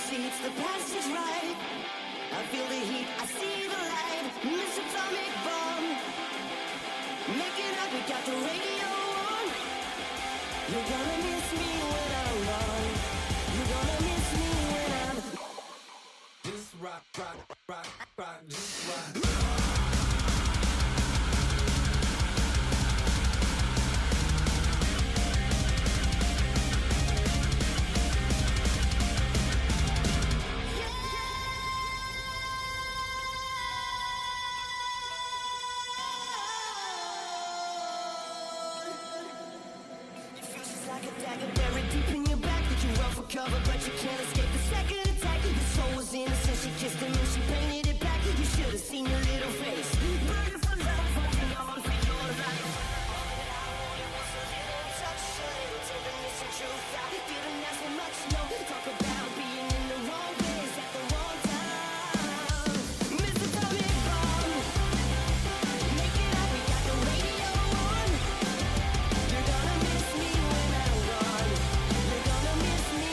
seats, the passage right. I feel the heat, I see the light. Miss Atomic Bomb. Make it up, we got the radio on. You're gonna miss me when I'm gone. You're gonna miss me when I'm. Just rock, rock, rock, rock, just rock. Cover, but you can't escape the second attack. Your soul was innocent, she kissed him and she painted it black. You should have seen your little face. Burning for love, holding on for your life. It was a little touch, a little tenderness and truth. I didn't ask for much, no. Talk about being in the wrong place at the wrong time. Mr. Atomic Bomb, make it up, we got the radio on. You're gonna miss me when I'm gone. You're gonna miss me.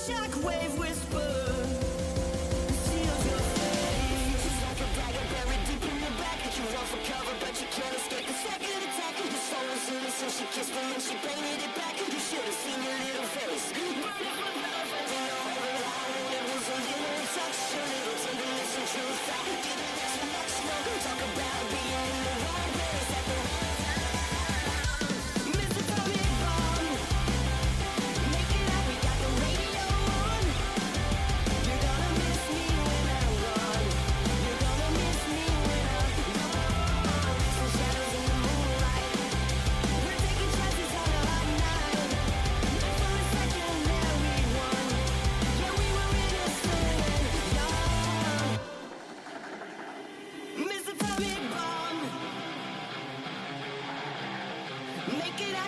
Shockwave whisper seals your face. Just like a dagger buried deep in your back. You run for cover, but you can't escape the second attack. Your soul was innocent, she kissed him and she painted it black. You should have seen your little face. Burning for love, holding on for life. It was a little touch, a little tenderness and truth. I didn't ask for much, no. Talk about being in the wrong place at the wrong time. Mr. Atomic Bomb, make it up, we got the radio.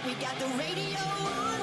We got the radio on.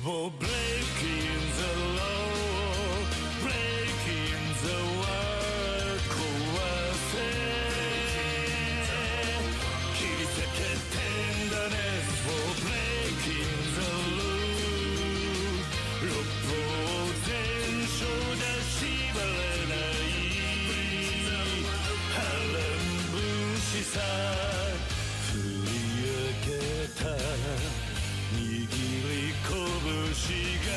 For breaking the law, breaking the world 壊せ切り裂けてんだね For breaking the rule 六法全書じゃ縛れない波乱分子さ振り上げた握り拳が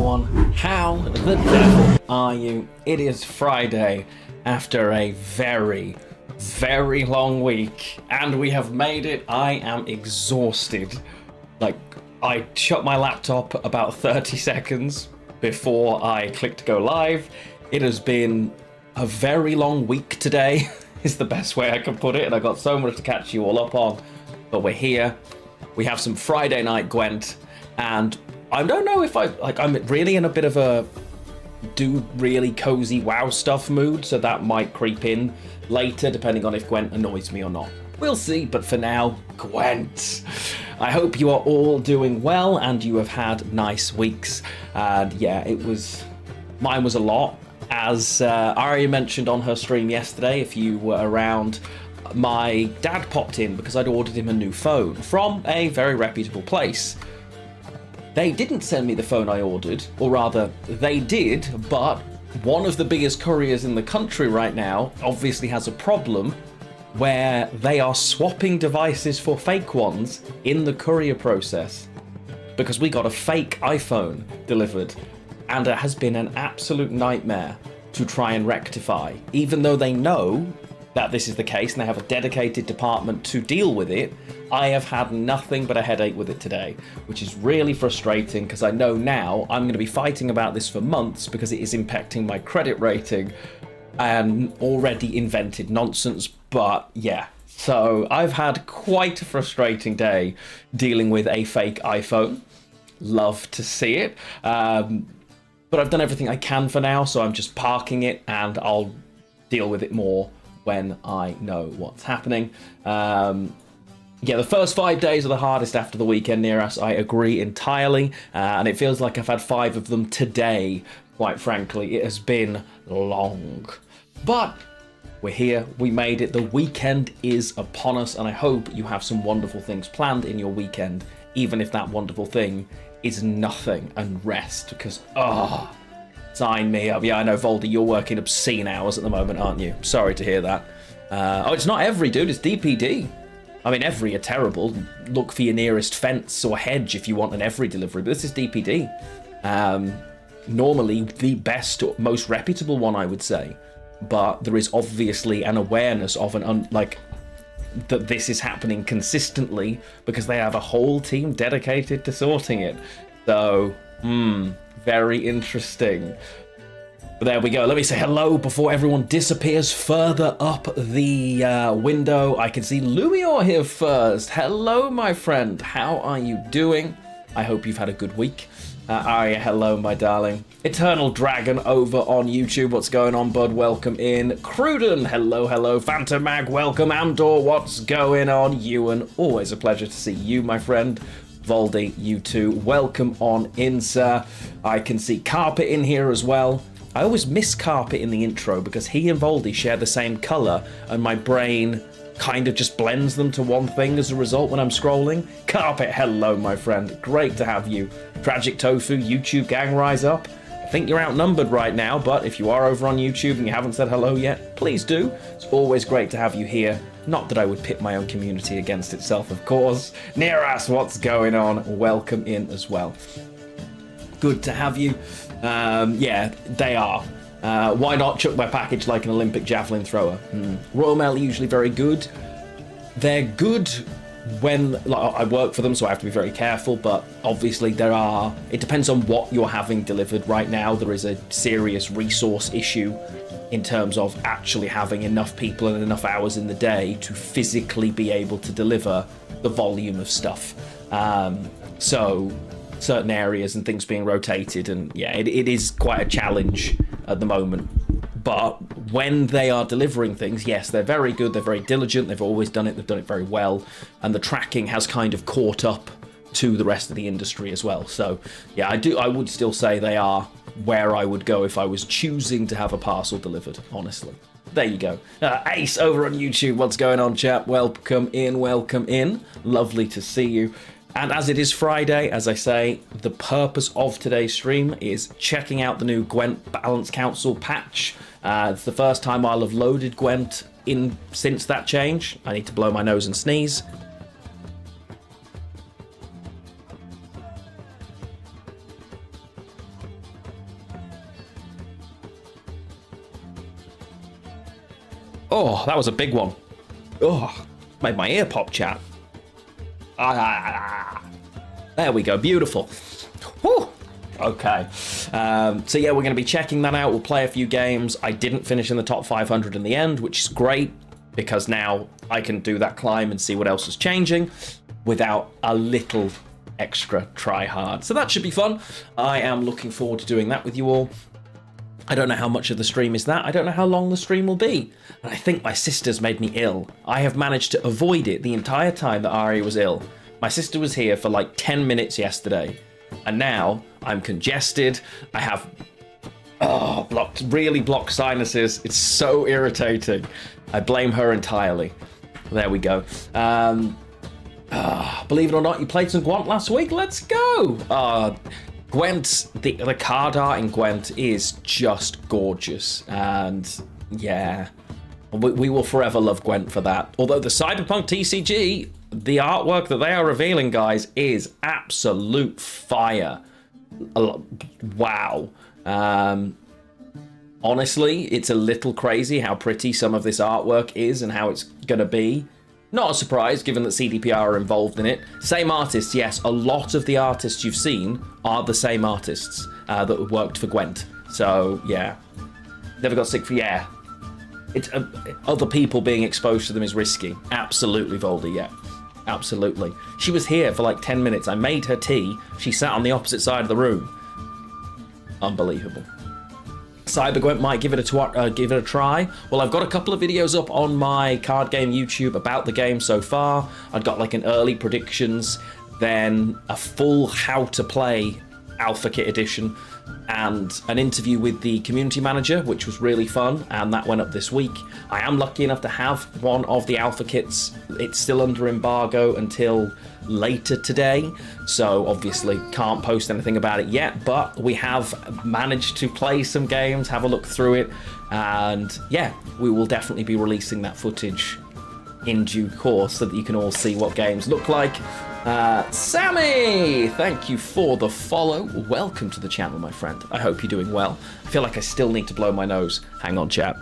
everyone. How the devil are you? It is Friday after a very, very long week, and we have made it. I am exhausted. Like, I shut my laptop about 30 seconds before I clicked go live. It has been a very long week today, is the best way I can put it, and I got so much to catch you all up on. But we're here. We have some Friday night Gwent, and I don't know if I'm really in a bit of a do really cozy WoW stuff mood, so that might creep in later depending on if Gwent annoys me or not. We'll see, but for now, Gwent. I hope you are all doing well and you have had nice weeks. And yeah, mine was a lot. As Arya mentioned on her stream yesterday, if you were around, my dad popped in because I'd ordered him a new phone from a very reputable place. They didn't send me the phone I ordered, or rather, they did, but one of the biggest couriers in the country right now obviously has a problem where they are swapping devices for fake ones in the courier process, because we got a fake iPhone delivered, and it has been an absolute nightmare to try and rectify, even though they know that this is the case and they have a dedicated department to deal with it. I have had nothing but a headache with it today, which is really frustrating because I know now I'm going to be fighting about this for months because it is impacting my credit rating and already invented nonsense. But yeah, so I've had quite a frustrating day dealing with a fake iPhone. Love to see it. But I've done everything I can for now, so I'm just parking it and I'll deal with it more when I know what's happening. Yeah, the first 5 days are the hardest after the weekend near us. I agree entirely. And it feels like I've had 5 of them today, quite frankly. It has been long. But we're here. We made it. The weekend is upon us. And I hope you have some wonderful things planned in your weekend, even if that wonderful thing is nothing and rest. Because, sign me up. Yeah, I know, Voldy, you're working obscene hours at the moment, aren't you? Sorry to hear that. It's not every, dude. It's DPD. I mean, every are terrible. Look for your nearest fence or hedge if you want an every delivery. But this is DPD. Normally the best, most reputable one, I would say. But there is obviously an awareness of that this is happening consistently because they have a whole team dedicated to sorting it. So, very interesting. But there we go. Let me say hello before everyone disappears further up the window. I can see Lumior here first. Hello, my friend. How are you doing? I hope you've had a good week. Arya, hello, my darling. Eternal Dragon over on YouTube. What's going on, bud? Welcome in. Cruden, hello, hello. Phantom Mag, welcome. Amdor, what's going on? Ewan, always a pleasure to see you, my friend. Voldy, you too. Welcome on in, sir. I can see Carpet in here as well. I always miss Carpet in the intro because he and Voldy share the same colour and my brain kind of just blends them to one thing as a result when I'm scrolling. Carpet, hello, my friend. Great to have you. Tragic Tofu, YouTube gang, rise up. I think you're outnumbered right now, but if you are over on YouTube and you haven't said hello yet, please do. It's always great to have you here. Not that I would pit my own community against itself, of course. Neras, what's going on? Welcome in as well. Good to have you. Yeah, they are. Why not chuck my package like an Olympic javelin thrower? Royal Mail are usually very good. They're good when I work for them, so I have to be very careful, but obviously it depends on what you're having delivered. Right now there is a serious resource issue in terms of actually having enough people and enough hours in the day to physically be able to deliver the volume of stuff. So certain areas and things being rotated, and yeah, it is quite a challenge at the moment. But when they are delivering things, yes, they're very good, they're very diligent, they've always done it, they've done it very well, and the tracking has kind of caught up to the rest of the industry as well. So yeah, I would still say they are where I would go if I was choosing to have a parcel delivered, honestly. There you go. Ace over on YouTube, what's going on, chap? Welcome in, welcome in. Lovely to see you. And as it is Friday, as I say, the purpose of today's stream is checking out the new Gwent Balance Council patch. It's the first time I'll have loaded Gwent in since that change. I need to blow my nose and sneeze. Oh, that was a big one. Oh, made my ear pop, chat. There we go, beautiful. Whew. Okay, so yeah, we're going to be checking that out. We'll play a few games. I didn't finish in the top 500 in the end, which is great, because now I can do that climb and see what else is changing without a little extra try hard. So that should be fun. I am looking forward to doing that with you all. I don't know how much of the stream is that. I don't know how long the stream will be. And I think my sister's made me ill. I have managed to avoid it the entire time that Ari was ill. My sister was here for like 10 minutes yesterday. And now I'm congested. I have really blocked sinuses. It's so irritating. I blame her entirely. There we go. Believe it or not, you played some Gwent last week. Let's go. Gwent, the card art in Gwent is just gorgeous. And yeah, we will forever love Gwent for that. Although the Cyberpunk TCG, the artwork that they are revealing, guys, is absolute fire. Wow. Honestly, it's a little crazy how pretty some of this artwork is and how it's going to be. Not a surprise, given that CDPR are involved in it. Same artists, yes. A lot of the artists you've seen are the same artists that worked for Gwent. So, yeah. Never got sick for, yeah. It's other people being exposed to them is risky. Absolutely, Voldy, yeah. Absolutely. She was here for like 10 minutes. I made her tea. She sat on the opposite side of the room. Unbelievable. Cybergwent might give it a try. Well, I've got a couple of videos up on my card game YouTube about the game so far. I've got like an early predictions, then a full how to play alpha kit edition, and an interview with the community manager, which was really fun, and that went up this week. I am lucky enough to have one of the alpha kits. It's still under embargo until later today, so obviously can't post anything about it yet, but we have managed to play some games, have a look through it, and yeah, we will definitely be releasing that footage in due course so that you can all see what games look like. Sammy, thank you for the follow. Welcome to the channel, my friend. I hope you're doing well. I feel like I still need to blow my nose. Hang on, chat.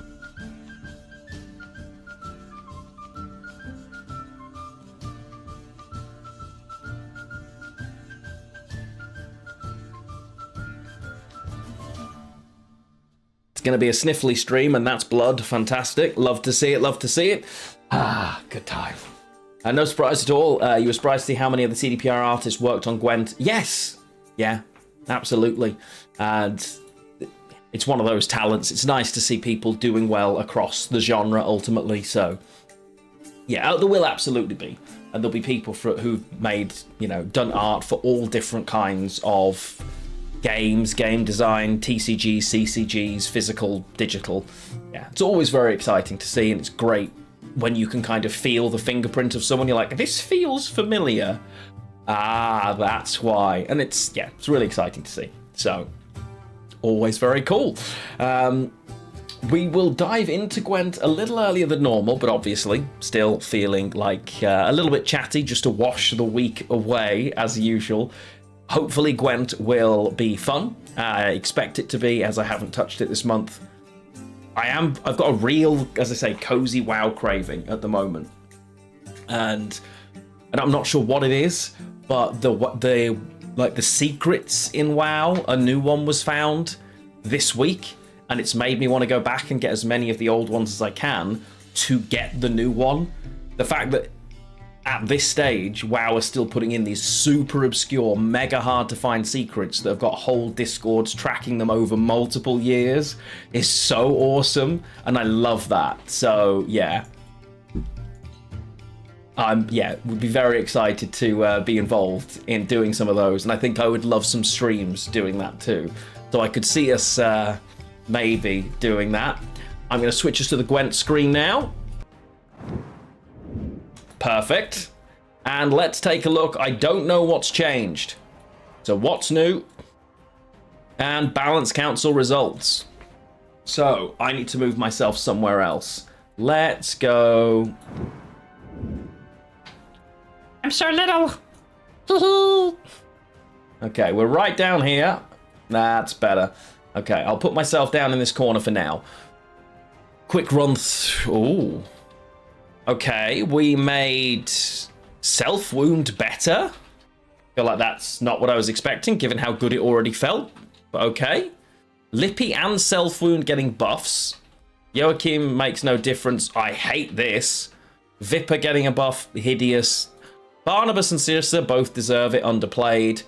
It's going to be a sniffly stream, and that's blood. Fantastic. Love to see it. Love to see it. Good time. No surprise at all. You were surprised to see how many of the CDPR artists worked on Gwent. Yes. Yeah, absolutely. And it's one of those talents. It's nice to see people doing well across the genre ultimately. So yeah, there will absolutely be. And there'll be people who've made, done art for all different kinds of games, game design, TCGs, CCGs, physical, digital. Yeah, it's always very exciting to see, and it's great when you can kind of feel the fingerprint of someone. You're like, this feels familiar. That's why. And it's really exciting to see. So, always very cool. We will dive into Gwent a little earlier than normal, but obviously still feeling like a little bit chatty just to wash the week away as usual. Hopefully Gwent will be fun. I expect it to be, as I haven't touched it this month. I've got a real, as I say, cozy WoW craving at the moment, and I'm not sure what it is, but the secrets in WoW, a new one was found this week, and it's made me want to go back and get as many of the old ones as I can to get the new one. The fact that at this stage, WoW are still putting in these super obscure, mega hard to find secrets that have got whole discords tracking them over multiple years is so awesome, and I love that. So yeah, would be very excited to be involved in doing some of those, and I think I would love some streams doing that too. So I could see us maybe doing that. I'm going to switch us to the Gwent screen now. Perfect. And let's take a look. I don't know what's changed. So what's new? And balance council results. So I need to move myself somewhere else. Let's go. I'm so little. Okay, we're right down here. That's better. Okay, I'll put myself down in this corner for now. Quick run Ooh. Okay, we made self-wound better. Feel like that's not what I was expecting, given how good it already felt. But okay. Lippy and self-wound getting buffs. Joachim makes no difference. I hate this. Vipper getting a buff. Hideous. Barnabas and Circe both deserve it. Underplayed.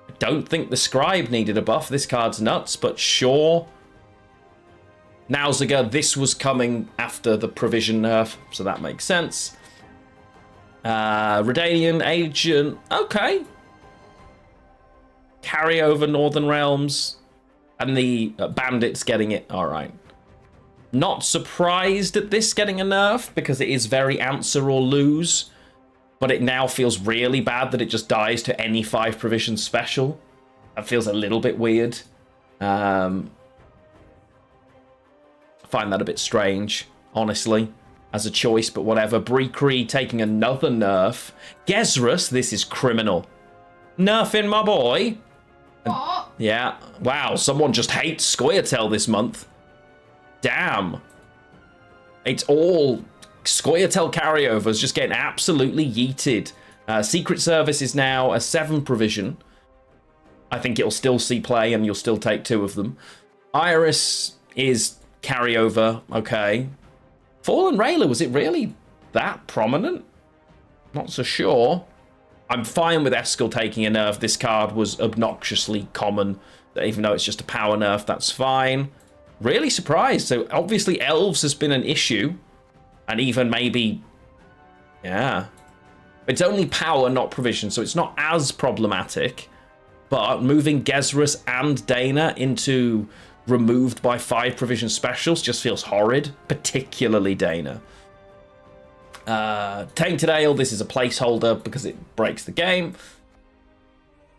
I don't think the Scribe needed a buff. This card's nuts, but sure. Nausiger, this was coming after the provision nerf, so that makes sense. Redanian Agent, okay. Carryover Northern Realms, and the Bandits getting it, alright. Not surprised at this getting a nerf, because it is very answer or lose, but it now feels really bad that it just dies to any 5 provision special. That feels a little bit weird. I find that a bit strange, honestly, as a choice, but whatever. Breekry taking another nerf. Gezrus, this is criminal. Nerfing my boy. What? Yeah. Wow, someone just hates Scoia'tael this month. Damn. It's all Scoia'tael carryovers just getting absolutely yeeted. Secret Service is now a 7 provision. I think it'll still see play and you'll still take 2 of them. Iris is carryover, okay. Fallen Railer, was it really that prominent? Not so sure. I'm fine with Eskel taking a nerf. This card was obnoxiously common. Even though it's just a power nerf, that's fine. Really surprised. So obviously Elves has been an issue. And even maybe... yeah. It's only power, not provision, so it's not as problematic. But moving Gezrus and Dana into removed by 5 provision specials just feels horrid. Particularly Dana. Tainted Ale, this is a placeholder because it breaks the game.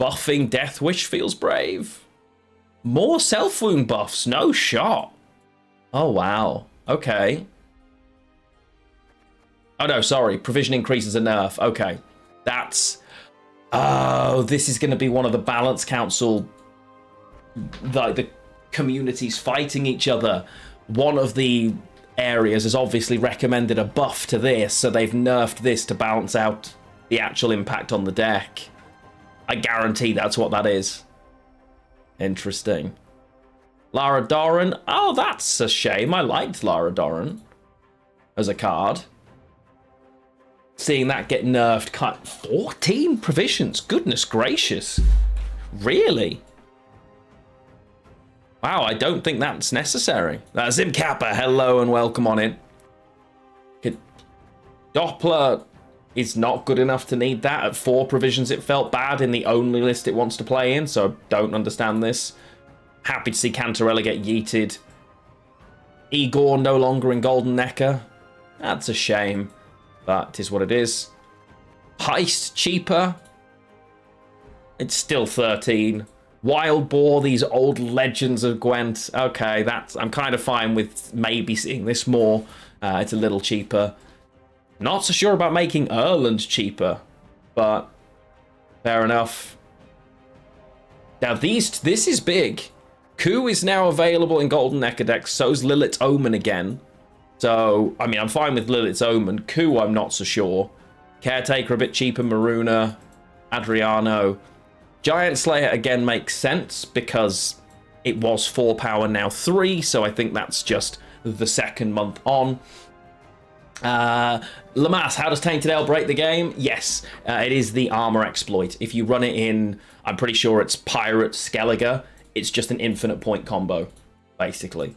Buffing Death Wish feels brave. More self-wound buffs, no shot. Oh, wow. Okay. Oh, no, sorry. Provision increases a nerf. Okay. That's... oh, this is going to be one of the Balance Council... the communities fighting each other. One of the areas has obviously recommended a buff to this, so they've nerfed this to balance out the actual impact on the deck. I guarantee that's what that is. Interesting. Lara Doran. Oh, that's a shame. I liked Lara Doran as a card. Seeing that get nerfed. 14 provisions. Goodness gracious. Really? Wow, I don't think that's necessary. Zim Kappa, hello and welcome on in. Doppler is not good enough to need that. At 4 provisions, it felt bad in the only list it wants to play in, so I don't understand this. Happy to see Cantarella get yeeted. Igor no longer in Golden Necker. That's a shame, but it is what it is. Heist cheaper. It's still 13. Wild Boar, these old legends of Gwent. Okay, I'm kind of fine with maybe seeing this more. It's a little cheaper. Not so sure about making Erland cheaper, but fair enough. Now this is big. Coup is now available in Golden Necker decks. So's Lilith's Omen again. So, I mean, I'm fine with Lilith's Omen. Coup, I'm not so sure. Caretaker a bit cheaper. Maruna, Adriano. Giant Slayer again makes sense because it was 4 power, now 3, so I think that's just the second month on. Lamas, how does Tainted Ale break the game? Yes, it is the armor exploit. If you run it in, I'm pretty sure it's Pirate Skellige, it's just an infinite point combo, basically.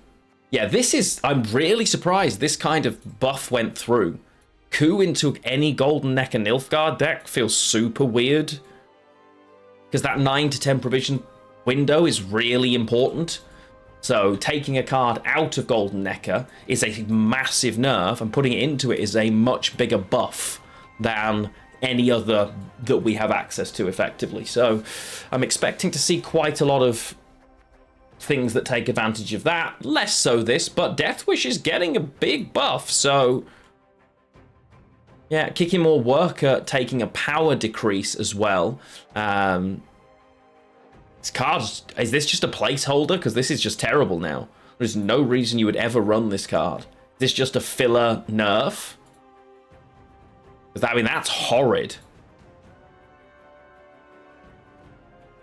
Yeah, this is, I'm really surprised this kind of buff went through. Coup into any Golden Necker Nilfgaard deck feels super weird. Because that 9 to 10 provision window is really important. So taking a card out of Golden Necker is a massive nerf, and putting it into it is a much bigger buff than any other that we have access to effectively. So I'm expecting to see quite a lot of things that take advantage of that. Less so this, but Death Wish is getting a big buff, so... yeah, Kicking More Worker taking a power decrease as well. This card, is this just a placeholder? Because this is just terrible now. There's no reason you would ever run this card. this just a filler nerf? Because, I mean, that's horrid.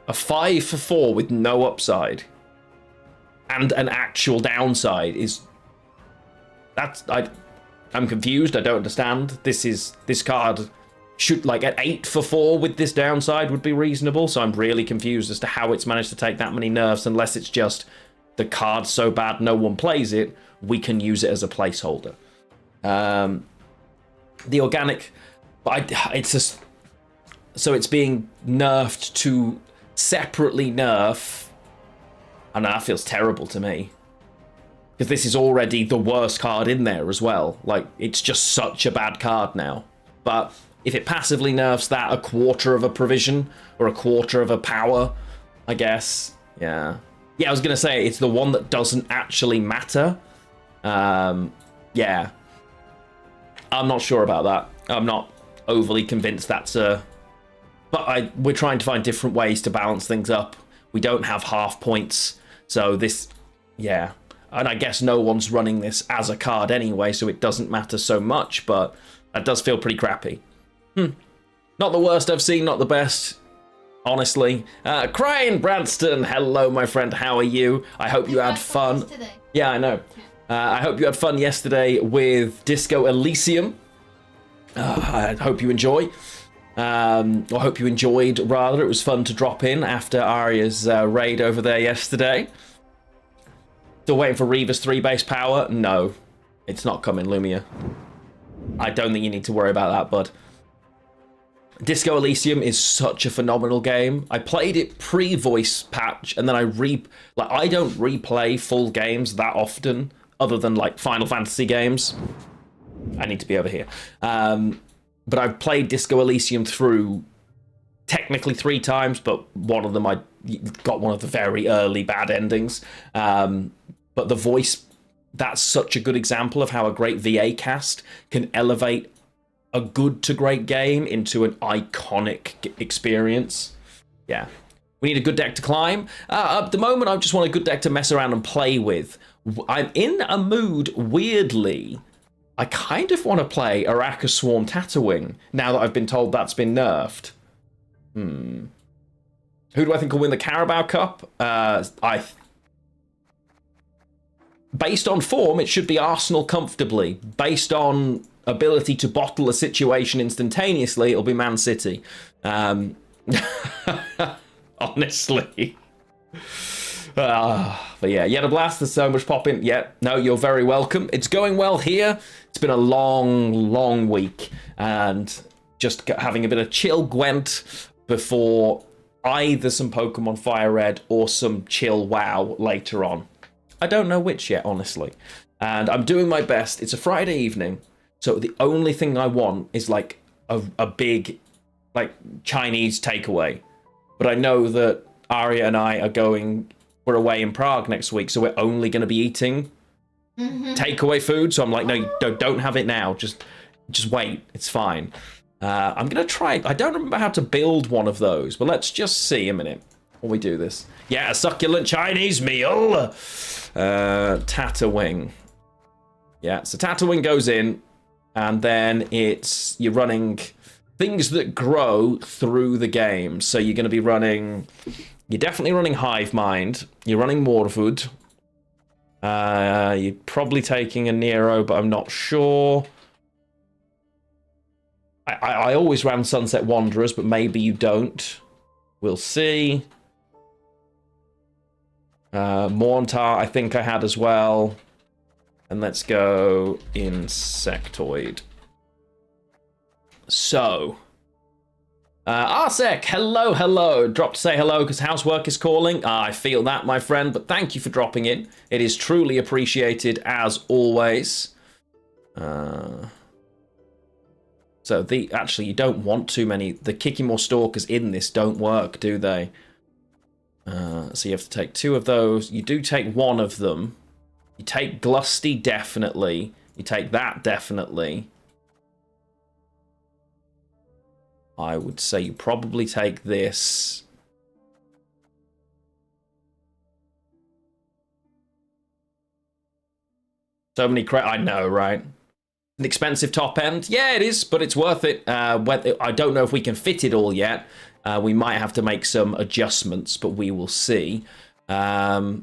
A 5 for 4 with no upside. And an actual downside is... I'm confused, I don't understand. This card should, like, an 8 for 4 with this downside would be reasonable, so I'm really confused as to how it's managed to take that many nerfs, unless it's just the card's so bad no one plays it, we can use it as a placeholder. The organic... it's just... So it's being nerfed to separately nerf... I know, that feels terrible to me. Because this is already the worst card in there as well. Like, it's just such a bad card now. But if it passively nerfs that a quarter of a provision, or a quarter of a power, I guess, yeah. Yeah, I was going to say, it's the one that doesn't actually matter. Yeah. I'm not sure about that. I'm not overly convinced that's a... But we're trying to find different ways to balance things up. We don't have half points, so this... Yeah. And I guess no one's running this as a card anyway, so it doesn't matter so much, but that does feel pretty crappy. Not the worst I've seen, not the best, honestly. Crying Branston, hello, my friend, how are you? I hope you had fun. Yeah, I know. I hope you had fun yesterday with Disco Elysium. I hope you enjoy. Or hope you enjoyed, rather. It was fun to drop in after Arya's raid over there yesterday. Still waiting for Reaver's 3 base power? No, it's not coming, Lumia. I don't think you need to worry about that, bud. Disco Elysium is such a phenomenal game. I played it pre-voice patch, and then I don't replay full games that often, other than like Final Fantasy games. I need to be over here. But I've played Disco Elysium through technically 3 times, but one of them I got one of the very early bad endings. But the voice, that's such a good example of how a great VA cast can elevate a good to great game into an iconic experience. Yeah. We need a good deck to climb. At the moment, I just want a good deck to mess around and play with. I'm in a mood, weirdly. I kind of want to play Araka Swarm Tatooine, now that I've been told that's been nerfed. Who do I think will win the Carabao Cup? Based on form, it should be Arsenal comfortably. Based on ability to bottle a situation instantaneously, it'll be Man City. Honestly. But yeah, yet a blast. There's so much popping. Yeah, no, you're very welcome. It's going well here. It's been a long week, and just having a bit of chill Gwent before either some Pokemon Fire Red or some chill WoW later on. I don't know which yet, honestly. And I'm doing my best. It's a Friday evening, so the only thing I want is like a big like Chinese takeaway. But I know that Arya and I are going... We're away in Prague next week, so we're only going to be eating takeaway food. So I'm like, no, don't have it now. Just wait. It's fine. I'm going to try... I don't remember how to build one of those, but let's just see a minute while we do this. Yeah, a succulent Chinese meal. Tatooine. Yeah, so Tatooine goes in, and then you're running things that grow through the game. So you're going to be running... You're definitely running Hive Mind. You're running Morwood. You're probably taking a Nero, but I'm not sure. I always ran Sunset Wanderers, but maybe you don't. We'll see. Morntar, I think I had as well. And let's go Insectoid. So... Arsec, hello. Drop to say hello because housework is calling. I feel that, my friend, but thank you for dropping in. It is truly appreciated, as always. So, actually, you don't want too many. The Kikimore Stalkers in this don't work, do they? So you have to take 2 of those. You do take 1 of them. You take Glusty, definitely. You take that, definitely. I would say you probably take this. So many I know, right? An expensive top end? Yeah, it is, but it's worth it. I don't know if we can fit it all yet. We might have to make some adjustments, but we will see. Have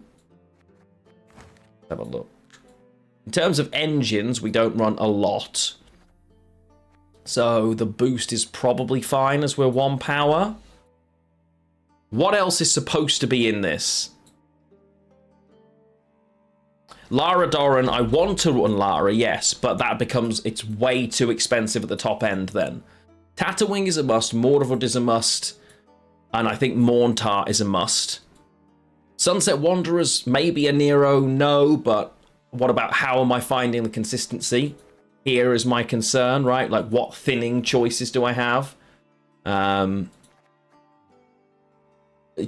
a look. In terms of engines, we don't run a lot. So the boost is probably fine as we're 1 power. What else is supposed to be in this? Lara Doran, I want to run Lara, yes, but that becomes, it's way too expensive at the top end then. Tatooine is a must, Mordovud is a must, and I think Morntar is a must. Sunset Wanderers, maybe a Nero, no, but what about how am I finding the consistency? Here is my concern, right? Like, what thinning choices do I have?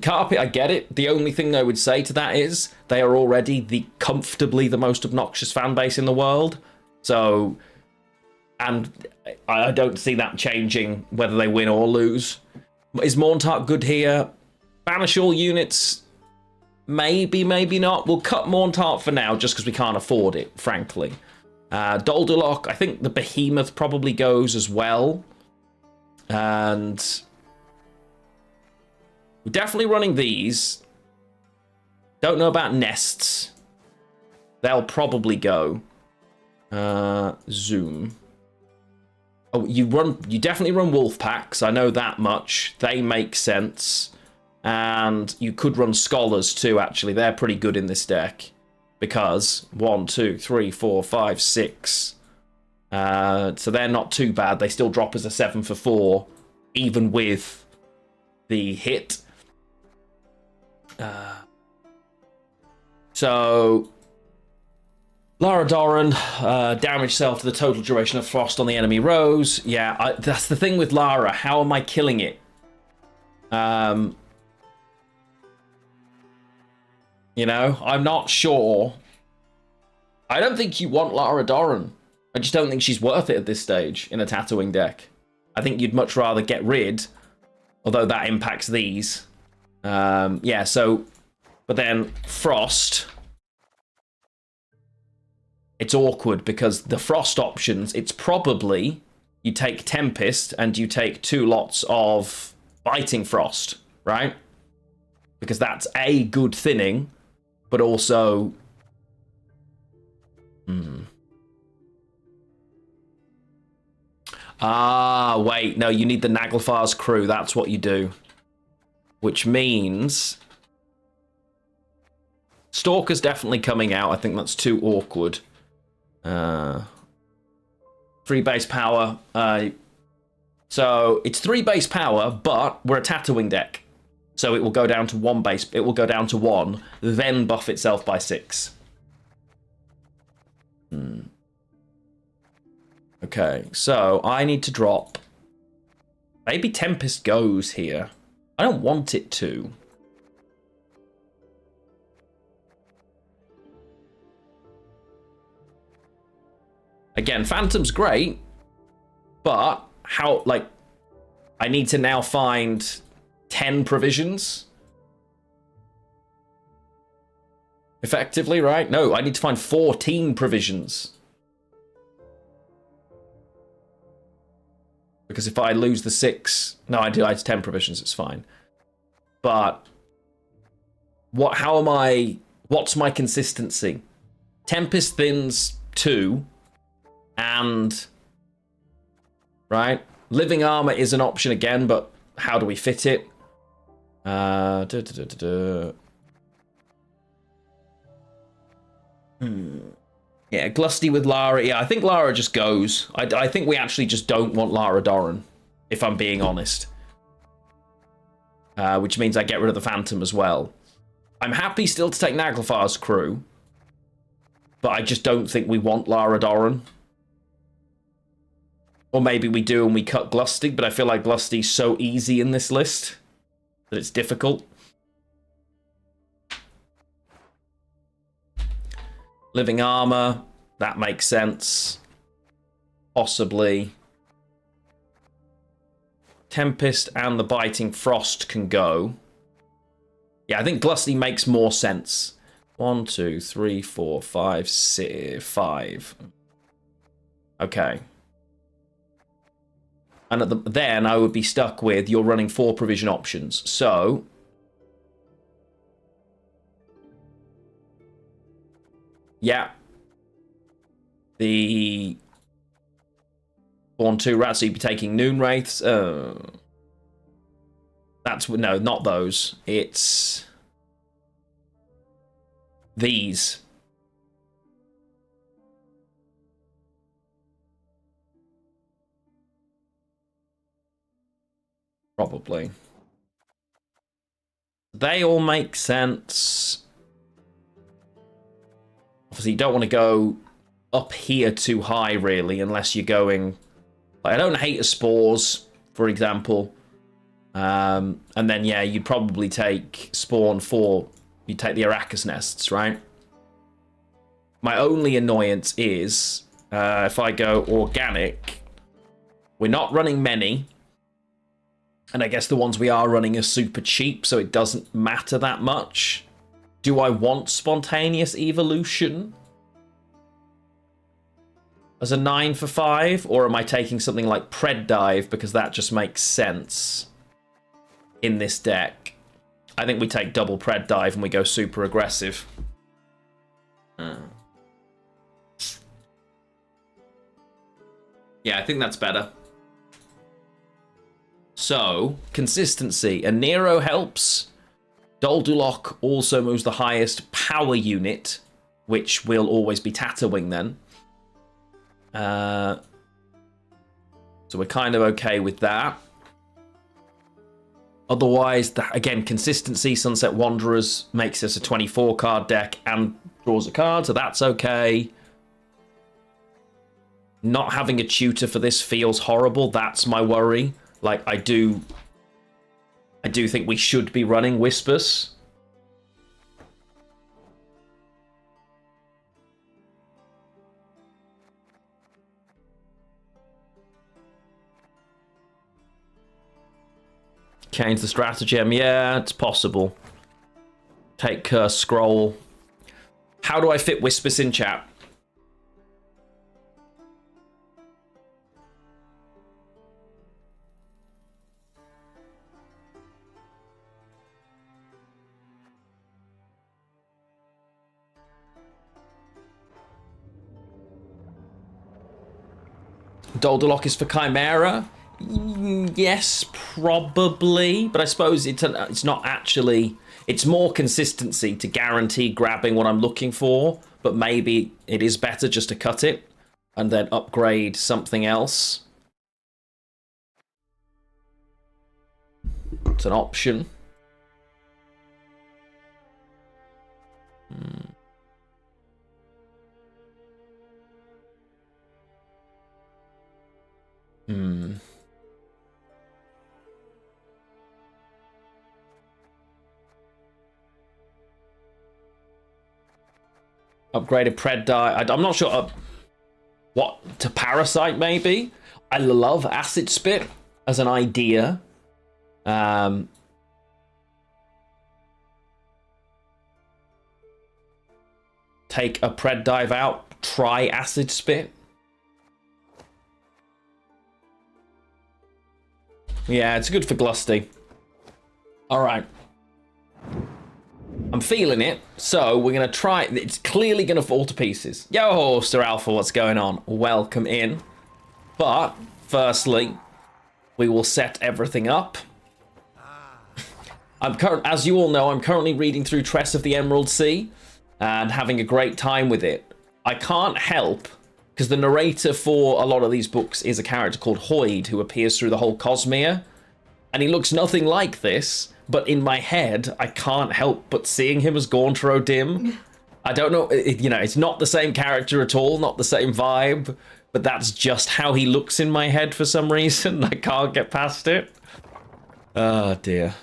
Carpet, I get it. The only thing I would say to that is they are already comfortably the most obnoxious fan base in the world. So, and I don't see that changing whether they win or lose. Is Morntark good here? Banish all units? Maybe, maybe not. We'll cut Morntark for now just because we can't afford it, frankly. Doldulok, I think the Behemoth probably goes as well. And we're definitely running these. Don't know about nests. They'll probably go. Zoom. Oh, you definitely run wolf packs. I know that much. They make sense. And you could run scholars too, actually. They're pretty good in this deck. Because 1, 2, 3, 4, 5, 6. So they're not too bad. They still drop as a 7 for 4, even with the hit. So Lara Doran, damage self to the total duration of frost on the enemy rows. Yeah, that's the thing with Lara. How am I killing it? You know, I'm not sure. I don't think you want Lara Doran. I just don't think she's worth it at this stage in a Tatooine deck. I think you'd much rather get rid, although that impacts these. Yeah, so, but then Frost, it's awkward because the Frost options, it's probably you take Tempest and you take 2 lots of Biting Frost, right? Because that's a good thinning, but also... Ah, wait, no, you need the Naglfar's crew, that's what you do. Which means... Stalker's definitely coming out, I think that's too awkward. 3 base power. So, it's 3 base power, but we're a Tatooine deck. So it will go down to 1 base, it will go down to 1, then buff itself by 6. Okay, so I need to drop... Maybe Tempest goes here. I don't want it to. Again, Phantom's great, but how, like, I need to now find 10 provisions? Effectively, right? No, I need to find 14 provisions. Because if I lose the 6... No, I do. I have 10 provisions. It's fine. But... How am I... What's my consistency? Tempest thins 2. And... Right? Living Armor is an option again, but how do we fit it? Yeah, Glusty with Lara. Yeah, I think Lara just goes. I think we actually just don't want Lara Doran, if I'm being honest. Which means I get rid of the Phantom as well. I'm happy still to take Naglfar's crew, but I just don't think we want Lara Doran. Or maybe we do and we cut Glusty, but I feel like Glusty's so easy in this list that it's difficult. Living Armor, that makes sense. Possibly. Tempest and the Biting Frost can go. Yeah, I think Glusty makes more sense. 1, 2, 3, 4, 5, 6, 5. Okay. And then I would be stuck with you're running 4 provision options. So yeah. The 4-2 rats, so you'd be taking Noon Wraiths. That's no, not those. It's these. Probably. They all make sense. Obviously, you don't want to go up here too high, really, unless you're going... Like, I don't hate the spores, for example. And then, yeah, you'd probably take spawn 4. You'd take the Arachas nests, right? My only annoyance is, if I go organic, we're not running many. And I guess the ones we are running are super cheap, so it doesn't matter that much. Do I want spontaneous evolution as a 9 for 5? Or am I taking something like Pred Dive because that just makes sense in this deck? I think we take double Pred Dive and we go super aggressive. Yeah, I think that's better. So, consistency. A Nero helps. Doldulok also moves the highest power unit, which will always be Tatterwing then. So we're kind of okay with that. Otherwise, again, consistency. Sunset Wanderers makes us a 24 card deck and draws a card, so that's okay. Not having a tutor for this feels horrible. That's my worry. Like, I do think we should be running Whispers. Change the stratagem. Yeah, it's possible. Take Curse Scroll. How do I fit Whispers in chat? Doldulok is for Chimera. Yes, probably, but I suppose it's not actually. It's more consistency to guarantee grabbing what I'm looking for, but maybe it is better just to cut it and then upgrade something else. It's an option. Upgraded Pred Die. I'm not sure. What? To Parasite, maybe? I love Acid Spit as an idea. Take a Pred Dive out. Try Acid Spit. Yeah, it's good for Glusty. Alright. I'm feeling it, so we're going to try... It's clearly going to fall to pieces. Yo, Sir Alpha, what's going on? Welcome in. But, firstly, we will set everything up. As you all know, I'm currently reading through Tress of the Emerald Sea and having a great time with it. I can't help, because the narrator for a lot of these books is a character called Hoyd, who appears through the whole Cosmere, and he looks nothing like this, but in my head, I can't help but seeing him as Gauntro Dim. I don't know, it's not the same character at all, not the same vibe, but that's just how he looks in my head for some reason. I can't get past it. Oh, dear.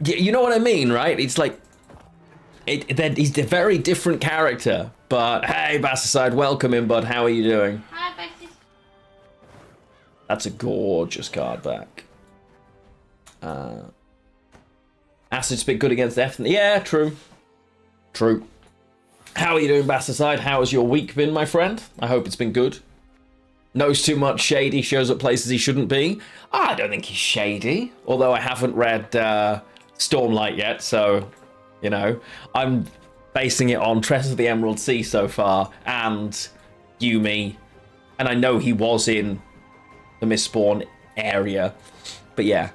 You know what I mean, right? It's like, he's a very different character, but hey, Basticide, welcome in, bud. How are you doing? Hi, Bastis. That's a gorgeous card back. Acid Spit good against F. Yeah, true. True. How are you doing, Bastardside? How has your week been, my friend? I hope it's been good. Knows too much, shady, shows up places he shouldn't be. I don't think he's shady, although I haven't read Stormlight yet, so, you know, I'm basing it on Tress of the Emerald Sea so far, and Yumi, and I know he was in the Mistborn area, but yeah,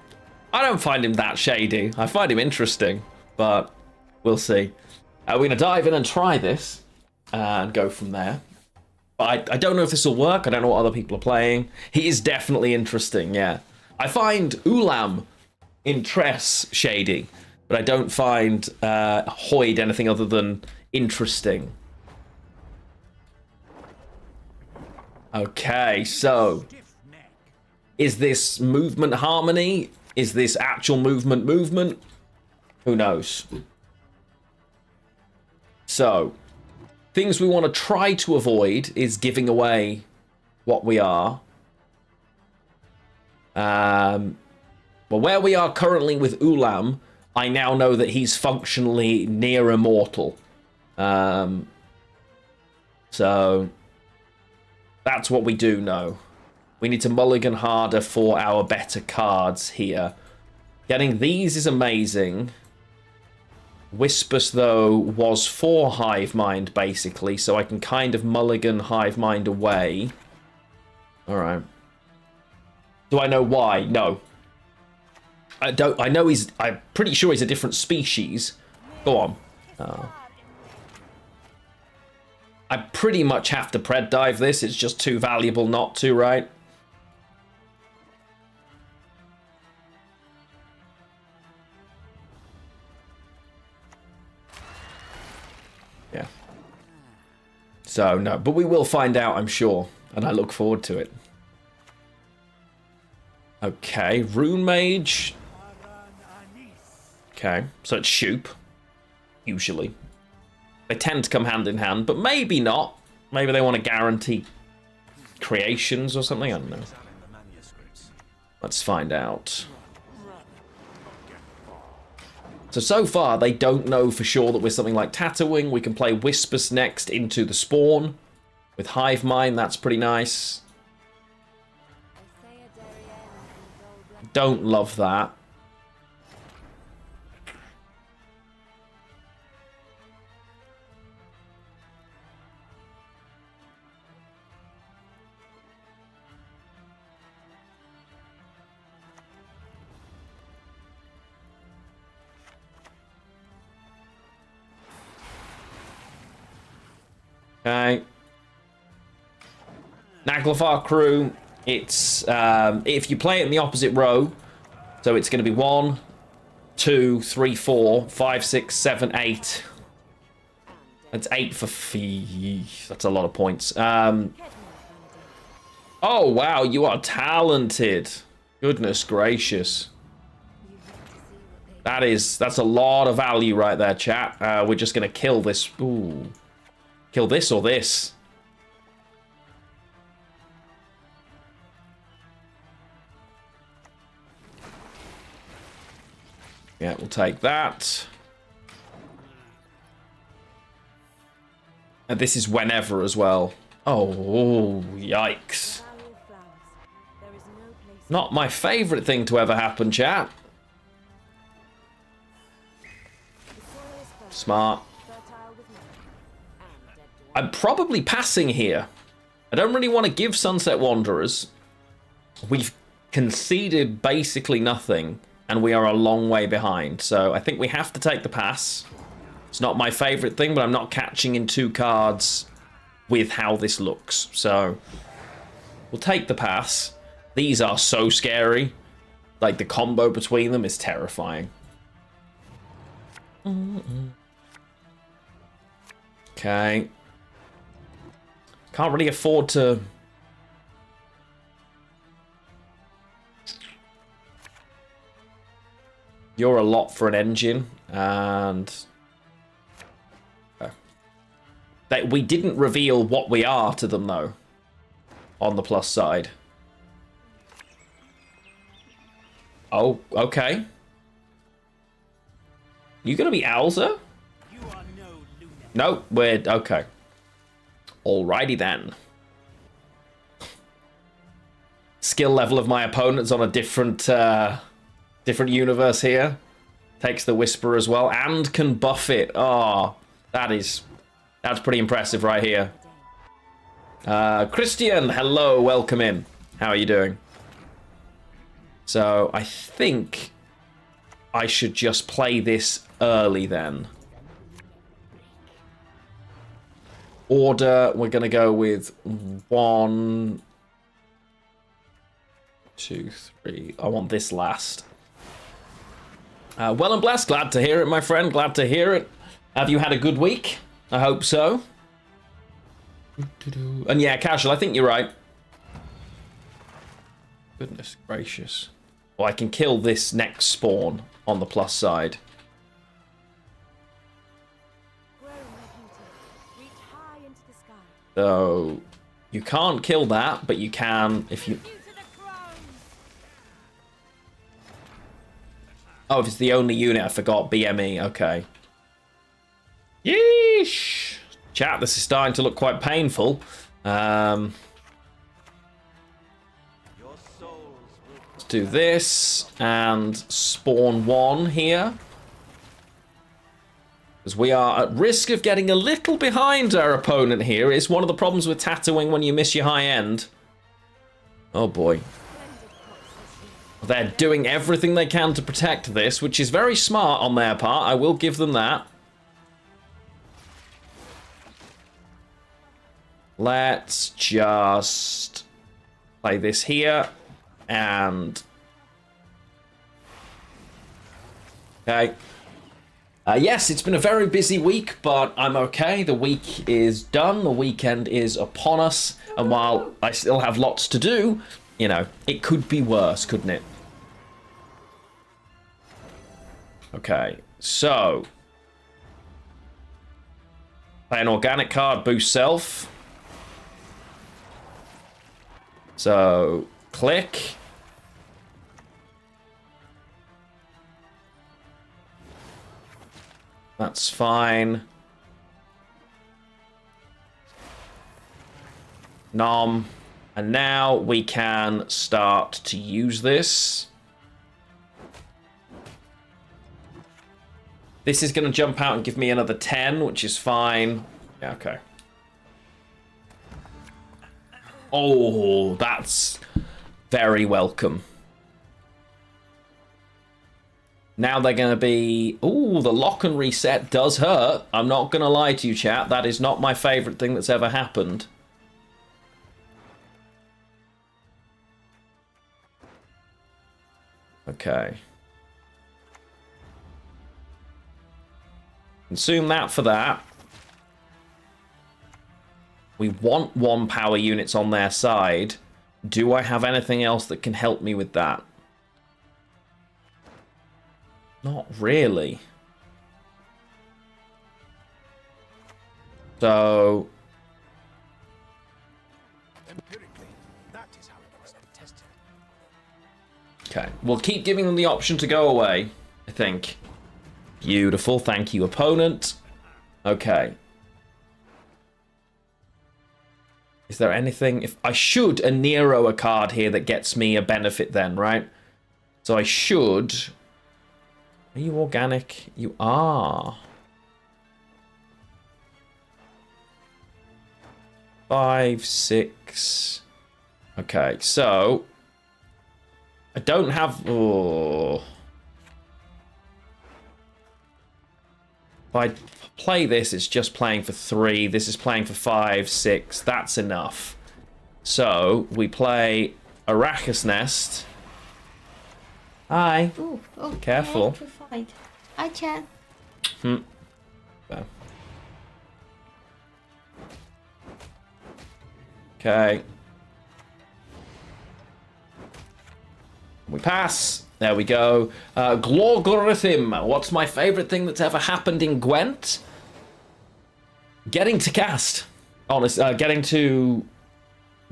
I don't find him that shady. I find him interesting, but we'll see. We're going to dive in and try this, and go from there. But I don't know if this will work. I don't know what other people are playing. He is definitely interesting, yeah. I find Ulam in Tress shady, but I don't find Hoyd anything other than interesting. Okay, so is this movement harmony? Is this actual movement? Who knows? So, things we want to try to avoid is giving away what we are. Well, where we are currently with Ulam, I now know that he's functionally near immortal. So, that's what we do know. We need to mulligan harder for our better cards here. Getting these is amazing. Whispers, though, was for Hive Mind, basically, so I can kind of mulligan Hive Mind away. Alright. Do I know why? No. I don't. I know he's... I'm pretty sure he's a different species. Go on. I pretty much have to pred dive this. It's just too valuable not to, right? Yeah. So, no. But we will find out, I'm sure. And I look forward to it. Okay. Rune Mage. Okay. So it's Shoop. Usually. They tend to come hand in hand, but maybe not. Maybe they want to guarantee creations or something. I don't know. Let's find out. So far, they don't know for sure that we're something like Tatterwing. We can play Whispers next into the Spawn. With Hive Mind, that's pretty nice. Don't love that. Okay. Naglfar crew, it's if you play it in the opposite row, so it's going to be 1, 2, 3, 4, 5, 6, 7, 8. That's 8 for fee. That's a lot of points. Oh wow, you are talented. Goodness gracious. That's a lot of value right there, chat. We're just going to kill this. Ooh. Kill this or this. Yeah, we'll take that. And this is whenever as well. Oh, yikes. Not my favourite thing to ever happen, chat. Smart. I'm probably passing here. I don't really want to give Sunset Wanderers. We've conceded basically nothing, and we are a long way behind. So I think we have to take the pass. It's not my favourite thing, but I'm not catching in 2 cards with how this looks. So we'll take the pass. These are so scary. Like, the combo between them is terrifying. Okay. Can't really afford to... You're a lot for an engine, and... we didn't reveal what we are to them, though, on the plus side. Oh, okay. You gonna be Alza? You are no No, we're okay. Alrighty then. Skill level of my opponent's on a different universe here. Takes the Whisper as well and can buff it. Oh, that's pretty impressive right here. Christian, hello, welcome in. How are you doing? So I think I should just play this early then. Order, we're going to go with 1, 2, 3. I want this last. Well and blessed. Glad to hear it, my friend. Glad to hear it. Have you had a good week? I hope so. And yeah, Casual, I think you're right. Goodness gracious. Well, I can kill this next spawn on the plus side. So, you can't kill that, but you can if you... Oh, if it's the only unit, I forgot. BME, okay. Yeesh! Chat, this is starting to look quite painful. Let's do this, and spawn 1 here. Because we are at risk of getting a little behind our opponent here. It's one of the problems with Tatooine when you miss your high end. Oh boy. They're doing everything they can to protect this, which is very smart on their part. I will give them that. Let's just play this here. And... okay. Yes, it's been a very busy week, but I'm okay. The week is done. The weekend is upon us. And while I still have lots to do, you know, it could be worse, couldn't it? Okay, so... play an organic card, boost self. So, click. That's fine. Nom. And now we can start to use this. This is going to jump out and give me another 10, which is fine. Yeah, okay. Oh, that's very welcome. Now they're going to be... ooh, the lock and reset does hurt. I'm not going to lie to you, chat. That is not my favourite thing that's ever happened. Okay. Consume that for that. We want 1 power units on their side. Do I have anything else that can help me with that? Not really. So... okay, we'll keep giving them the option to go away, I think. Beautiful, thank you, opponent. Okay. Is there anything... if I should a Nero a card here that gets me a benefit then, right? So I should... are you organic? You are. 5, 6. Okay, so... I don't have... oh... if I play this, it's just playing for 3. This is playing for 5, 6. That's enough. So, we play Arrakis Nest. Hi. Ooh, okay, Careful. Amplified. Hi, chat. Hmm. Well. Okay. We pass. There we go. Glorgorithim. What's my favourite thing that's ever happened in Gwent? Getting to cast. Honest, getting to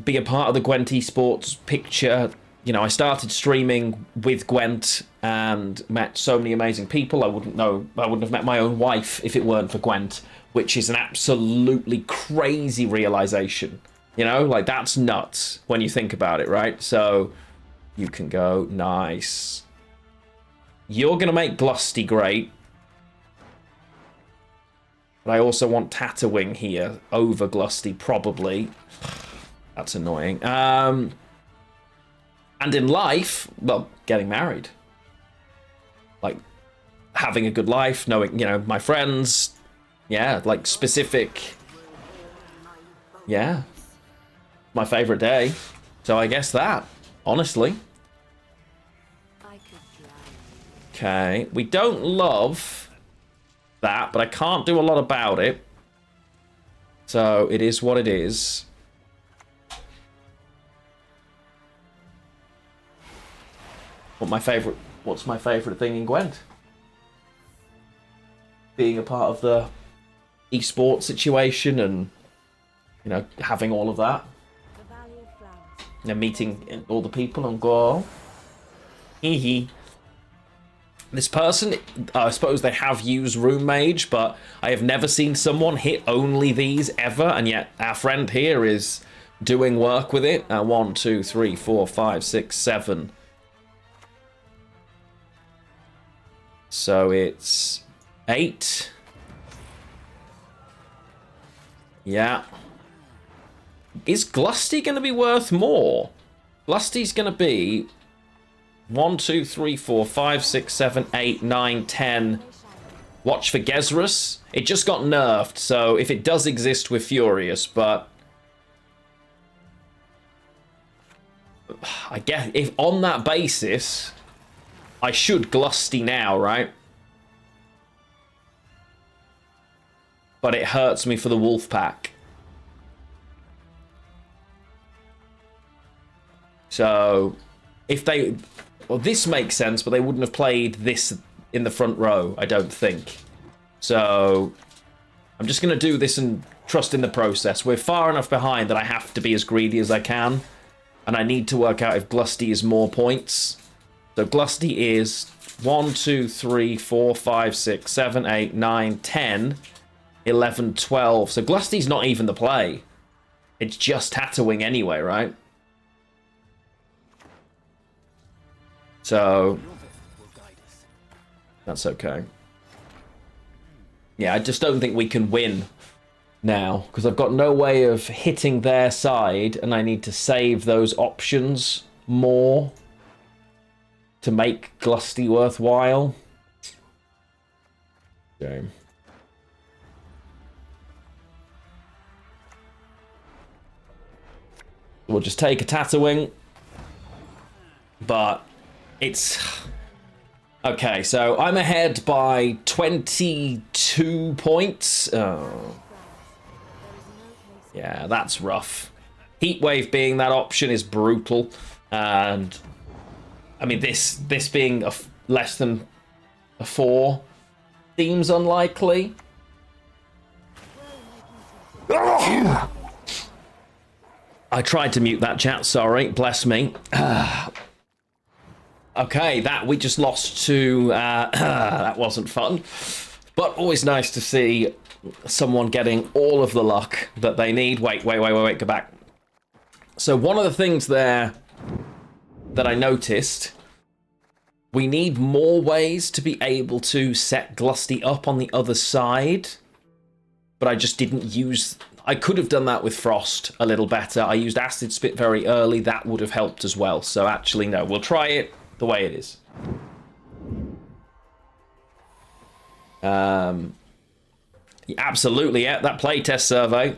be a part of the Gwent esports picture. You know, I started streaming with Gwent and met so many amazing people. I wouldn't have met my own wife if it weren't for Gwent. which is an absolutely crazy realization. You know, like that's nuts when you think about it, right? So you can go, nice. You're going to make Glusty great. But I also want Tatterwing here over Glusty, probably. That's annoying. And in life, well, getting married. Like, having a good life, knowing, you know, my friends. Yeah, like, specific. Yeah. My favorite day. So I guess that, honestly. Okay, we don't love that, but I can't do a lot about it. So it is what it is. What's my favorite thing in Gwent? Being a part of the esports situation and, you know, having all of that. And meeting all the people and go, hee hee. This person, I suppose they have used Rune Mage, but I have never seen someone hit only these ever, and yet our friend here is doing work with it. 1, 2, 3, 4, 5, 6, 7. So it's 8. Yeah. Is Glusty going to be worth more? Glusty's going to be 1, 2, 3, 4, 5, 6, 7, 8, 9, 10. Watch for Gezrus. It just got nerfed, so if it does exist, we're furious, but I guess if on that basis, I should Glusty now, right? But it hurts me for the wolf pack. So, if they... Well, this makes sense, but they wouldn't have played this in the front row, I don't think. So, I'm just going to do this and trust in the process. We're far enough behind that I have to be as greedy as I can. And I need to work out if Glusty is more points. So, Glusty is 1, 2, 3, 4, 5, 6, 7, 8, 9, 10, 11, 12. So, Glusty's not even the play. It's just Tatterwing anyway, right? So, that's okay. Yeah, I just don't think we can win now, because I've got no way of hitting their side, and I need to save those options more to make Glusty worthwhile. Okay. We'll just take a Tatterwing, but it's... Okay, so I'm ahead by 22 points. Oh. Yeah, that's rough. Heatwave being that option is brutal. And, I mean, this being less than a 4 seems unlikely. I tried to mute that chat, sorry. Bless me. Okay, that we just lost to... that wasn't fun. But always nice to see someone getting all of the luck that they need. Wait, go back. So one of the things there that I noticed, we need more ways to be able to set Glusty up on the other side. But I just didn't use... I could have done that with Frost a little better. I used Acid Spit very early. That would have helped as well. So actually, no, we'll try it the way it is. Absolutely, yeah, that playtest survey.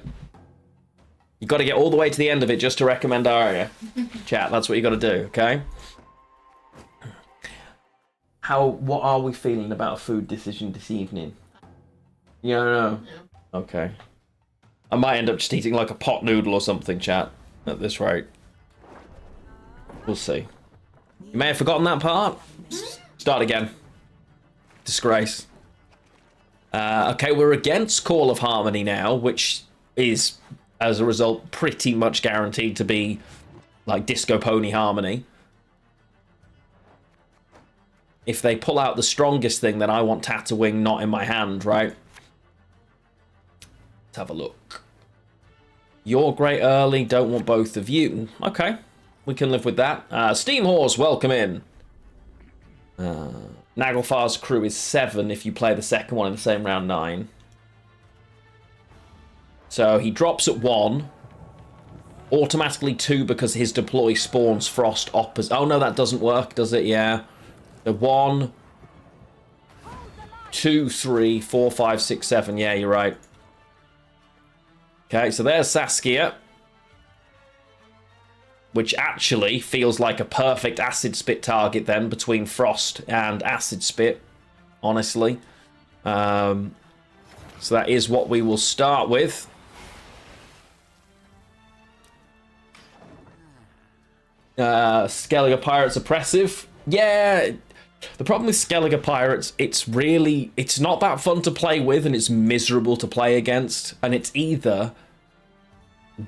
You've got to get all the way to the end of it just to recommend Arya. Chat, that's what you got to do, okay? What are we feeling about a food decision this evening? Yeah, no. Okay. I might end up just eating like a pot noodle or something, chat, at this rate. We'll see. You may have forgotten that part. Start again. Disgrace. Okay, we're against Call of Harmony now, which is, as a result, pretty much guaranteed to be like Disco Pony Harmony. If they pull out the strongest thing, then I want Tatterwing not in my hand, right? Let's have a look. You're great early, don't want both of you. Okay, we can live with that. Steam Horse, welcome in. Naglfar's crew is 7 if you play the second one in the same round 9. So he drops at 1. Automatically 2 because his deploy spawns frost opposite. Oh no, that doesn't work, does it? Yeah. The 1, 2, 3, 4, 5, 6, 7. Yeah, you're right. Okay, so there's Saskia. Which actually feels like a perfect acid spit target then between frost and acid spit, honestly. So that is what we will start with. Skellige Pirates oppressive. Yeah, the problem with Skellige Pirates, it's not that fun to play with, and it's miserable to play against, and it's either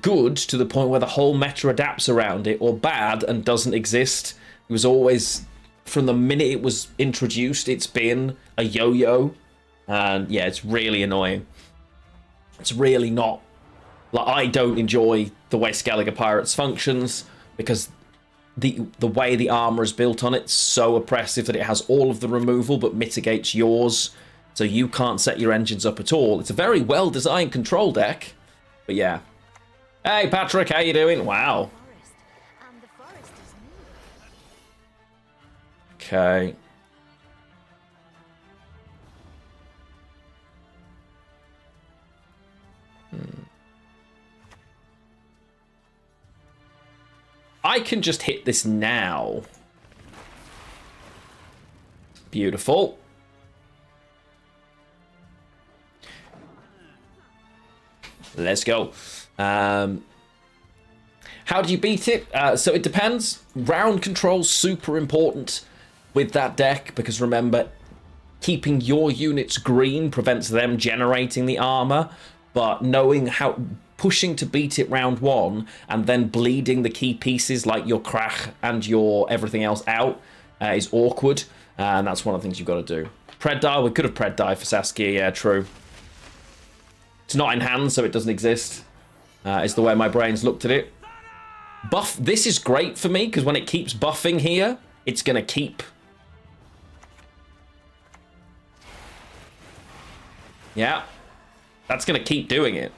good to the point where the whole meta adapts around it, or bad and doesn't exist. It was always, from the minute it was introduced, it's been a yo-yo, and yeah, it's really annoying. It's really not, like, I don't enjoy the way Skellige Pirates functions, because the way the armor is built on it's so oppressive that it has all of the removal but mitigates yours, so you can't set your engines up at all. It's a very well designed control deck, but yeah. Hey Patrick, how you doing? Wow. Okay. I can just hit this now. Beautiful. Let's go. How do you beat it? So it depends. Round control's super important with that deck, because remember, keeping your units green prevents them generating the armor, but knowing how... pushing to beat it round 1 and then bleeding the key pieces like your Krach and your everything else out is awkward, and that's one of the things you've got to do. Pred die, we could have Pred die for Saskia, yeah, true. It's not in hand, so it doesn't exist, is the way my brain's looked at it. Buff, this is great for me, because when it keeps buffing here, it's going to keep... Yeah, that's going to keep doing it.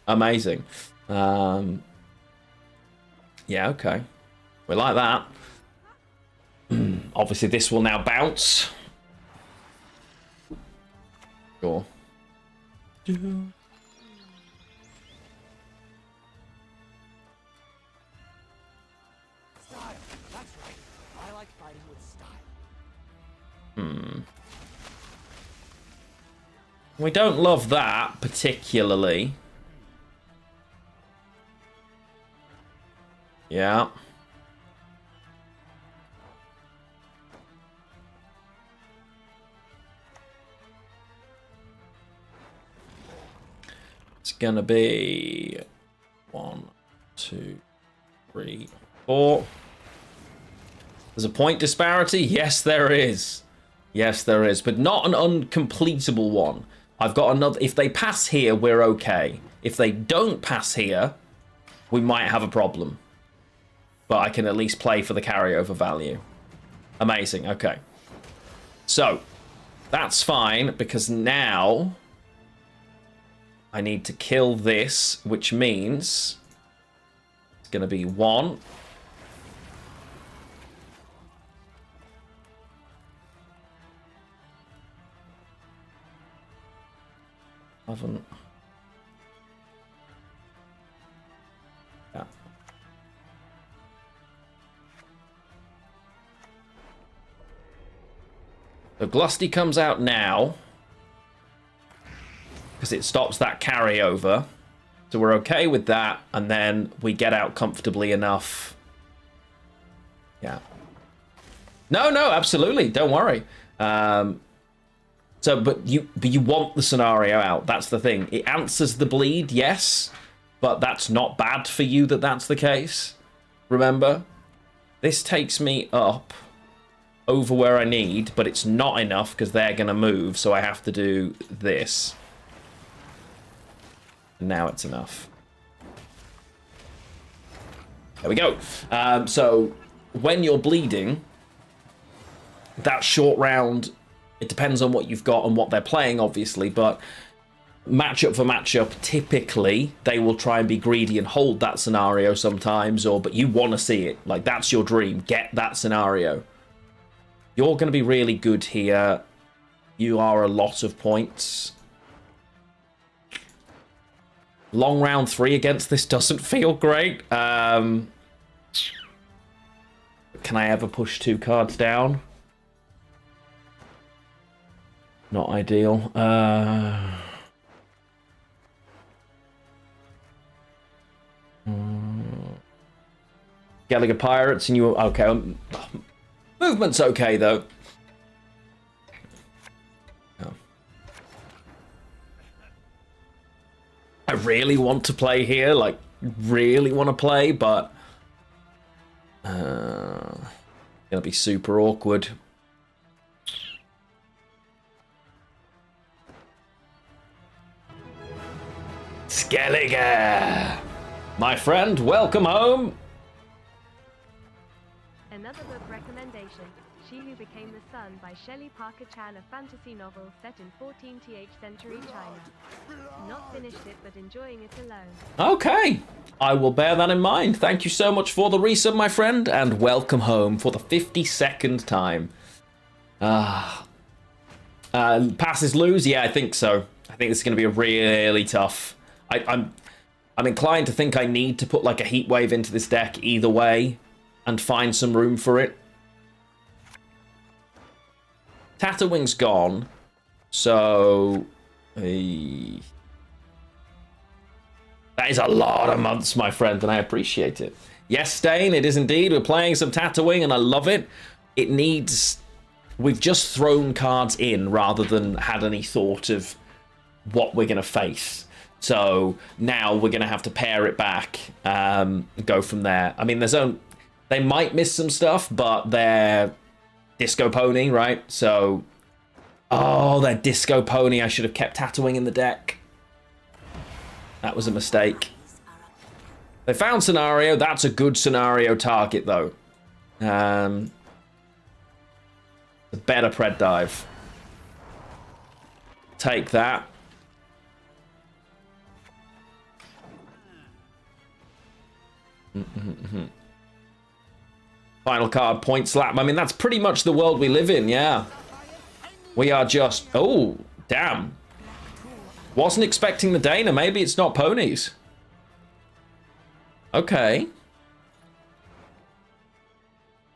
Amazing. Yeah, okay. We like that. Obviously, this will now bounce. Sure. Style. That's right. I like fighting with style. We don't love that particularly. Yeah. It's gonna be 1, 2, 3, 4. There's a point disparity? Yes, there is. Yes, there is, but not an uncompletable one. I've got another. If they pass here, we're okay. If they don't pass here, we might have a problem. But I can at least play for the carryover value. Amazing, okay. So, that's fine, because now I need to kill this, which means it's going to be 1. Haven't. Yeah. So Glusty comes out now, because it stops that carryover. So we're okay with that, and then we get out comfortably enough. Yeah. No, absolutely. Don't worry. But you want the scenario out. That's the thing. It answers the bleed, yes, but that's not bad for you that that's the case. Remember, this takes me up over where I need, but it's not enough because they're going to move, so I have to do this. And now it's enough. There we go. So when you're bleeding, that short round, it depends on what you've got and what they're playing, obviously, but matchup for matchup, typically they will try and be greedy and hold that scenario sometimes, but you want to see it. Like, that's your dream. Get that scenario. You're going to be really good here. You are a lot of points. Long round 3 against this doesn't feel great. Can I ever push 2 cards down? Not ideal. Gallagher Pirates, and you... Okay. Movement's okay, though. Oh. I really want to play here, like, really want to play, but... gonna be super awkward. Skellige! My friend, welcome home! Another book recommendation, She Who Became the Sun by Shelley Parker Chan, a fantasy novel set in 14th century China. Not finished it, but enjoying it alone. Okay, I will bear that in mind. Thank you so much for the resub, my friend, and welcome home for the 52nd time. Passes lose? Yeah, I think so. I think this is going to be a really tough. I'm inclined to think I need to put like a heat wave into this deck either way and find some room for it. Tatterwing's gone, so that is a lot of months, my friend, and I appreciate it. Yes, Stain, it is indeed. We're playing some Tatterwing, and I love it. It needs... We've just thrown cards in rather than had any thought of what we're going to face. So now we're going to have to pare it back, go from there. I mean, they might miss some stuff, but they're Disco Pony, right? So, oh, they're Disco Pony. I should have kept Tatterwing in the deck. That was a mistake. They found scenario. That's a good scenario target, though. A better Pred Dive. Take that. Final card, Point Slap. I mean, that's pretty much the world we live in, yeah. We are just... Oh, damn. Wasn't expecting the Dana. Maybe it's not ponies. Okay.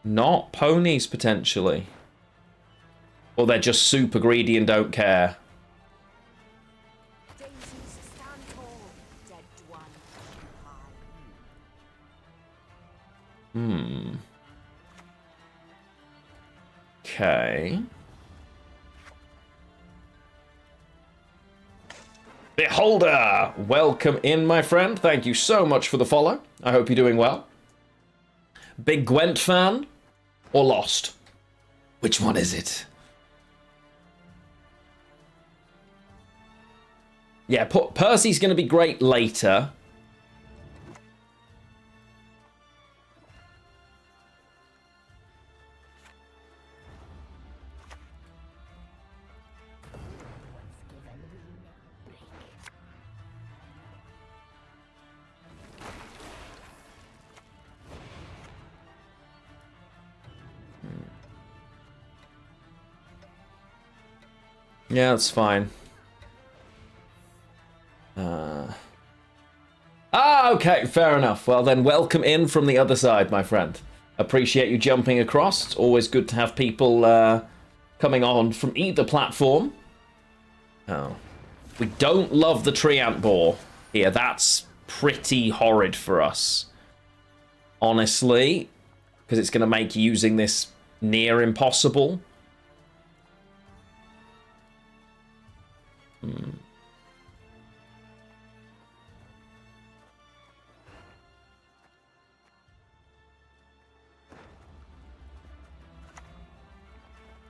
Not ponies, potentially. Or they're just super greedy and don't care. Okay. Beholder! Welcome in, my friend. Thank you so much for the follow. I hope you're doing well. Big Gwent fan? Or Lost? Which one is it? Yeah, Percy's going to be great later. Yeah, that's fine. Okay, fair enough. Well then, welcome in from the other side, my friend. Appreciate you jumping across. It's always good to have people coming on from either platform. Oh. We don't love the Treant Boar here. That's pretty horrid for us. Honestly. Because it's going to make using this near impossible.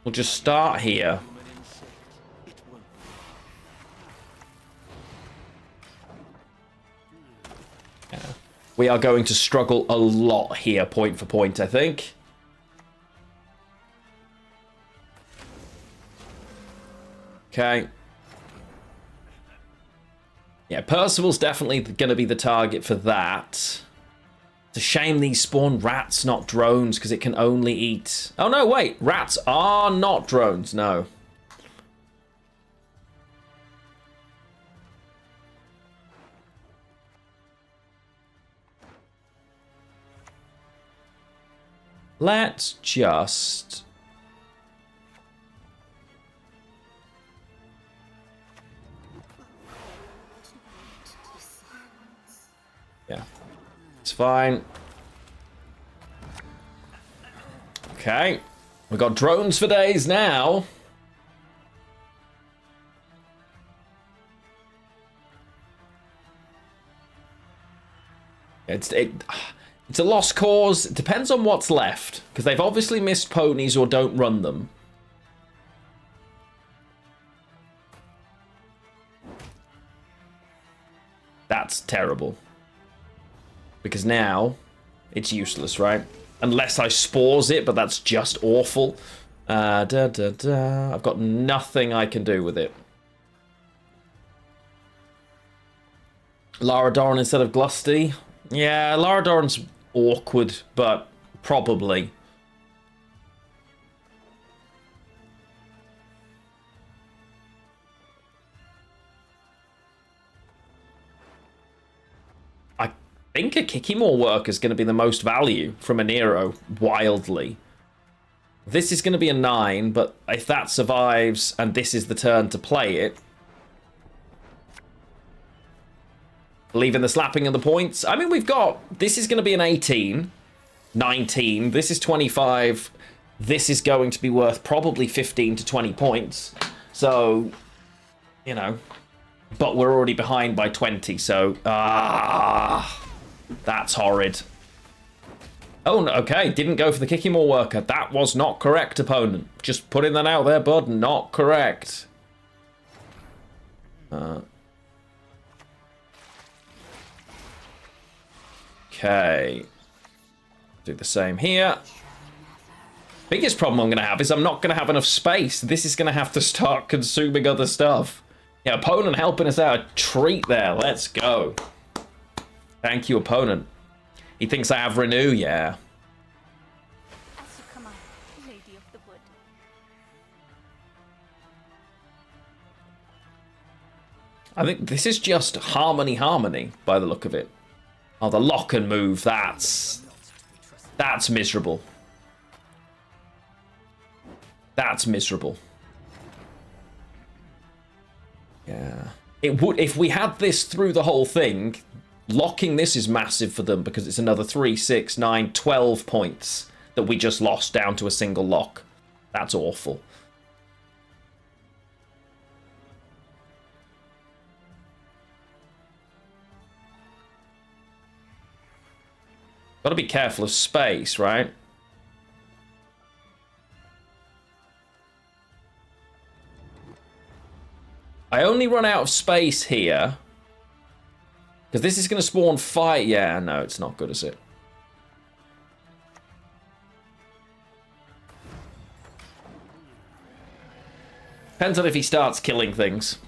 We'll just start here. We are going to struggle a lot here, point for point, I think. Okay. Yeah, Percival's definitely going to be the target for that. It's a shame these spawn rats, not drones, because it can only eat... Oh, no, wait. Rats are not drones, no. Let's just... Yeah, it's fine. Okay, we've got drones for days now. It's a lost cause. It depends on what's left, because they've obviously missed ponies or don't run them. That's terrible. Because now it's useless, right? Unless I spores it, but that's just awful. I've got nothing I can do with it. Lara Doran instead of Glusty. Yeah, Lara Doran's awkward, but probably. I think a Kikimore worker is going to be the most value from a Nero, wildly. This is going to be a 9, but if that survives and this is the turn to play it, leaving the slapping and the points. I mean, we've got... This is going to be an 18, 19. This is 25. This is going to be worth probably 15 to 20 points. So, you know. But we're already behind by 20, so... that's horrid. Oh, no, okay. Didn't go for the Kikimore worker. That was not correct, opponent. Just putting that out there, bud. Not correct. Okay. Do the same here. Biggest problem I'm going to have is I'm not going to have enough space. This is going to have to start consuming other stuff. Yeah, opponent helping us out. A treat there. Let's go. Thank you, opponent. He thinks I have Renew, yeah. As you command, Lady of the Wood. I think this is just harmony by the look of it. Oh, the lock and move, that's miserable. That's miserable. Yeah. It would, if we had this through the whole thing, locking this is massive for them because it's another 3, 6, 9, 12 points that we just lost down to a single lock. That's awful. Gotta be careful of space, right? I only run out of space here. Because this is going to spawn fire. Yeah, no, it's not good, is it? Depends on if he starts killing things.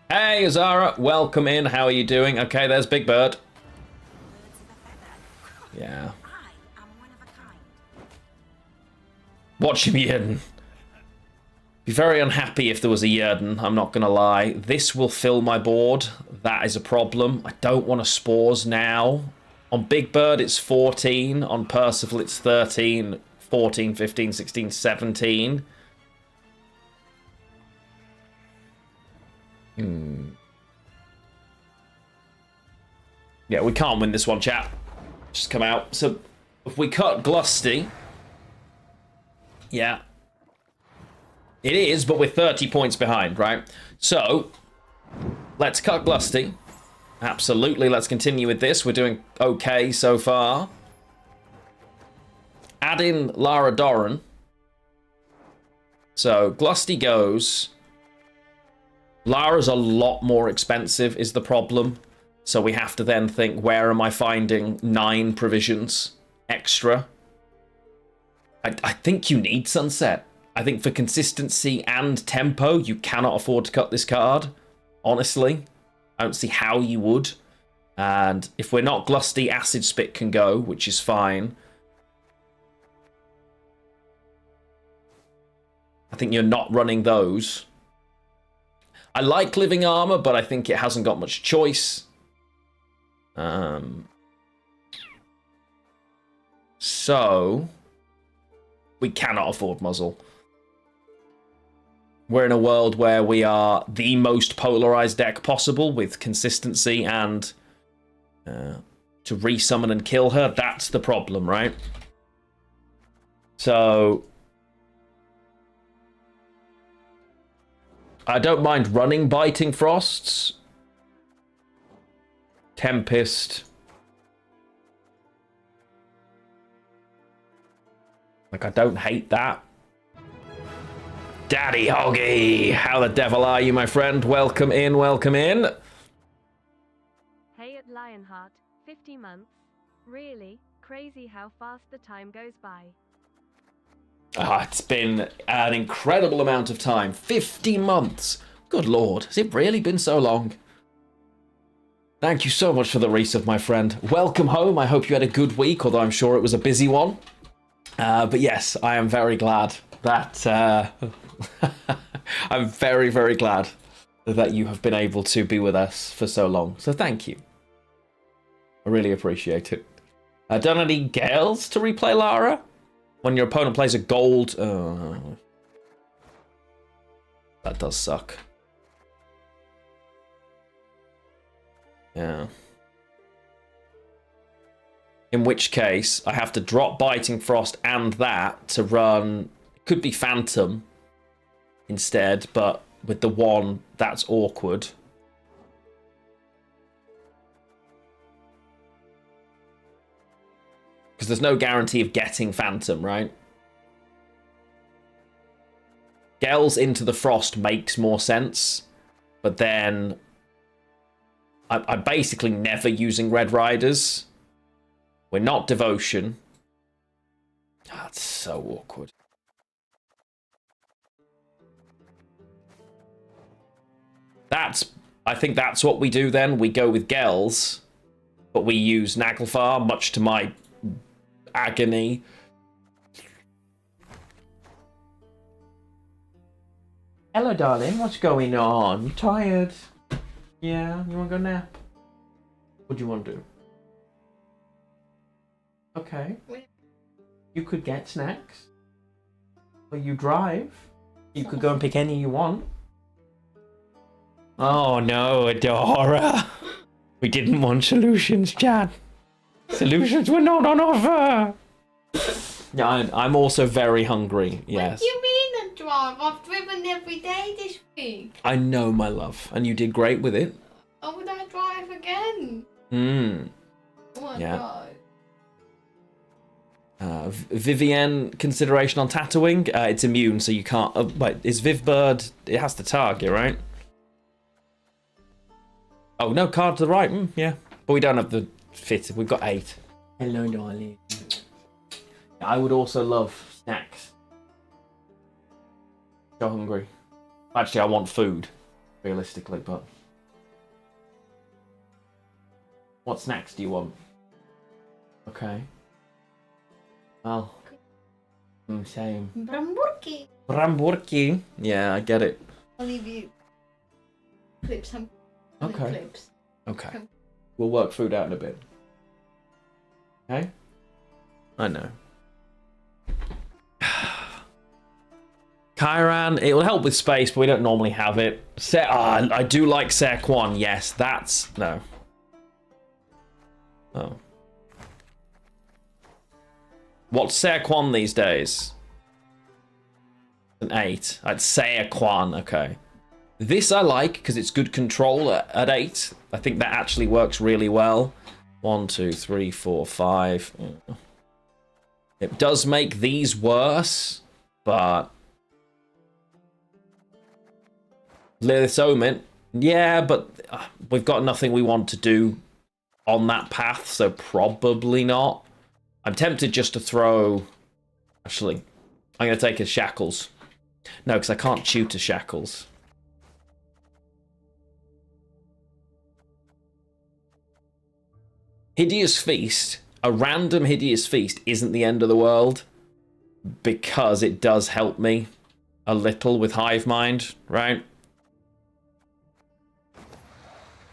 Hey, Azara, welcome in. How are you doing? Okay, there's Big Bird. Yeah. Watch him, Yerden. Be very unhappy if there was a Yerden, I'm not going to lie. This will fill my board. That is a problem. I don't want to spores now. On Big Bird, it's 14. On Percival, it's 13, 14, 15, 16, 17. Yeah, we can't win this one, chat. Just come out. So, if we cut Glusty... Yeah. It is, but we're 30 points behind, right? So, let's cut Glusty. Absolutely, let's continue with this. We're doing okay so far. Add in Lara Doran. So, Glusty goes. Lara's a lot more expensive is the problem. So we have to then think, where am I finding 9 provisions extra? I think you need Sunset. I think for consistency and tempo, you cannot afford to cut this card. Honestly, I don't see how you would. And if we're not Glusty, Acid Spit can go, which is fine. I think you're not running those. I like Living Armor, but I think it hasn't got much choice. So we cannot afford Muzzle. We're in a world where we are the most polarized deck possible with consistency and to resummon and kill her. That's the problem, right? So I don't mind running Biting Frosts. Tempest. Like, I don't hate that. Daddy Hoggy! How the devil are you, my friend? Welcome in, welcome in. Hey at Lionheart, 50 months. Really? Crazy how fast the time goes by. It's been an incredible amount of time. 50 months. Good lord, has it really been so long? Thank you so much for the resub, my friend. Welcome home. I hope you had a good week, although I'm sure it was a busy one. But yes, I am very glad that... I'm very, very glad that you have been able to be with us for so long. So thank you. I really appreciate it. Done any Gales to replay Lara? When your opponent plays a gold... that does suck. Yeah. In which case, I have to drop Biting Frost and that to run... It could be Phantom instead, but with the one, that's awkward. Because there's no guarantee of getting Phantom, right? Gels into the Frost makes more sense, but then I'm basically never using Red Riders. We're not Devotion. That's so awkward. I think that's what we do then. We go with Gels, but we use Naglfar, much to my agony. Hello, darling. What's going on? You tired? Yeah, you want to go nap? What do you want to do? Okay. You could get snacks. Or you drive. You could go and pick any you want. Oh no, Adora. We didn't want solutions, Chad. Solutions were not on offer. Yeah, I'm also very hungry, yes. What do you mean a drive? I've driven every day this week. I know, my love, and you did great with it. Oh, would I drive again? Oh my Yeah. God. Vivienne consideration on Tatooine. It's immune, so you can't... wait, is Vivbird... It has to target, right? Oh, no, card to the right. Yeah. But we don't have the fit. We've got 8. Hello, darling. I would also love snacks. So hungry. Actually, I want food, realistically, but... What snacks do you want? Okay. Well... same. Bramburki. Bramburki. Yeah, I get it. I'll leave you clips. Okay. Clips. Okay. We'll work food out in a bit. Okay? I know. Kyran, it will help with space, but we don't normally have it. I do like Serquan, yes. That's... No. Oh. What's Serquan these days? An 8. I'd say Serquan, okay. This I like because it's good control at 8. I think that actually works really well. 1, 2, 3, 4, 5. It does make these worse, but Lilith's Omen. Yeah, but we've got nothing we want to do on that path, so probably not. I'm tempted just to throw... Actually, I'm going to take his Shackles. No, because I can't tutor Shackles. Hideous Feast, a random Hideous Feast isn't the end of the world because it does help me a little with Hive Mind, right?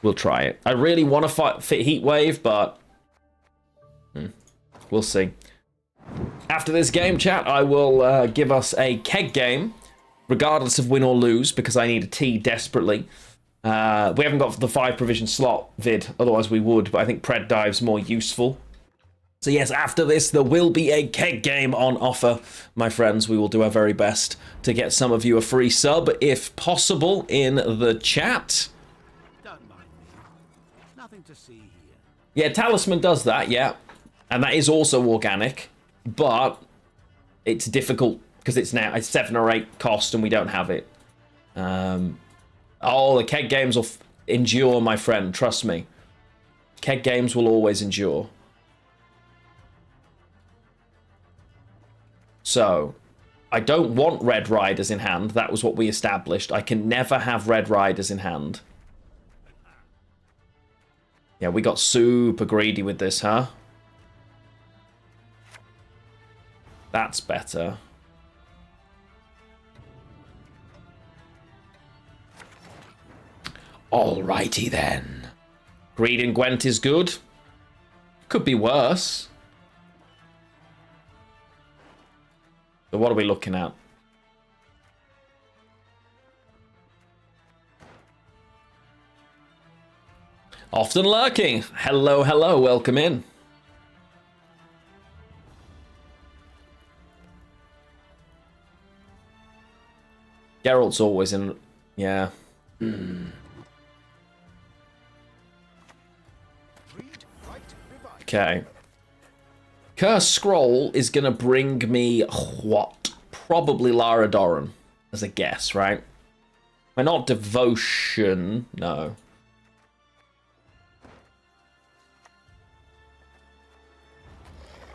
We'll try it. I really want to fit Heat Wave, but we'll see. After this game, chat, I will give us a keg game, regardless of win or lose, because I need a tea desperately. We haven't got the 5 provision slot vid, otherwise we would, but I think Pred Dive's more useful. So yes, after this, there will be a keg game on offer, my friends. We will do our very best to get some of you a free sub, if possible, in the chat. Don't mind me. Nothing to see here. Yeah, Talisman does that, yeah. And that is also organic, but it's difficult because it's 7 or 8 cost and we don't have it. Oh, the keg games will endure, my friend, trust me. Keg games will always endure. So, I don't want Red Riders in hand. That was what we established. I can never have Red Riders in hand. Yeah, we got super greedy with this, huh? That's better. Alrighty then. Greed in Gwent is good. Could be worse. So what are we looking at? Often lurking. Hello, hello, welcome in. Geralt's always in... Yeah. Okay. Curse Scroll is going to bring me what? Probably Lara Doran, as a guess, right? But not Devotion, no.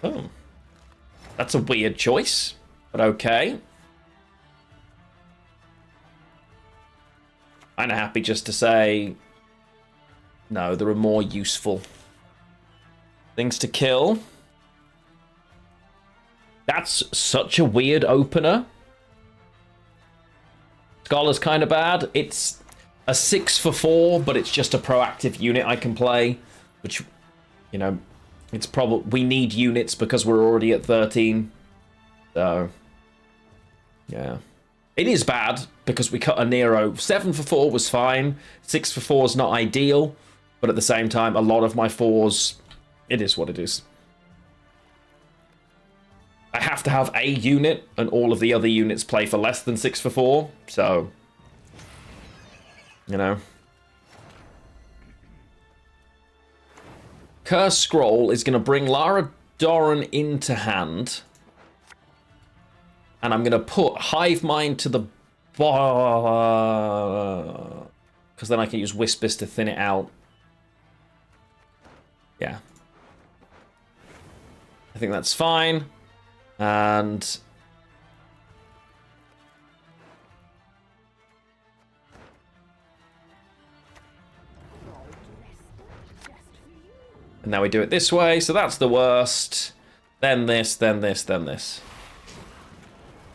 Oh. That's a weird choice, but okay. I'm happy just to say, no, there are more useful things to kill. That's such a weird opener. Scholar's kind of bad. It's a 6 for 4, but it's just a proactive unit I can play, which, you know, it's probably... We need units because we're already at 13. So, yeah. It is bad because we cut a Nero. 7 for 4 was fine. 6 for 4 is not ideal, but at the same time, a lot of my 4s, it is what it is. I have to have a unit, and all of the other units play for less than 6 for 4, so... You know. Curse Scroll is going to bring Lara Doran into hand. And I'm going to put Hive Mind to the bar... Because then I can use Whispers to thin it out. Yeah. I think that's fine. And... now we do it this way, so that's the worst. Then this, then this, then this.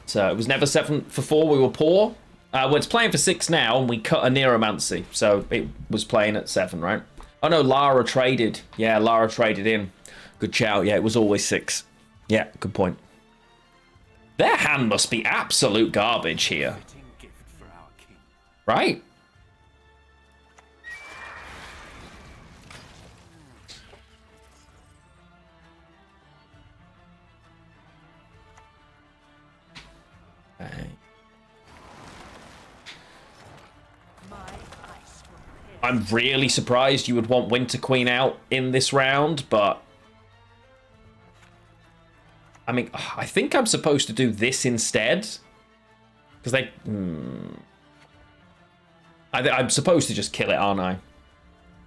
So it was never 7 for 4, we were poor. Well, it's playing for 6 now, and we cut a Neuromancy, so it was playing at 7, right? Oh no, Lara traded. Yeah, Lara traded in. Good shout, yeah, it was always 6. Yeah, good point. Their hand must be absolute garbage here. Right? Okay. I'm really surprised you would want Winter Queen out in this round, but... I mean, I think I'm supposed to do this instead. Because they... I'm supposed to just kill it, aren't I?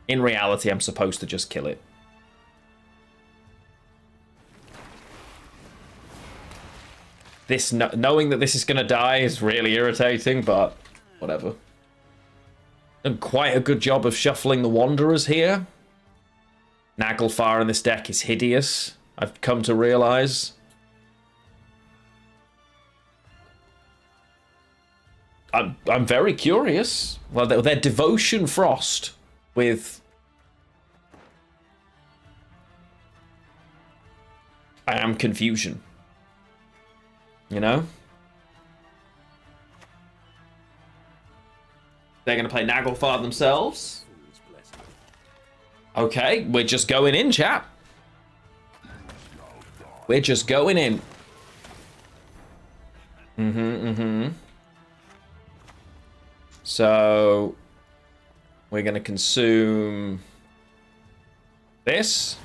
In reality, I'm supposed to just kill it. This knowing that this is going to die is really irritating, but whatever. Done quite a good job of shuffling the Wanderers here. Naglfar in this deck is hideous, I've come to realise. I'm very curious. Well, their Devotion Frost with... I am Confusion. You know? They're going to play Naglfar themselves. Okay, we're just going in, chat. We're just going in. So, we're going to consume this.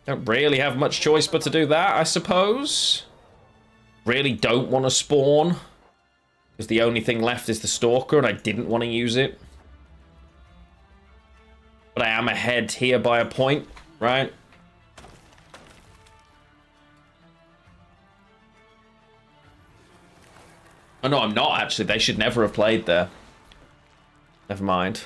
Don't really have much choice but to do that, I suppose. Really don't want to spawn, because the only thing left is the Stalker, and I didn't want to use it. But I am ahead here by a point, right? Oh, no, I'm not, actually. They should never have played there. Never mind.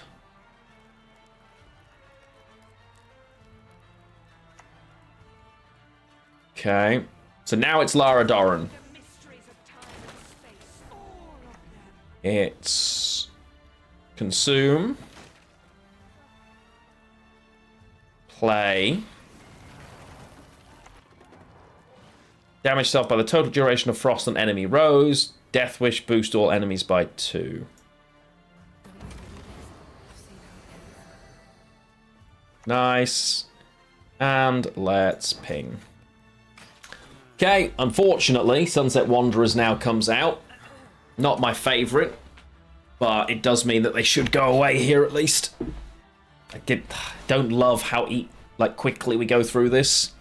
Okay. So now it's Lara Doran. It's... Consume. Play. Damage self by the total duration of Frost on enemy rows. Death Wish boost all enemies by 2. Nice. And let's ping. Okay, unfortunately, Sunset Wanderers now comes out. Not my favourite, but it does mean that they should go away here at least. I don't love how quickly we go through this.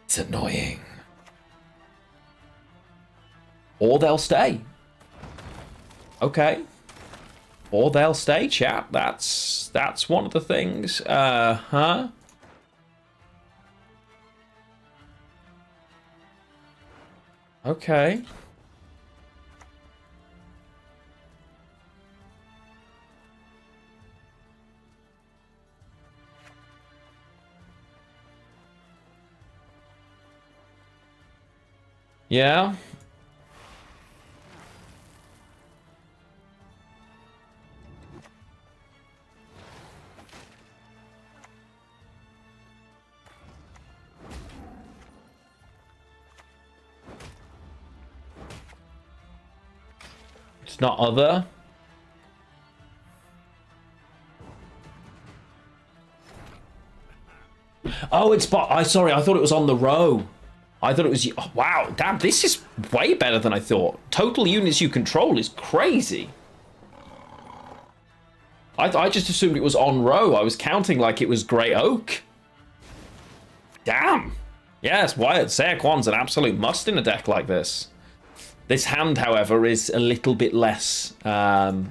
It's annoying. Or they'll stay. Okay. Or they'll stay, chat. That's one of the things. Huh? Okay. Yeah. It's not other. Oh, it's sorry, I thought it was on the row. I thought it was... Oh, wow, damn, this is way better than I thought. Total units you control is crazy. I just assumed it was on row. I was counting like it was Grey Oak. Damn. Yes, Wyatt Saquon's an absolute must in a deck like this. This hand, however, is a little bit less... Oh,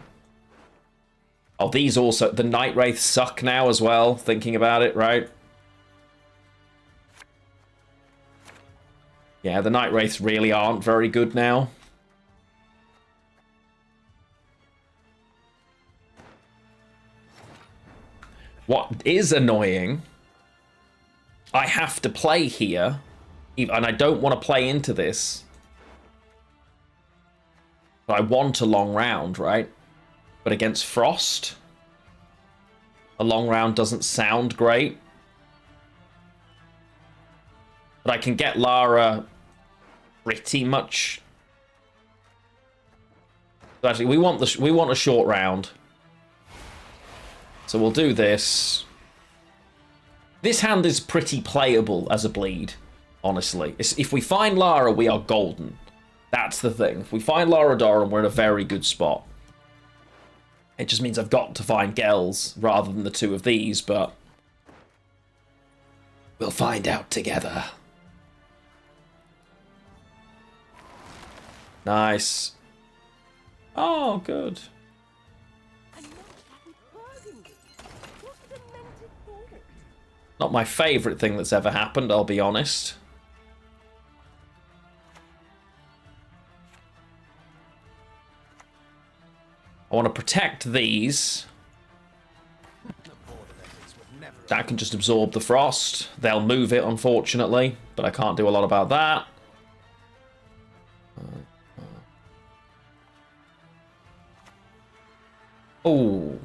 these also... The Night Wraiths suck now as well, thinking about it, right? Yeah, the Night Wraiths really aren't very good now. What is annoying, I have to play here, and I don't want to play into this. But I want a long round, right? But against Frost, a long round doesn't sound great. But I can get Lara pretty much. So actually, we want a short round. So we'll do this. This hand is pretty playable as a bleed, honestly. If we find Lara, we are golden. That's the thing. If we find Lara Doran, we're in a very good spot. It just means I've got to find Gels rather than the 2 of these, but we'll find out together. Nice. Oh, good. Not my favourite thing that's ever happened, I'll be honest. I want to protect these. That can just absorb the frost. They'll move it, unfortunately, but I can't do a lot about that. Oh.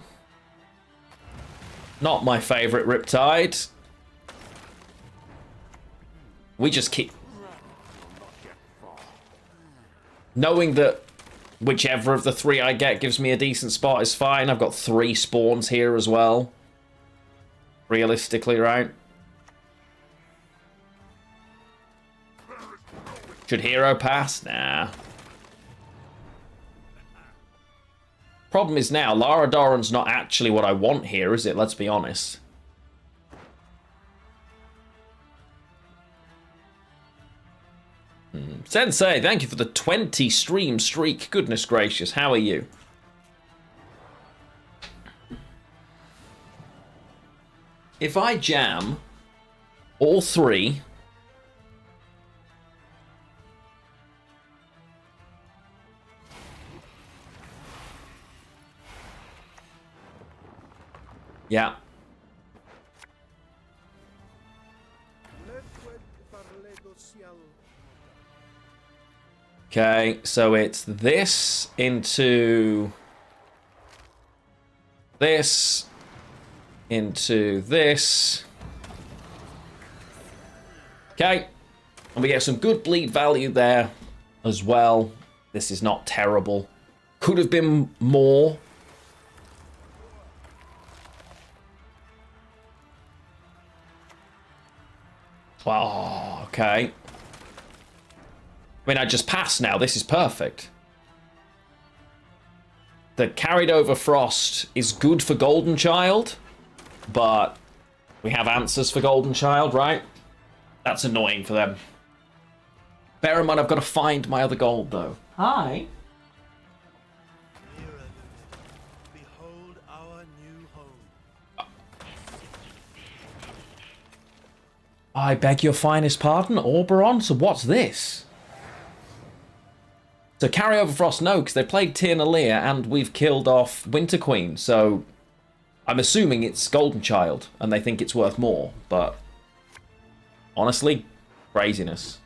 Not my favourite Riptide. We just keep... Knowing that whichever of the 3 I get gives me a decent spot is fine. I've got 3 spawns here as well. Realistically, right? Should hero pass? Nah. Problem is now, Lara Doran's not actually what I want here, is it? Let's be honest. Sensei, thank you for the 20 stream streak. Goodness gracious, how are you? If I jam all 3... Yeah. Okay, so it's this into this into this. Okay, and we get some good bleed value there as well. This is not terrible. Could have been more. Oh, okay. I mean, I just passed now. This is perfect. The carried over frost is good for Golden Child, but we have answers for Golden Child, right? That's annoying for them. Bear in mind, I've got to find my other gold, though. Hi. Behold our new home. I beg your finest pardon, Oberon? So what's this? So carry over frost, no, because they played Tierna Lear and we've killed off Winter Queen, so I'm assuming it's Golden Child and they think it's worth more, but honestly, craziness.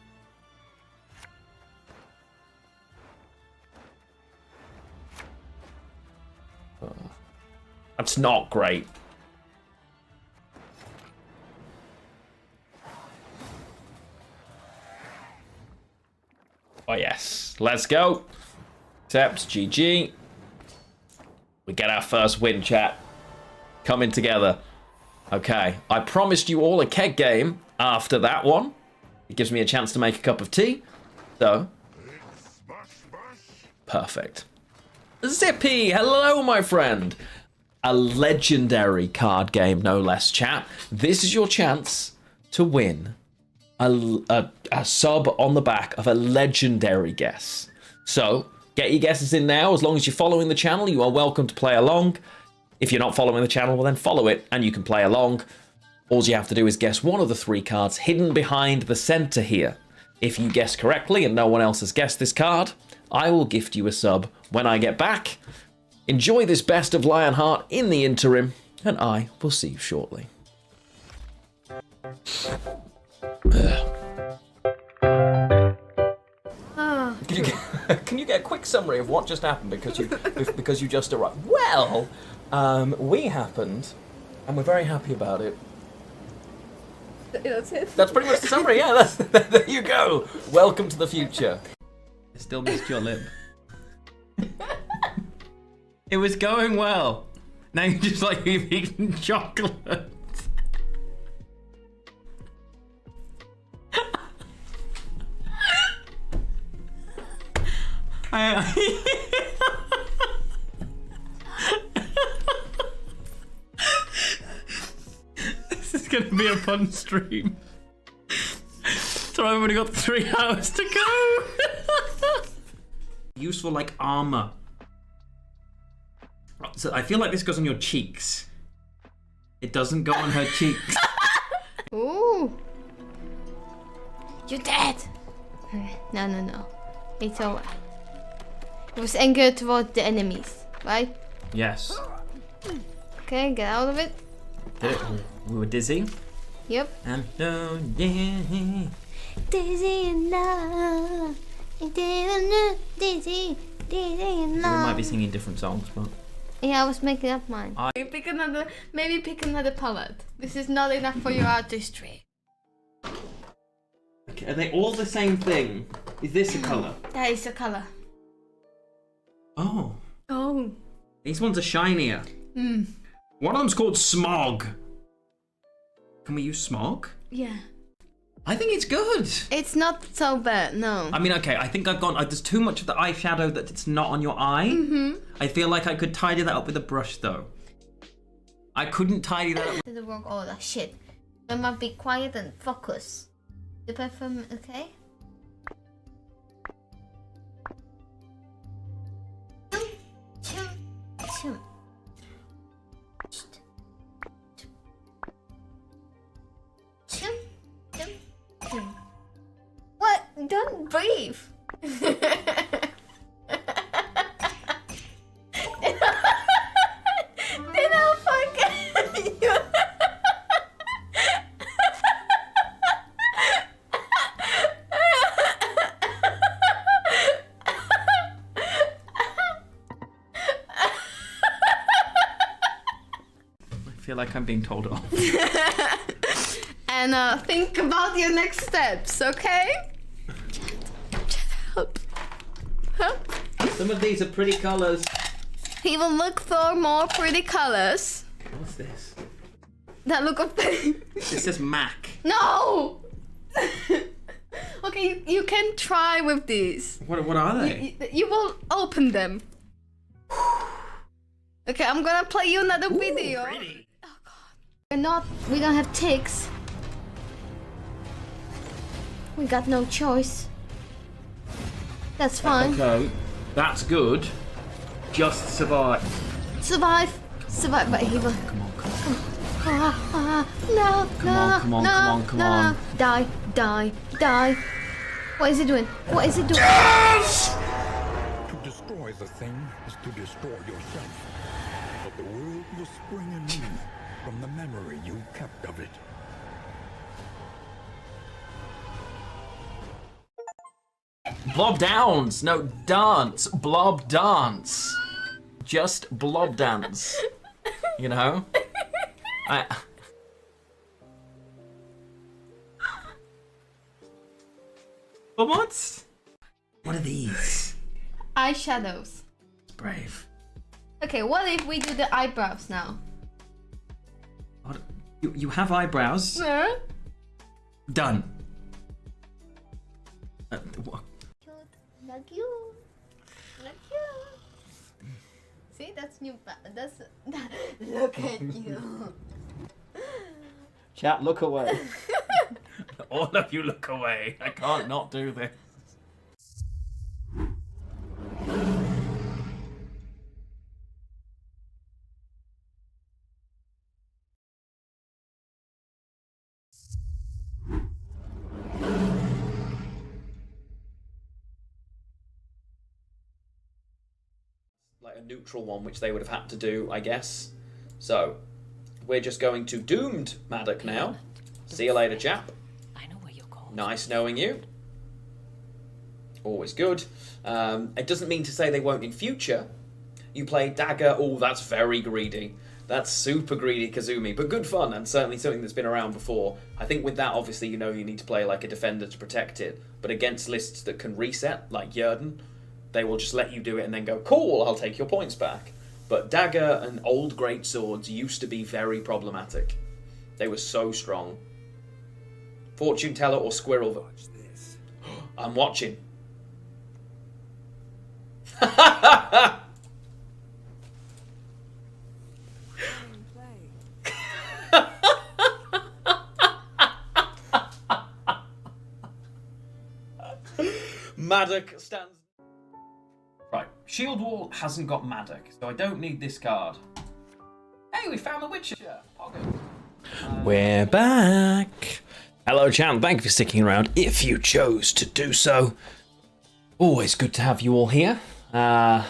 That's not great. Oh yes, let's go. Accept, GG. We get our first win, chat. Coming together. Okay, I promised you all a keg game after that one. It gives me a chance to make a cup of tea. So, perfect. Zippy, hello my friend. A legendary card game, no less, chat. This is your chance to win a sub on the back of a legendary guess. So, get your guesses in now. As long as you're following the channel, you are welcome to play along. If you're not following the channel, well then follow it and you can play along. All you have to do is guess one of the 3 cards hidden behind the center here. If you guess correctly and no one else has guessed this card, I will gift you a sub when I get back. Enjoy this best of Lionheart in the interim, and I will see you shortly. Can you get a quick summary of what just happened because you just arrived? Well, we happened, and we're very happy about it. That's it. That's pretty much the summary. Yeah, there you go. Welcome to the future. I still missed your lip. It was going well. Now you're just like you've eaten chocolate. be a fun stream. So I've only got 3 hours to go. Useful like armor. So I feel like this goes on your cheeks. It doesn't go on her cheeks. Ooh. You're dead. No. It's alright. It was anger toward the enemies, right? Yes. Okay, get out of it. Did it? We were dizzy. Yep. And no, yeah. Dizzy and love. Dizzy and We love. might be singing different songs, but Yeah, I was making up mine. I- Maybe pick another palette. This is not enough for your artistry. okay, are they all the same thing? Is this a color? That is a color. Oh, Oh. these ones are shinier. One of them's called Smog. Can we use Smog? Yeah. I think it's good. It's not so bad, no. I mean, okay, I think I've gone. There's too much of the eyeshadow that it's not on your eye. I feel like I could tidy that up with a brush, though. I couldn't tidy that up. The work order. Shit. I must be quiet and focus. The perfume, okay? Chum. What? Don't breathe. Did I forget you? I feel like I'm being told off. And think about your next steps, okay? Help. Help. Some of these are pretty colors. He will look for more pretty colors. What's this? That look of pain. This says Mac. No! Okay, you can try with these. What are they? You will open them. Okay, I'm gonna play you another video. Pretty. We don't have ticks. We got no choice. That's fine. Okay, that's good. Just survive. Survive. Survive, but he will. Come on. No, Come on. Die. What is he doing? To destroy the thing is to destroy yourself. But the world will spring anew from the memory you kept of it. Blob downs. No, dance. Blob dance. Just blob dance. You know? What? What are these? Eyeshadows. It's brave. Okay, what if we do the eyebrows now? What? You have eyebrows. Done. What? Like you. See, that's new. That's look at you. Chat, look away. All of you look away. I can't not do this. Like a neutral one, which they would have had to do, I guess. So, we're just going to Doomed Maddock now. See you later, chap. I know where you're going. Nice knowing you. Always good. It doesn't mean to say they won't in future. You play Dagger. Oh, that's very greedy. That's super greedy, Kazumi, but good fun, and certainly something that's been around before. I think with that, obviously, you know you need to play like a defender to protect it, but against lists that can reset, like Yerden, they will just let you do it and then go, cool, I'll take your points back. But Dagger and old great swords used to be very problematic. They were so strong. Fortune teller or squirrel? Watch this. I'm watching. Maddock stands. Right, Shield Wall hasn't got Maddock, so I don't need this card. Hey, we found the Witcher. We're back. Hello, chat. Thank you for sticking around if you chose to do so. Always good to have you all here. Dan,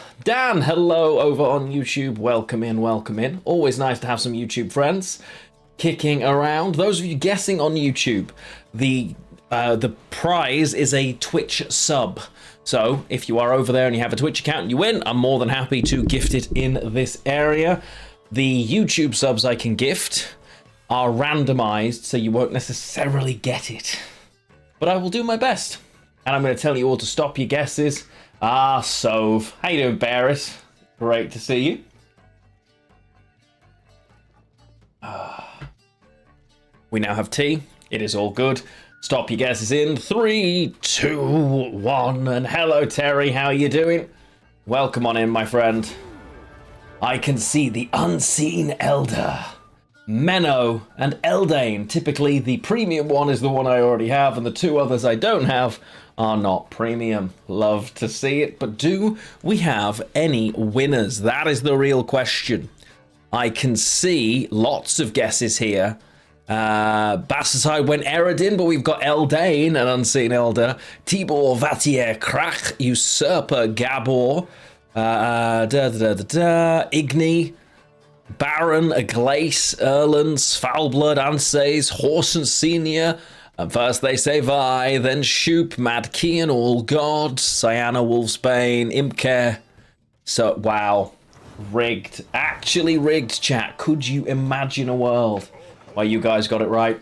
hello over on YouTube. Welcome in, welcome in. Always nice to have some YouTube friends kicking around. Those of you guessing on YouTube, the prize is a Twitch sub. So if you are over there and you have a Twitch account and you win, I'm more than happy to gift it in this area. The YouTube subs I can gift are randomized, so you won't necessarily get it. But I will do my best. And I'm going to tell you all to stop your guesses. Sove. How you doing, Barris? Great to see you. We now have tea. It is all good. Stop your guesses in 3, 2, 1. And hello, Terry. How are you doing? Welcome on in, my friend. I can see the unseen elder. Menno and Eldane. Typically, the premium one is the one I already have, and the two others I don't have are not premium. Love to see it, but do we have any winners? That is the real question. I can see lots of guesses here. Bassaside went Eredin, but we've got Eldane, an unseen elder. Tibor, Vatier, Krach, Usurper, Gabor, Igni, Baron, Aglace, Erlands, Foulblood, Anses, Horson Senior. And first they say Vi, then Shoop, Mad Kian, All God, Cyana, Wolfsbane, Imke. So, wow. Rigged. Actually rigged, chat. Could you imagine a world where you guys got it right?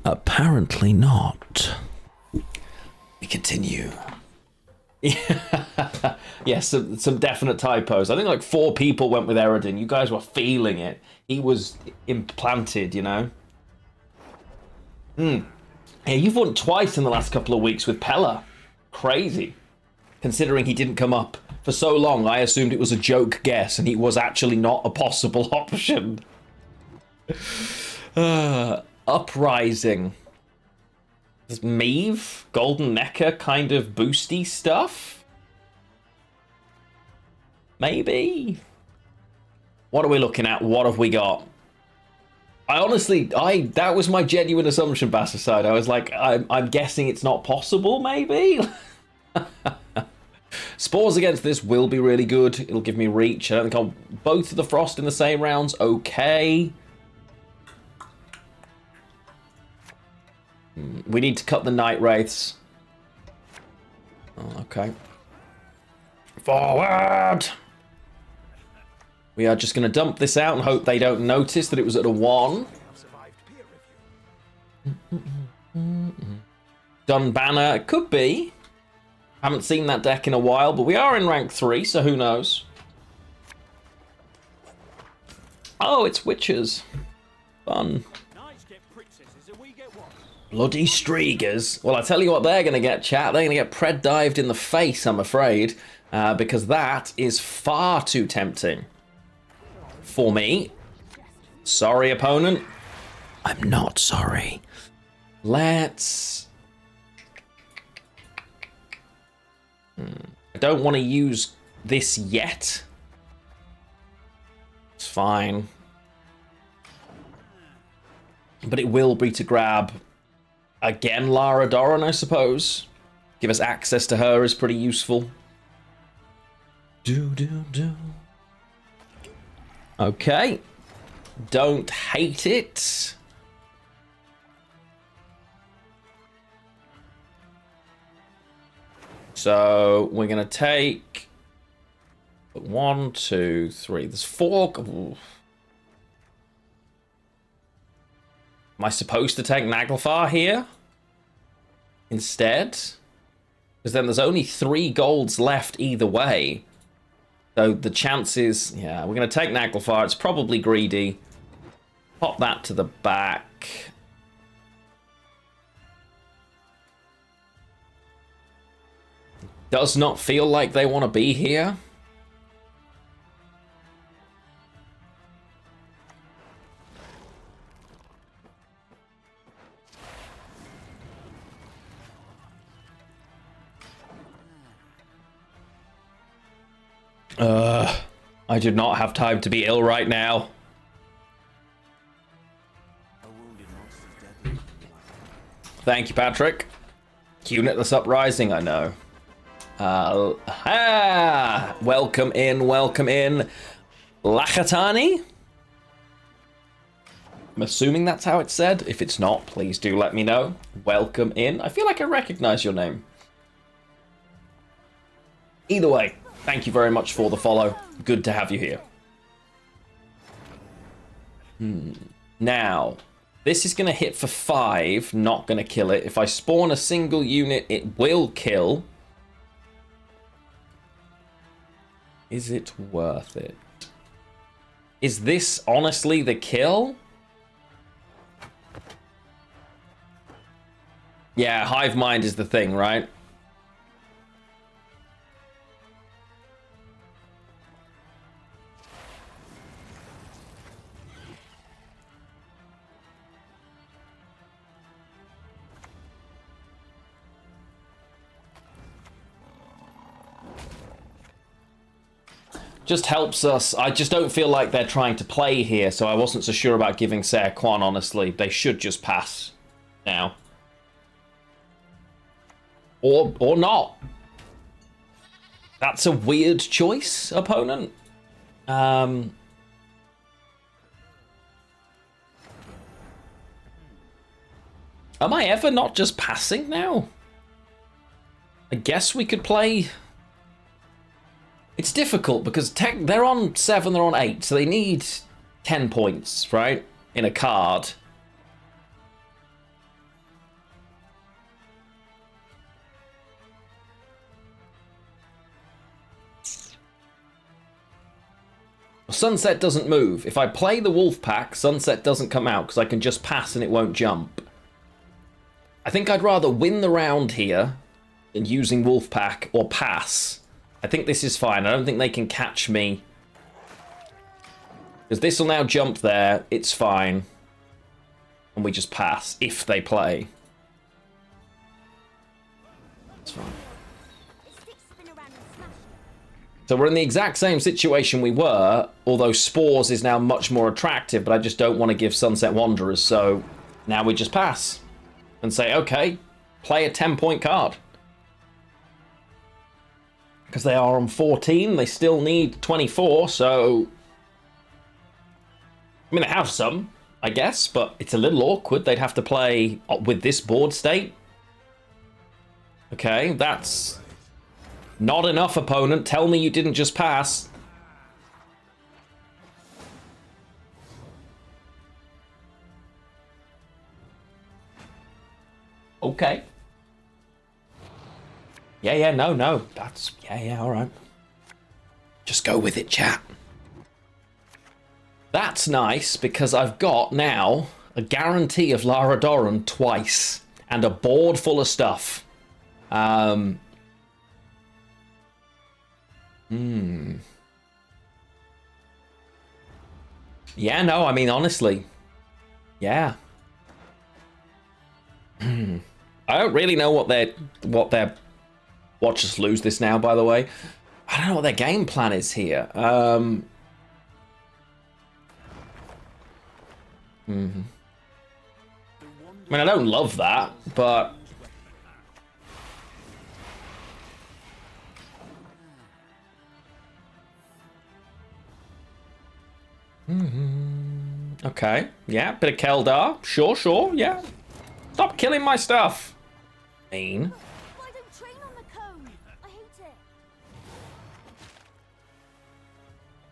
Apparently not. We continue. Yes, some definite typos. I think like 4 people went with Eredin. You guys were feeling it. He was implanted, you know. Yeah, you've won twice in the last couple of weeks with Pella. Crazy. Considering he didn't come up for so long, I assumed it was a joke guess, and he was actually not a possible option. Uprising. Is Meave, Golden Necker kind of boosty stuff? Maybe? What are we looking at? What have we got? That was my genuine assumption, Bassaside. I was like, I'm guessing it's not possible, maybe? Spores against this will be really good. It'll give me reach. I don't think I'll... Both of the Frost in the same rounds, okay. We need to cut the Night Wraiths. Oh, okay. Forward! We are just going to dump this out and hope they don't notice that it was at a 1. Dun Banner. It could be. Haven't seen that deck in a while, but we are in rank 3, so who knows? Oh, it's Witchers. Fun. Bloody Striegers. Well, I tell you what they're going to get, chat. They're going to get pred dived in the face, I'm afraid. Because that is far too tempting. For me. Sorry, opponent. I'm not sorry. Let's... I don't want to use this yet. It's fine. But it will be to grab, again, Lara Doran, I suppose. Give us access to her is pretty useful. Okay. Don't hate it. So we're going to take 1, 2, 3. There's 4. Ooh. Am I supposed to take Naglfar here instead? Because then there's only 3 golds left either way. So the chances, yeah, we're going to take Naglfar. It's probably greedy. Pop that to the back. Does not feel like they want to be here. I do not have time to be ill right now. Thank you, Patrick. Unitless Uprising, I know. Welcome in, welcome in. Lachatani? I'm assuming that's how it's said. If it's not, please do let me know. Welcome in. I feel like I recognize your name. Either way, thank you very much for the follow. Good to have you here. Now, this is going to hit for 5, not going to kill it. If I spawn a single unit, it will kill. Is it worth it? Is this honestly the kill? Yeah, hive mind is the thing, right? Just helps us. I just don't feel like they're trying to play here, so I wasn't so sure about giving Ser Quan, honestly. They should just pass now. Or not. That's a weird choice, opponent. Am I ever not just passing now? I guess we could play... It's difficult because they're on 7, they're on 8, so they need 10 points, right? In a card. Sunset doesn't move. If I play the wolf pack, Sunset doesn't come out because I can just pass and it won't jump. I think I'd rather win the round here than using wolf pack or pass. I think this is fine. I don't think they can catch me. Because this will now jump there. It's fine. And we just pass if they play. It's fine. So we're in the exact same situation we were, although Spores is now much more attractive, but I just don't want to give Sunset Wanderers, so now we just pass. And say, okay, play a 10-point card. Because they are on 14, they still need 24, so... I mean, they have some, I guess, but it's a little awkward. They'd have to play with this board state. Okay, that's... Not enough, opponent. Tell me you didn't just pass. Okay. Yeah, no. That's... Yeah, alright. Just go with it, chat. That's nice, because I've got now a guarantee of Lara Doran twice. And a board full of stuff. Yeah, no, I mean, honestly. Yeah. I don't really know what their... Watch us lose this now, by the way. I don't know what their game plan is here. I mean, I don't love that, but... Okay, yeah, bit of Keldar. Sure, yeah. Stop killing my stuff. Mean. Why don't train on the cone? I hate it.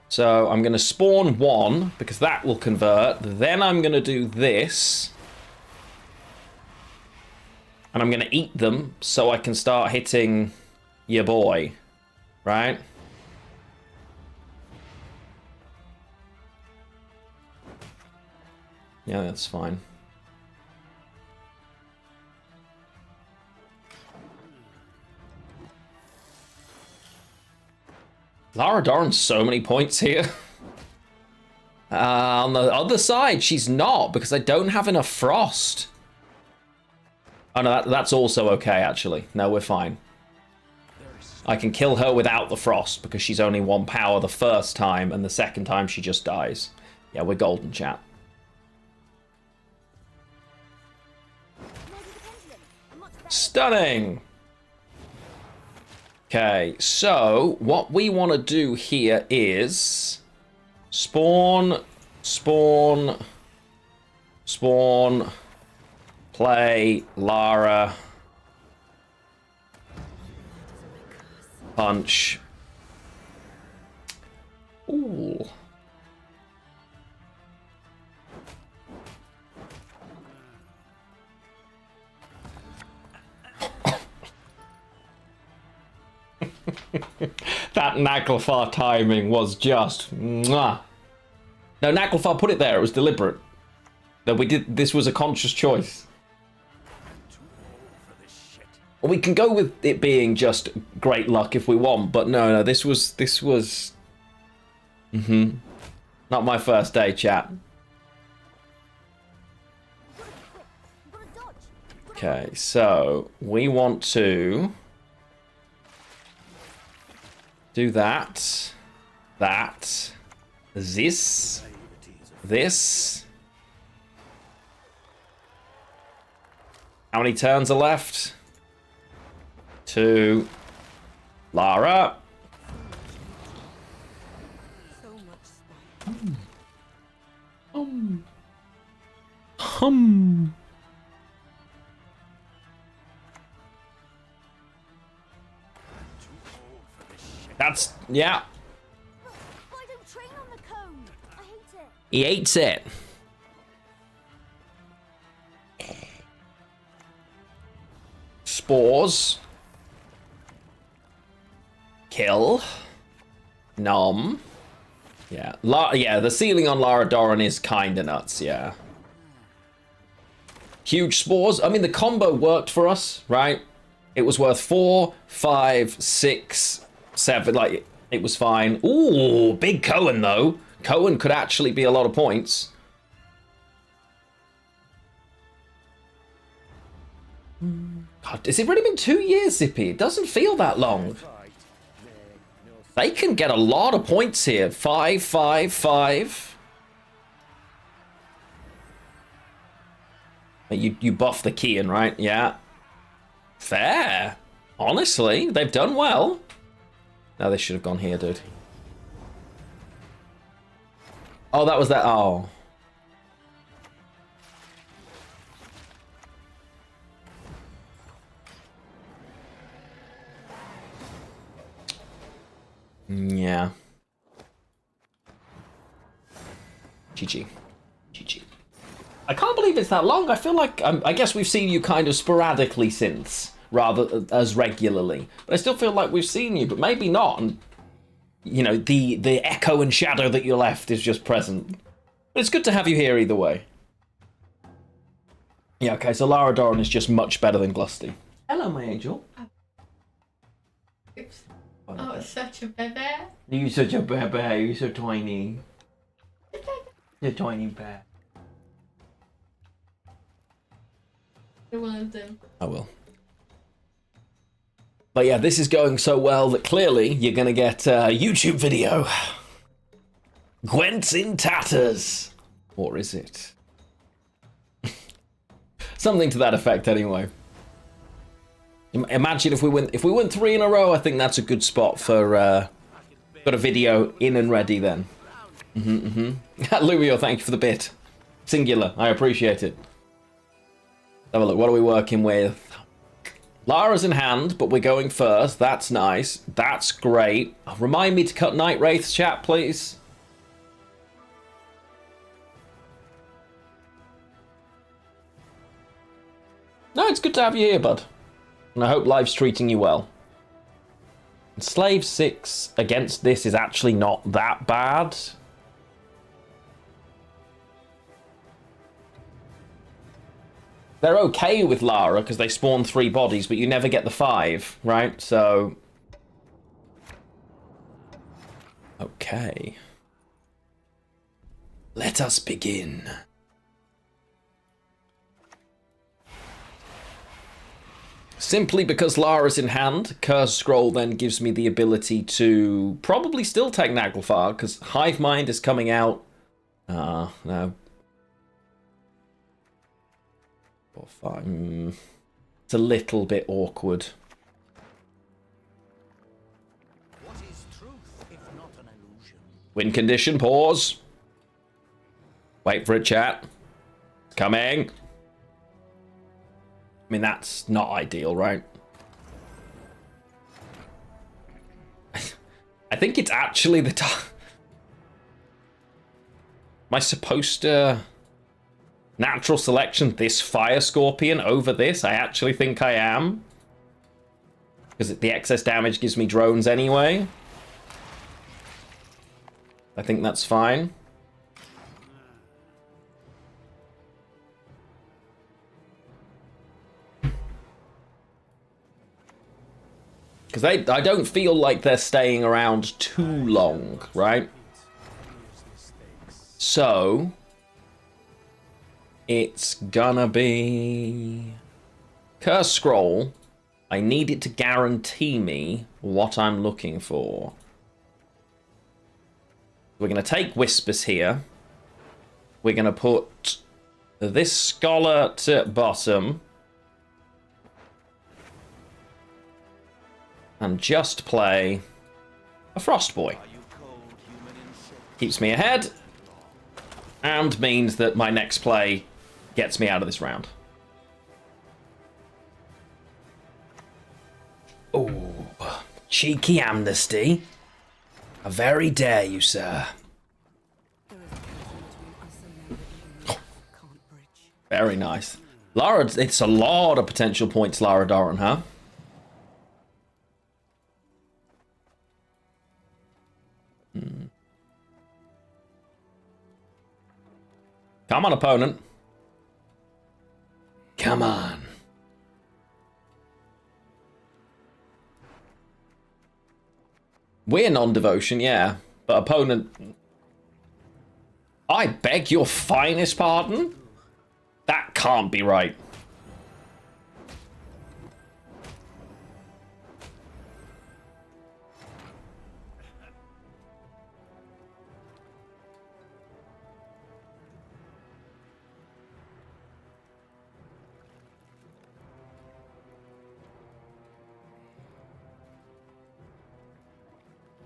So I'm going to spawn 1, because that will convert. Then I'm going to do this. And I'm going to eat them, so I can start hitting your boy. Right? Yeah, that's fine. Lara Doran's so many points here. On the other side, she's not, because I don't have enough frost. Oh no, that's also okay, actually. No, we're fine. There is I can kill her without the frost because she's only 1 power the first time, and the second time she just dies. Yeah, we're golden, chat. Stunning! Okay, so what we want to do here is spawn, play, Lara, punch. Ooh. That Naglfar timing was just mwah. No, Naglfar put it there. It was deliberate. No, we did. This was a conscious choice. We can go with it being just great luck if we want, but no, this was. Not my first day, chat. Okay, so we want to do that, this. How many turns are left? 2. Lara. That's, yeah. I don't train on the cone. I hate it. He hates it. Spores. Kill. Nom. Yeah. Yeah, the ceiling on Lara Doran is kinda nuts, yeah. Huge spores. I mean, the combo worked for us, right? It was worth 4, 5, 6, 7. Like, it was fine. Ooh, big Cohen, though. Cohen could actually be a lot of points. God, has it really been 2 years, Zippy? It doesn't feel that long. They can get a lot of points here. 5, 5, 5. You buff the Kian, right? Yeah. Fair. Honestly, they've done well. No, they should have gone here, dude. Oh, that was that. Oh. Yeah. GG. GG. I can't believe it's that long. I feel like, I guess we've seen you kind of sporadically since, rather as regularly. But I still feel like we've seen you, but maybe not. And, you know, the echo and shadow that you left is just present. But it's good to have you here either way. Yeah, okay, so Lara Doran is just much better than Glusty. Hello, my angel. Oops. Oh, such a baby. You're such a baby. You're so tiny. You're a tiny bear. One of them. I will. But yeah, this is going so well that clearly you're going to get a YouTube video. Gwent's in tatters. Or is it? Something to that effect anyway. Imagine if we win 3 in a row, I think that's a good spot for got a video in and ready then. Lumio, thank you for the bit. Singular, I appreciate it. Have a look, what are we working with? Lara's in hand, but we're going first. That's nice. That's great. Remind me to cut Night Wraith's chat, please. No, it's good to have you here, bud. And I hope life's treating you well. Slave 6 against this is actually not that bad. They're okay with Lara because they spawn 3 bodies, but you never get the 5, right? So... okay. Let us begin. Simply because Lara's in hand, Curse Scroll then gives me the ability to probably still take Naglfar, because Hive Mind is coming out. No. 4, 5. It's a little bit awkward. What is truth if not an illusion? Win condition, pause. Wait for it, chat. It's coming. I mean, that's not ideal, right? I think it's actually the time. Am I supposed to natural selection this Fire Scorpion over this? I actually think I am. Because the excess damage gives me drones anyway. I think that's fine. Because I don't feel like they're staying around too long, right? So it's gonna be Curse Scroll. I need it to guarantee me what I'm looking for. We're gonna take Whispers here. We're gonna put this Scholar to bottom. And just play a Frost Boy. Keeps me ahead. And means that my next play gets me out of this round. Oh, cheeky amnesty. I very dare you, sir. Very nice. Lara, it's a lot of potential points, Lara Doran, huh? Come on, opponent. Come on. We're non-devotion, yeah. But opponent... I beg your finest pardon? That can't be right.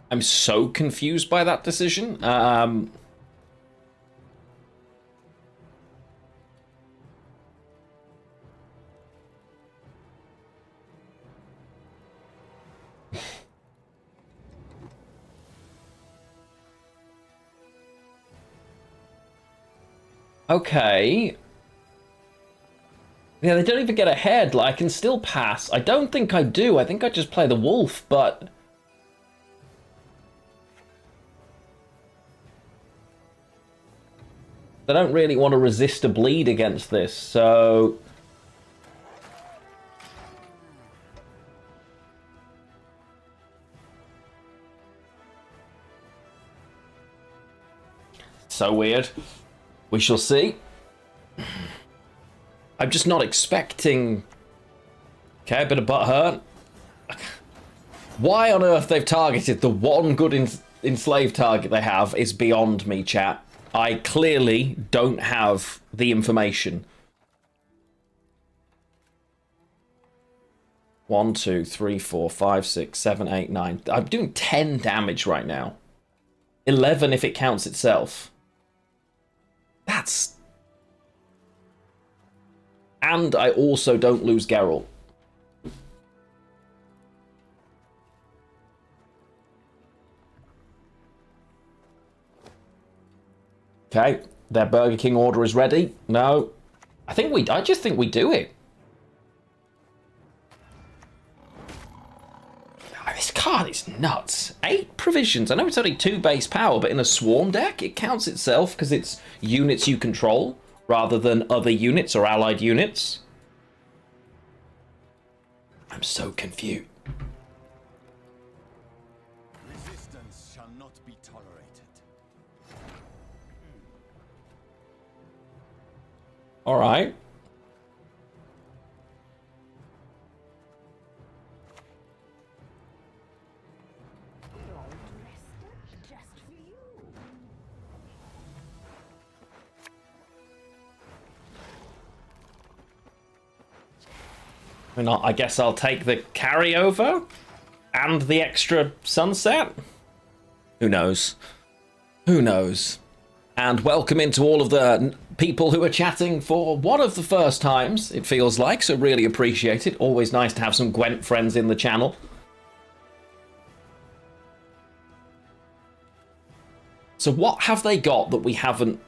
I'm so confused by that decision. Okay. Yeah, they don't even get ahead. Like, I can still pass. I don't think I do. I think I just play the wolf, but... I don't really want to resist a bleed against this, so... So weird. We shall see. I'm just not expecting... Okay, a bit of butthurt. Why on earth they've targeted the one good enslaved target they have is beyond me, chat. I clearly don't have the information. 1, 2, 3, 4, 5, 6, 7, 8, 9. I'm doing 10 damage right now. 11 if it counts itself. That's... And I also don't lose Geralt. Okay, their Burger King order is ready. No. I just think we do it. Oh, this card is nuts. 8 provisions. I know it's only 2 base power, but in a swarm deck, it counts itself because it's units you control rather than other units or allied units. I'm so confused. Resistance shall not be tolerated. All right. I guess I'll take the carryover and the extra sunset. Who knows? Who knows? And welcome into all of the people who are chatting for one of the first times, it feels like, so really appreciate it. Always nice to have some Gwent friends in the channel. So what have they got that we haven't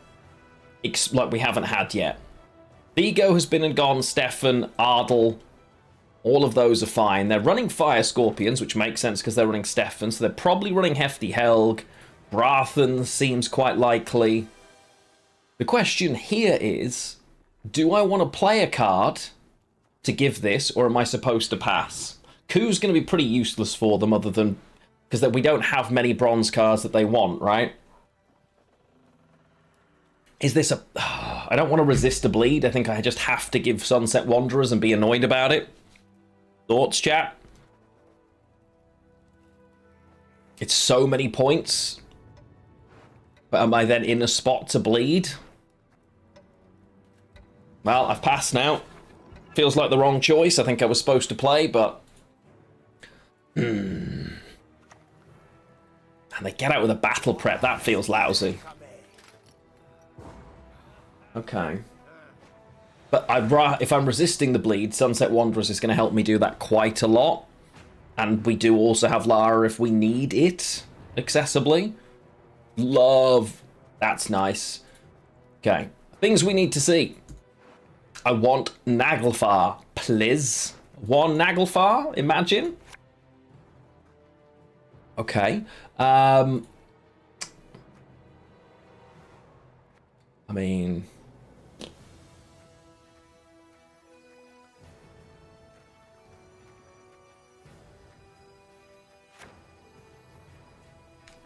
had yet? Vigo has been and gone, Stefan, Ardle, all of those are fine. They're running Fire Scorpions, which makes sense because they're running Stefan, so they're probably running Hefty Helg. Brathen seems quite likely. The question here is, do I want to play a card to give this, or am I supposed to pass? Ku's going to be pretty useless for them, other than because we don't have many bronze cards that they want, right? Is this a... I don't want to resist a bleed. I think I just have to give Sunset Wanderers and be annoyed about it. Thoughts, chat? It's so many points. But am I then in a spot to bleed? Well, I've passed now. Feels like the wrong choice. I think I was supposed to play, but... And they get out with a battle prep. That feels lousy. Okay. But if I'm resisting the bleed, Sunset Wanderers is going to help me do that quite a lot. And we do also have Lara if we need it accessibly. Love. That's nice. Okay. Things we need to see. I want Naglfar, please. One Naglfar, imagine. Okay. I mean...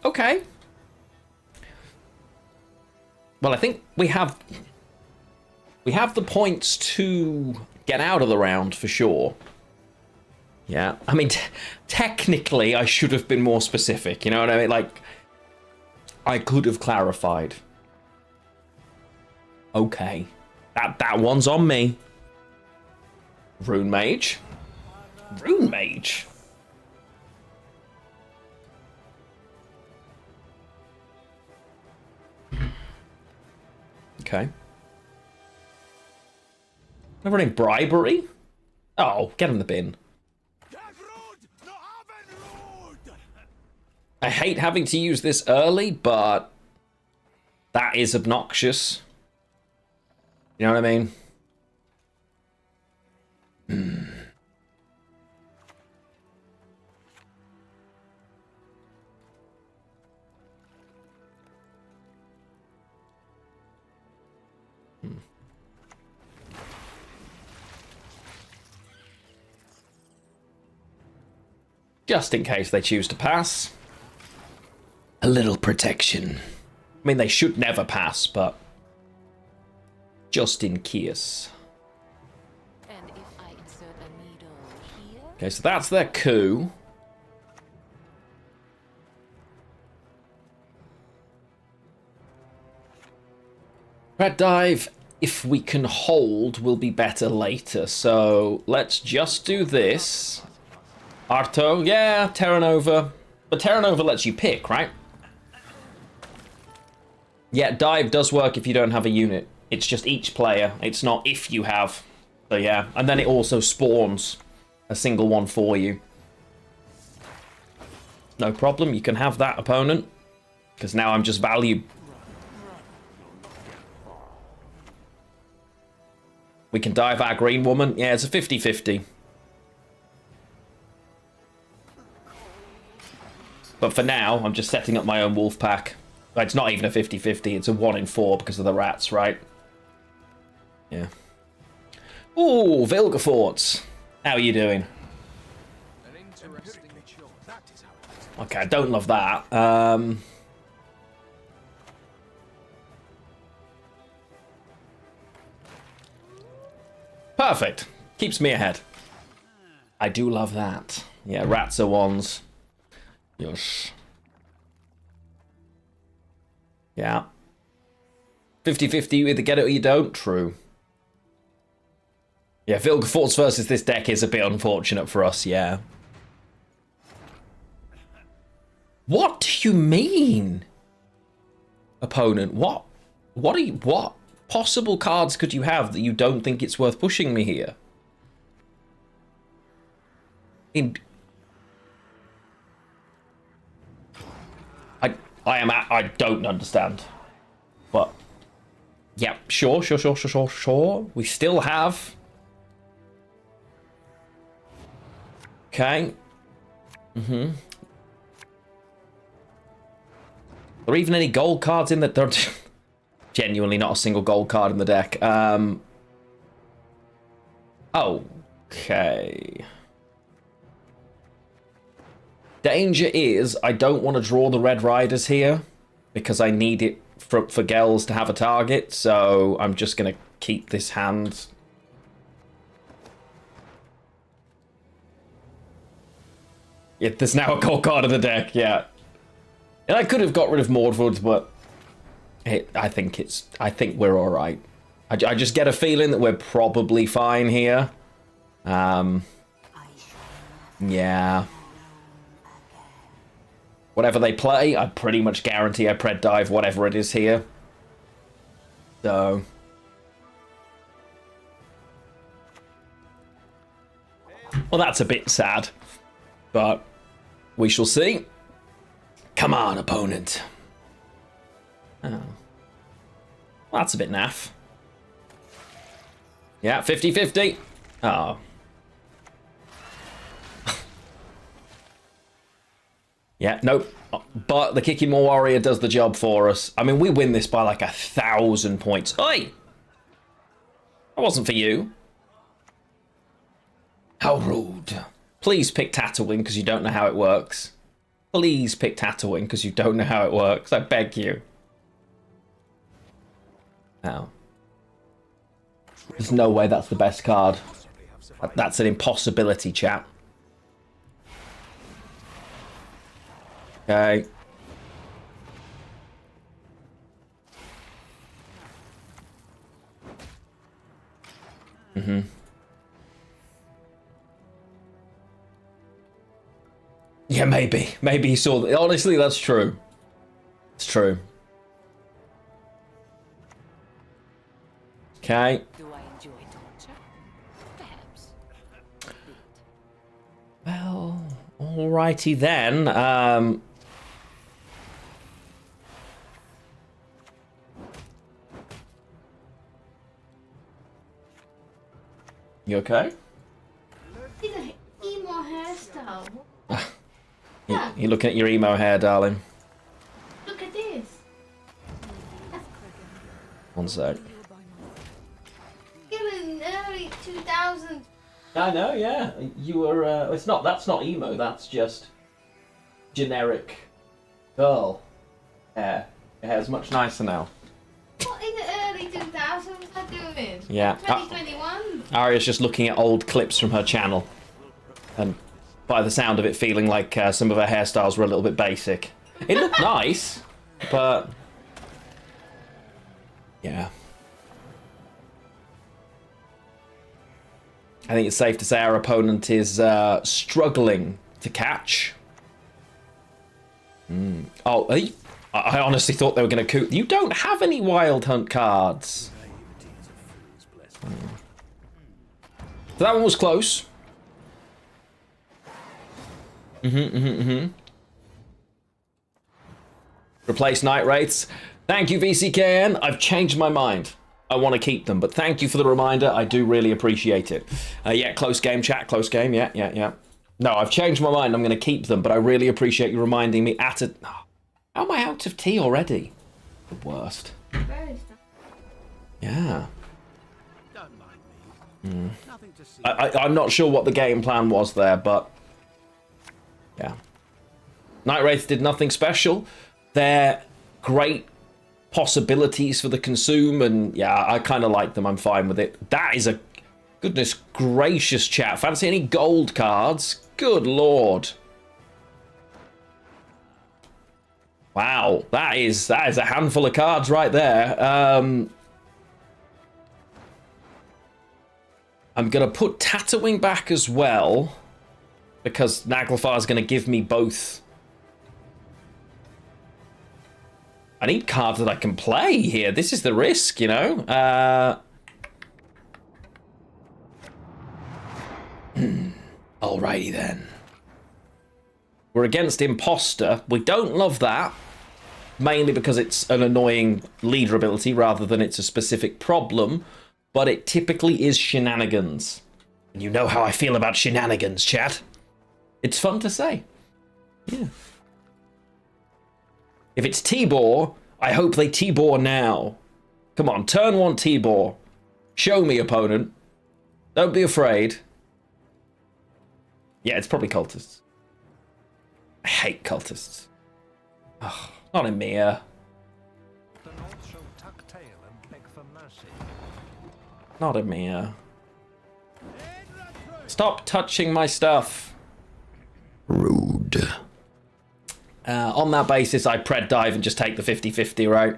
Okay. Well, I think we have the points to get out of the round for sure. Yeah, I mean, technically, I should have been more specific. You know what I mean? Like, I could have clarified. Okay, that one's on me. Rune Mage. Rune Mage. Okay. I'm running Bribery? Oh, get in the bin. I hate having to use this early, but that is obnoxious. You know what I mean? Just in case they choose to pass. A little protection. I mean, they should never pass, but just in case. And if I insert a needle here? Okay, so that's their coup. Red Dive, if we can hold, will be better later. So let's just do this. Arto, yeah, Terra Nova. But Terra Nova lets you pick, right? Yeah, Dive does work if you don't have a unit. It's just each player. It's not if you have. So yeah, and then it also spawns a single one for you. No problem, you can have that opponent. Because now I'm just value. We can dive our green woman. Yeah, it's a 50-50. But for now, I'm just setting up my own wolf pack. It's not even a 50-50, it's a 1 in 4 because of the rats, right? Yeah. Ooh, Vilgefortz. How are you doing? Okay, I don't love that. Perfect. Keeps me ahead. I do love that. Yeah, rats are ones. Yes. Yeah. 50-50, you either get it or you don't. True. Yeah, Vilgefortz versus this deck is a bit unfortunate for us, yeah. What do you mean? Opponent, what possible cards could you have that you don't think it's worth pushing me here? I don't understand. But yeah, sure. We still have. Okay. Are there even any gold cards in that? There are genuinely not a single gold card in the deck. Okay. Danger is I don't want to draw the Red Riders here because I need it for Gels to have a target, so I'm just going to keep this hand. Yeah, there's now a gold card in the deck, yeah. And I could have got rid of Mordwood, but I think we're all right. I just get a feeling that we're probably fine here. Yeah. Whatever they play, I pretty much guarantee I pred dive whatever it is here. So. Well, that's a bit sad. But we shall see. Come on, opponent. Oh. Well, that's a bit naff. Yeah, 50-50. Oh. Yeah, nope. But the Kikimor Warrior does the job for us. I mean, we win this by like 1,000 points. Oi! That wasn't for you. How rude. Please pick Tatooine because you don't know how it works. Please pick Tatooine because you don't know how it works. I beg you. Now. There's no way that's the best card. That's an impossibility, chat. Okay. Yeah, maybe. Maybe he saw that. Honestly, that's true. It's true. Okay. Do I enjoy torture? Perhaps. Well, alrighty then. You okay? It's an emo hairstyle. You're looking at your emo hair, darling. Look at this. One sec. It was early 2000. I know, yeah. You were. It's not. That's not emo. That's just generic girl hair. Your hair's much nicer now. What in the early 2000s was I doing? Yeah. 2021. Aria's just looking at old clips from her channel, and by the sound of it, feeling like some of her hairstyles were a little bit basic. It looked nice, but yeah. I think it's safe to say our opponent is struggling to catch. Oh, I honestly thought they were going to coup. You don't have any Wild Hunt cards. So that one was close. Replace Night Wraiths. Thank you, VCKN. I've changed my mind. I want to keep them, but thank you for the reminder. I do really appreciate it. Yeah, close game, chat. Close game. Yeah. No, I've changed my mind. I'm going to keep them, but I really appreciate you reminding me at a... Oh, how am I out of tea already? The worst. Yeah. I'm not sure what the game plan was there, but... Yeah. Night Wraiths did nothing special. They're great possibilities for the consume, and yeah, I kind of like them. I'm fine with it. That is a goodness gracious chat. Fancy any gold cards? Good lord. Wow, that is a handful of cards right there. I'm going to put Tatooine back as well, because Naglfar is going to give me both. I need cards that I can play here. This is the risk, you know? Alrighty then. We're against Imposter. We don't love that. Mainly because it's an annoying leader ability rather than it's a specific problem. But it typically is shenanigans. And you know how I feel about shenanigans, chat. It's fun to say. Yeah. If it's Tibor, I hope they Tibor now. Come on, turn 1 Tibor. Show me, opponent. Don't be afraid. Yeah, it's probably cultists. I hate cultists. Oh, not Emir. The North shall tuck tail and beg for mercy. Not Emir. Stop touching my stuff. Rude. On that basis, I pred dive and just take the 50-50, right?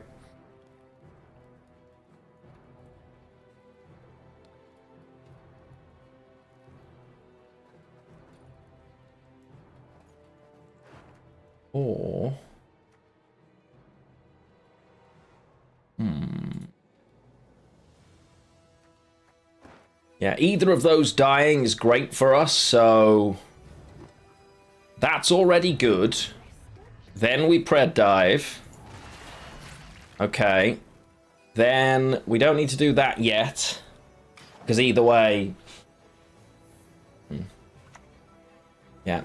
Or... Yeah, either of those dying is great for us, so... That's already good. Then we pred dive. Okay. Then we don't need to do that yet. Because either way... Yeah.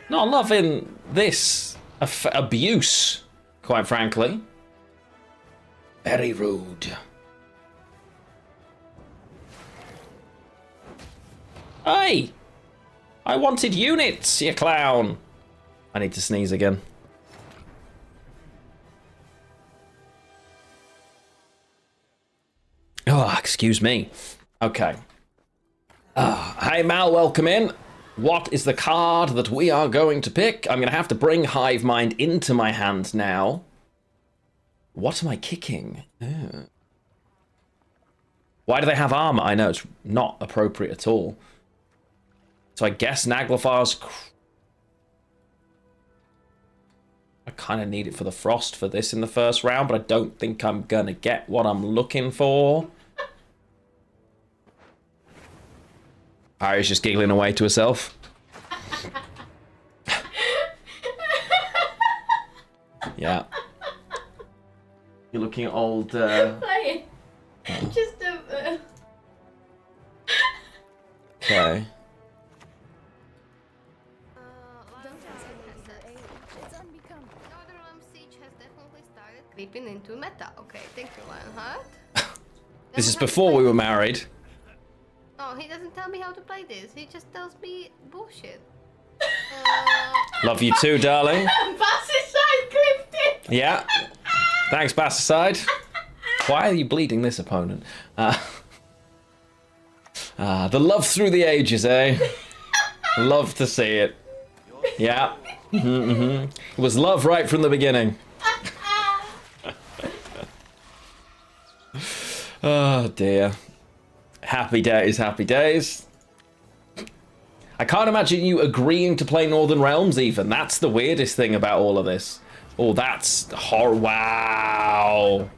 Not loving this abuse, quite frankly. Very rude. Hey! I wanted units, you clown! I need to sneeze again. Oh, excuse me. Okay. Hey Mal, welcome in. What is the card that we are going to pick? I'm going to have to bring Hive Mind into my hand now. What am I kicking? Oh. Why do they have armor? I know, it's not appropriate at all. So I guess Naglfar's... I kind of need it for the Frost for this in the first round, but I don't think I'm going to get what I'm looking for. Ari's just giggling away to herself. Yeah. You're looking at old... Play it. Just Okay. Creeping into meta. Okay, thank you, Lionheart. This is before we were married. Oh, he doesn't tell me how to play this. He just tells me bullshit. Love you too, darling. Bassicide clipped it. Yeah. Thanks, Bassicide. Why are you bleeding this opponent? The love through the ages, eh? Love to see it. Yeah. It was love right from the beginning. Oh dear. Happy days, happy days. I can't imagine you agreeing to play Northern Realms even. That's the weirdest thing about all of this. Oh, that's wow.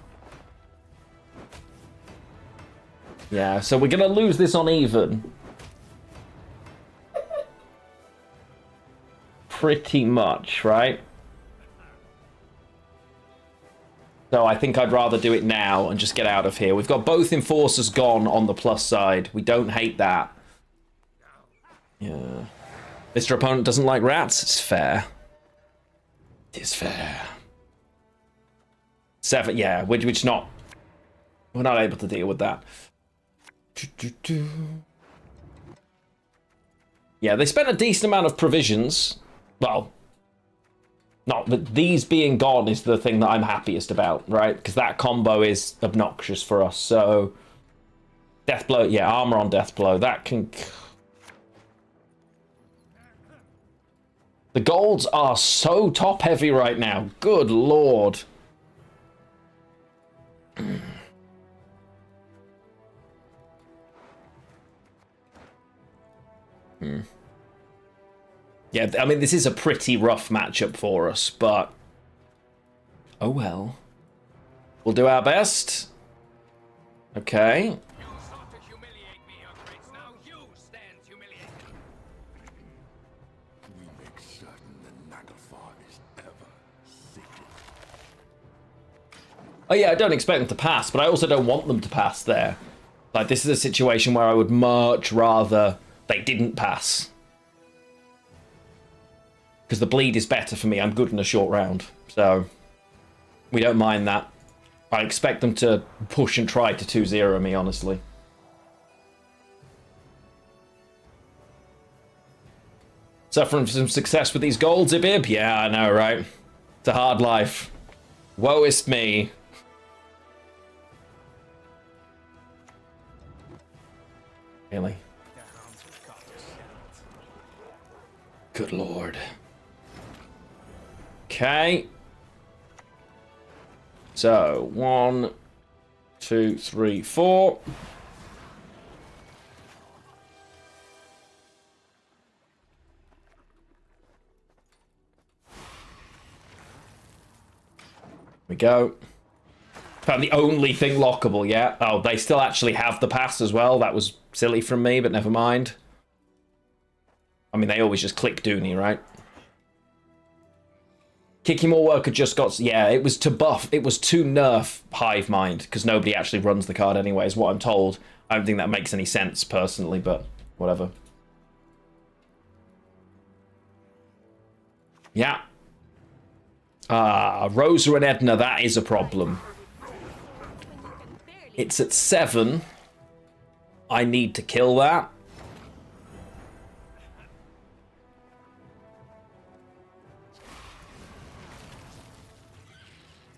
Yeah, so we're gonna lose this on even. Pretty much, right? So I think I'd rather do it now and just get out of here. We've got both Enforcers gone on the plus side. We don't hate that. Yeah. Mr. Opponent doesn't like rats? It's fair. It is fair. 7, yeah, which not... We're not able to deal with that. Yeah, they spent a decent amount of provisions. Well... Not, but these being gone is the thing that I'm happiest about, right? Because that combo is obnoxious for us, so... Deathblow, yeah, armor on Deathblow, that can... The golds are so top-heavy right now, good lord. Yeah, I mean, this is a pretty rough matchup for us, but... Oh well. We'll do our best. Okay. You sought to humiliate me, Your Grace. Now you stand humiliated. We make certain that Naglfar is ever seated. Oh yeah, I don't expect them to pass, but I also don't want them to pass there. Like, this is a situation where I would much rather they didn't pass. Because the bleed is better for me. I'm good in a short round. So, we don't mind that. I expect them to push and try to 2-0 me, honestly. Suffering from some success with these goals, Ibib? Yeah, I know, right? It's a hard life. Woe is me. Really? Good lord. Okay. So, 1, 2, 3, 4. We go. Found the only thing lockable, yeah. Oh, they still actually have the pass as well. That was silly from me, but never mind. I mean, they always just click Dooney, right? Kicky More Worker just got... Yeah, it was to buff. It was to nerf Hive Mind, because nobody actually runs the card anyway, is what I'm told. I don't think that makes any sense, personally, but whatever. Yeah. Rosa and Edna, that is a problem. It's at 7. I need to kill that.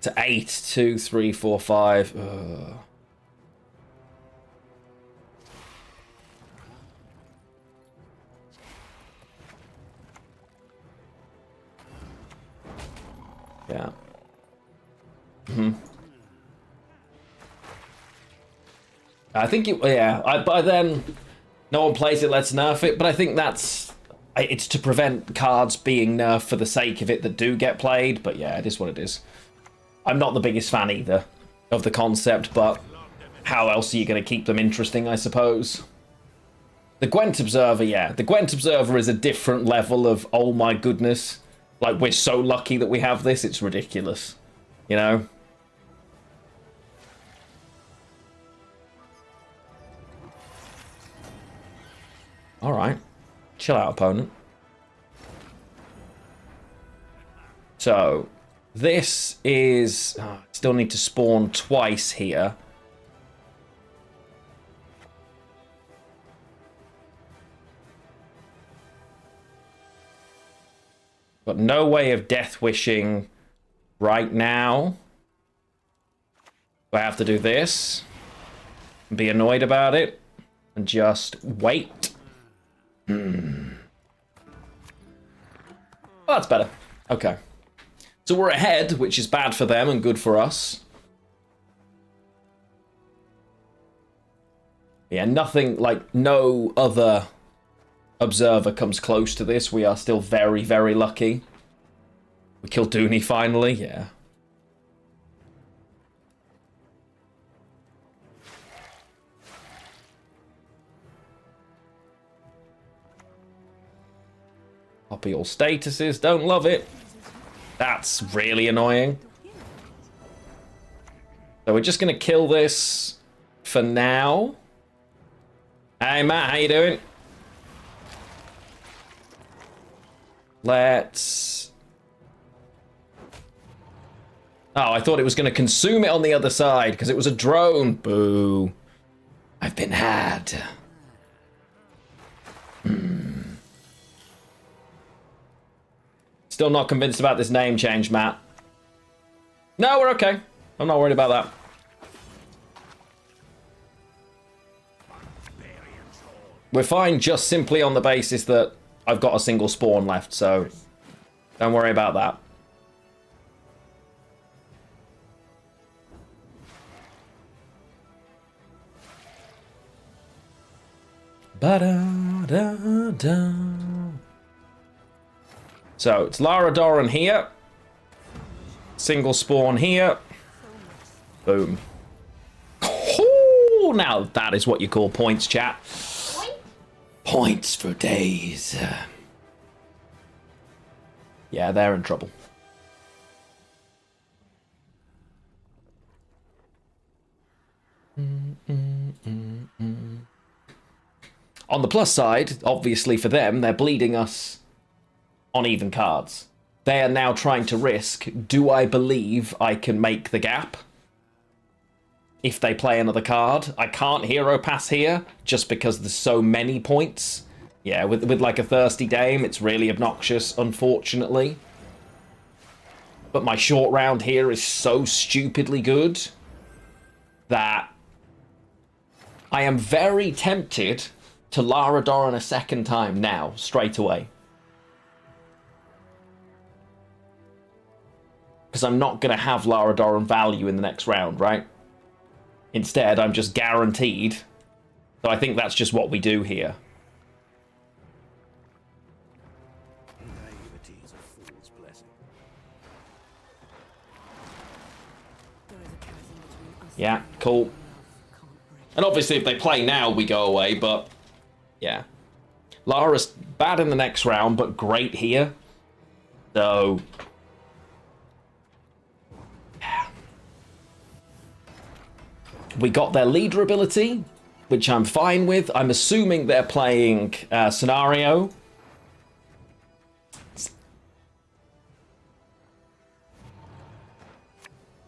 To 8, 2, 3, 4, 5. Ugh. Yeah. I think it, yeah, by then, no one plays it, let's nerf it, but I think it's to prevent cards being nerfed for the sake of it that do get played, but yeah, it is what it is. I'm not the biggest fan either of the concept, but how else are you going to keep them interesting, I suppose? The Gwent Observer, yeah, the Gwent Observer is a different level of, oh my goodness, like, we're so lucky that we have this, it's ridiculous, you know? Alright. Chill out, opponent. So, this is... still need to spawn twice here. Got no way of death wishing right now. I have to do this. Be annoyed about it. And just wait. Oh, that's better. Okay. So we're ahead, which is bad for them and good for us. Yeah, nothing, like, no other observer comes close to this. We are still very, very lucky. We killed Dooney finally, yeah. Copy all statuses, don't love it. That's really annoying. So we're just gonna kill this for now. Hey Matt, how you doing? Let's... Oh, I thought it was gonna consume it on the other side because it was a drone. Boo. I've been had. Still not convinced about this name change, Matt. No, we're okay. I'm not worried about that. We're fine just simply on the basis that I've got a single spawn left, so don't worry about that. Ba-da. Da-da-da. So it's Lara Doran here. Single spawn here. Boom. Oh, now that is what you call points, chat. Points for days. Yeah, they're in trouble. On the plus side, obviously for them, they're bleeding us on even cards. They are now trying to risk, do I believe I can make the gap? If they play another card. I can't hero pass here, just because there's so many points. Yeah, with like a Thirsty Dame, it's really obnoxious, unfortunately. But my short round here is so stupidly good that I am very tempted to Lara Doran a second time now, straight away. Because I'm not going to have Lara Doran value in the next round, right? Instead, I'm just guaranteed. So I think that's just what we do here. Yeah, cool. And obviously if they play now, we go away, but yeah. Lara's bad in the next round, but great here. So yeah. We got their leader ability, which I'm fine with. I'm assuming they're playing Scenario.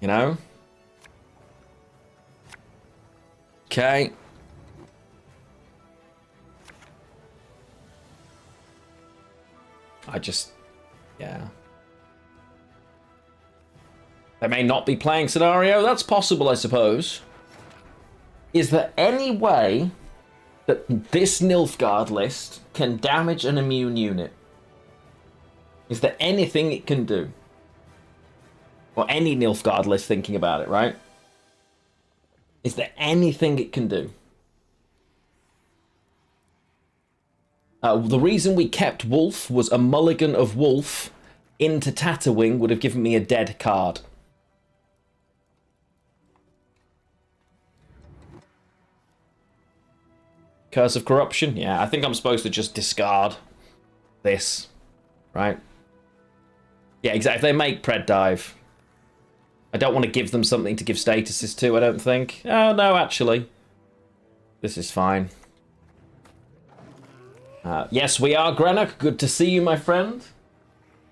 You know? Okay. Yeah. They may not be playing Scenario. That's possible, I suppose. Is there any way that this Nilfgaard list can damage an immune unit? Is there anything it can do? Or any Nilfgaard list thinking about it, right? Is there anything it can do? The reason we kept Wolf was a mulligan of Wolf into Tatterwing would have given me a dead card. Curse of Corruption? Yeah, I think I'm supposed to just discard this, right? Yeah, exactly. If they make Pred Dive, I don't want to give them something to give statuses to, I don't think. Oh, no, actually. This is fine. Yes, we are, Greenock. Good to see you, my friend.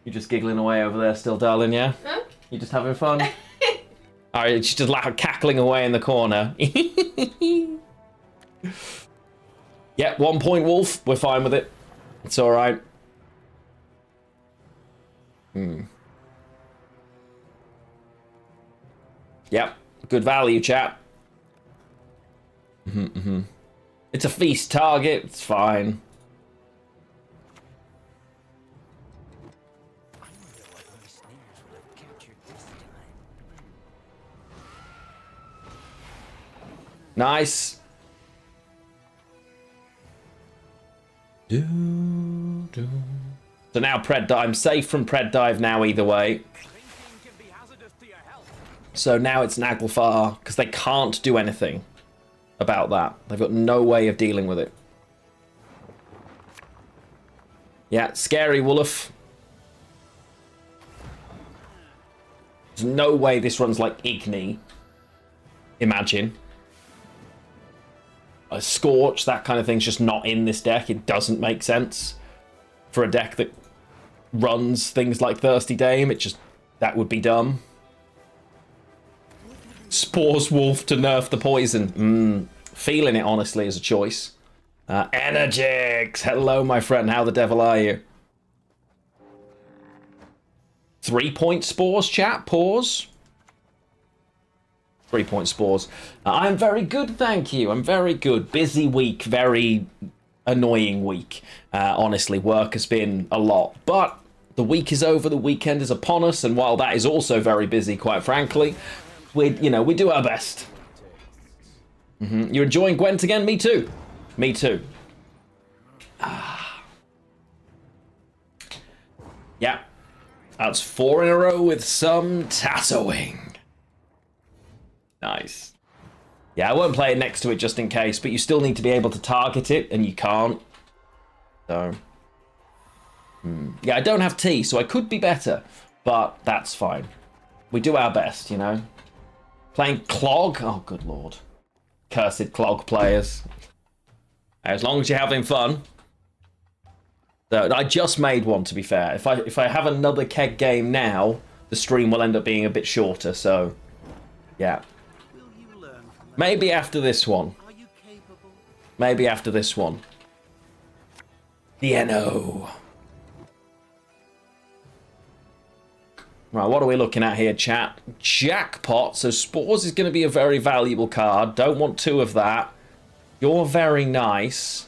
You're just giggling away over there still, darling, yeah? Huh? You just having fun? Alright, she's just like cackling away in the corner. Yeah, 1 point Wolf. We're fine with it. It's alright. Yep, good value, chat. It's a feast target. It's fine. Nice. So now Pred Dive. I'm safe from Pred Dive now either way. So now it's Naglfar, because they can't do anything about that. They've got no way of dealing with it. Yeah, scary Wolf. There's no way this runs like Igni. Imagine. A Scorch, that kind of thing's just not in this deck. It doesn't make sense for a deck that runs things like Thirsty Dame. It just, that would be dumb. Spores Wolf to nerf the poison. Feeling it, honestly, as a choice. Energix! Hello, my friend. How the devil are you? 3-point Spores, chat? Pause. 3-point Spores. I'm very good, thank you. I'm very good. Busy week. Very annoying week. Honestly, work has been a lot. But the week is over. The weekend is upon us. And while that is also very busy, quite frankly, we do our best. You're enjoying Gwent again? Me too. Me too. Yeah. That's 4 in a row with some tattooing. Nice. Yeah, I won't play it next to it just in case, but you still need to be able to target it, and you can't. So... Yeah, I don't have tea, so I could be better, but that's fine. We do our best, you know? Playing Clog? Oh, good lord. Cursed Clog players. As long as you're having fun. So, I just made one, to be fair. If I have another keg game now, the stream will end up being a bit shorter, so... Yeah. Maybe after this one. Maybe after this one. The NO. Right, what are we looking at here, chat? Jackpot. So Spores is going to be a very valuable card. Don't want 2 of that. You're very nice.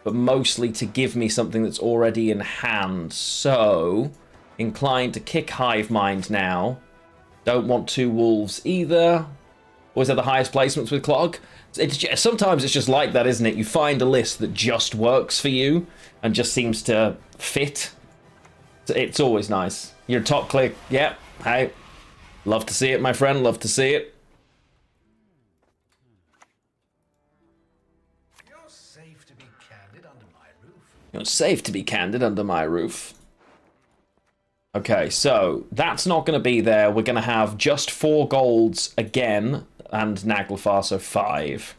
But mostly to give me something that's already in hand. So, inclined to kick Hive Mind now. Don't want 2 Wolves either. Always have the highest placements with Clog. Sometimes it's just like that, isn't it? You find a list that just works for you and just seems to fit. It's always nice. Your top click, yeah, hey. Love to see it, my friend, love to see it. You're safe to be candid under my roof. You're safe to be candid under my roof. Okay, so that's not going to be there. We're going to have just 4 golds again, and Naglfar, so 5.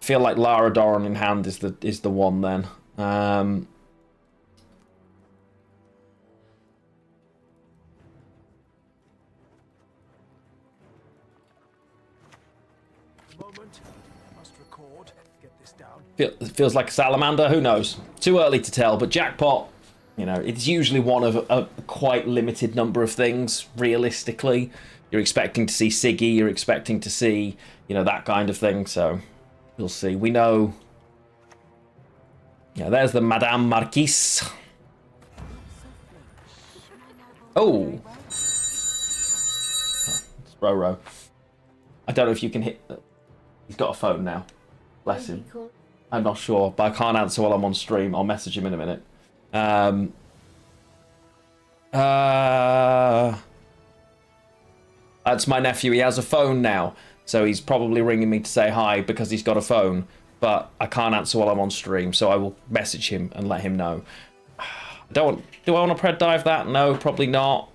Feel like Lara Doran in hand is the one then. Moment must record. Get this down. Feels like a salamander. Who knows? Too early to tell. But jackpot, you know, it's usually one of a quite limited number of things. Realistically, you're expecting to see Siggy. You're expecting to see, you know, that kind of thing. So. We'll see. We know. Yeah, there's the Madame Marquise. Oh. It's Roro. I don't know if you can hit. He's got a phone now. Bless him. I'm not sure, but I can't answer while I'm on stream. I'll message him in a minute. That's my nephew. He has a phone now. So he's probably ringing me to say hi because he's got a phone, but I can't answer while I'm on stream, so I will message him and let him know. Do I want to pred dive that? No, probably not.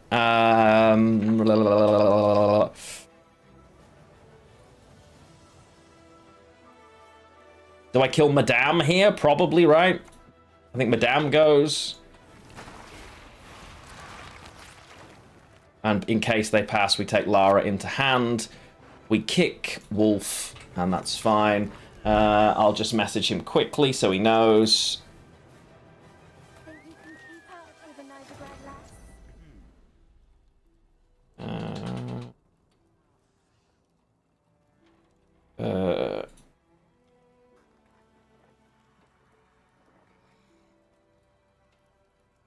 Do I kill Madame here? Probably, right? I think Madame goes. And in case they pass, we take Lara into hand. We kick Wolf, and that's fine. I'll just message him quickly so he knows.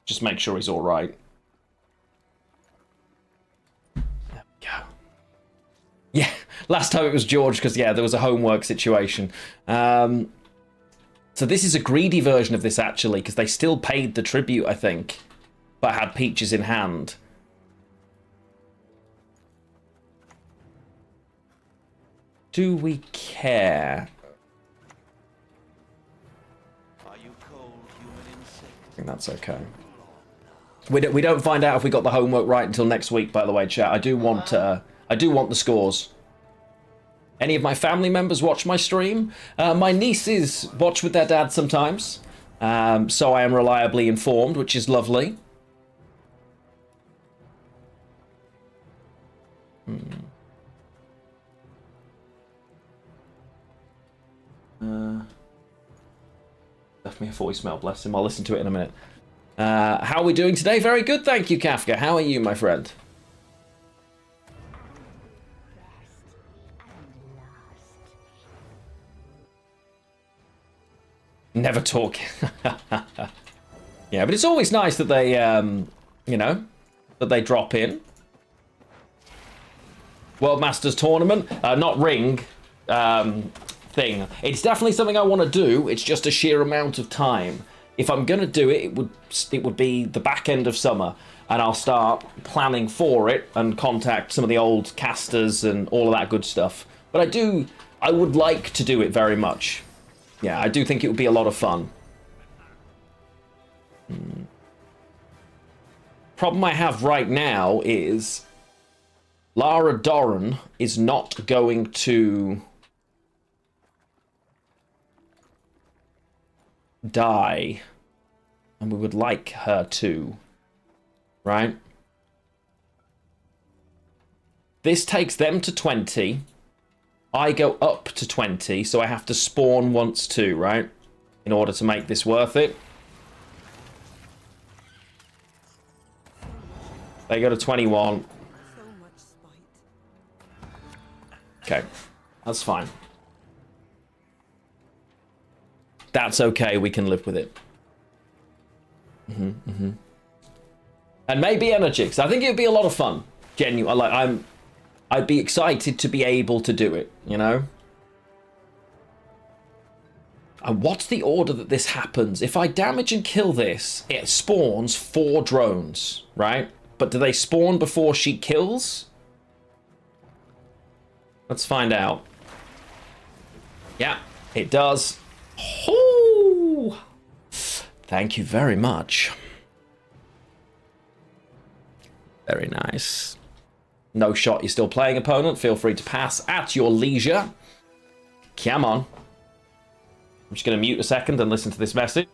Just make sure he's all right. Yeah, last time it was George because, yeah, there was a homework situation. So this is a greedy version of this, actually, because they still paid the tribute, I think, but had Peaches in hand. Do we care? Are you cold, human insect? I think that's okay. We don't find out if we got the homework right until next week, by the way, chat. I do want the scores. Any of my family members watch my stream? My nieces watch with their dad sometimes. So I am reliably informed, which is lovely. Left me a voicemail, bless him. I'll listen to it in a minute. How are we doing today? Very good, thank you, Kafka. How are you, my friend? Never talk. Yeah, but it's always nice that they, you know, that they drop in. World Masters Tournament, not Ring, thing. It's definitely something I want to do. It's just a sheer amount of time. If I'm gonna do it, it would be the back end of summer, and I'll start planning for it and contact some of the old casters and all of that good stuff. But I would like to do it very much. Yeah, I do think it would be a lot of fun. Problem I have right now is Lara Doran is not going to die, and we would like her to, right? This takes them to 20. I go up to 20, so I have to spawn once too, right? In order to make this worth it. They go to 21. Okay, that's fine. That's okay, we can live with it. And maybe energy, because I think it would be a lot of fun. Genuine, like I'd be excited to be able to do it, you know? And what's the order that this happens? If I damage and kill this, it spawns 4 drones, right? But do they spawn before she kills? Let's find out. Yeah, it does. Oh, thank you very much. Very nice. No shot, you're still playing, opponent. Feel free to pass at your leisure. Come on. I'm just going to mute a second and listen to this message.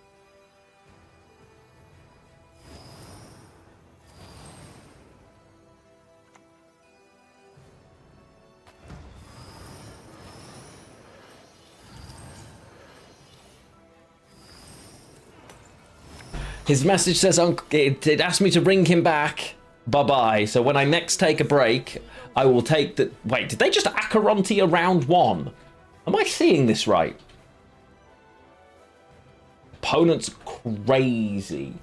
His message says it asked me to bring him back. Bye-bye. So when I next take a break, I will take the... Wait, did they just Acherontia round 1? Am I seeing this right? Opponent's crazy.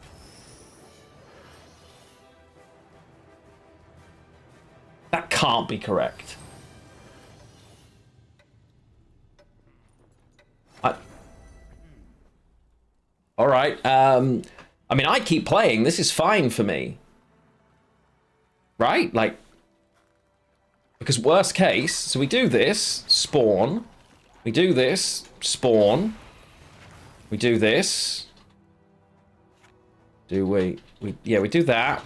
That can't be correct. All right. I mean, I keep playing. This is fine for me. Right? Like, because worst case, so we do this, spawn. We do this, spawn. We do this. Do we yeah, we do that.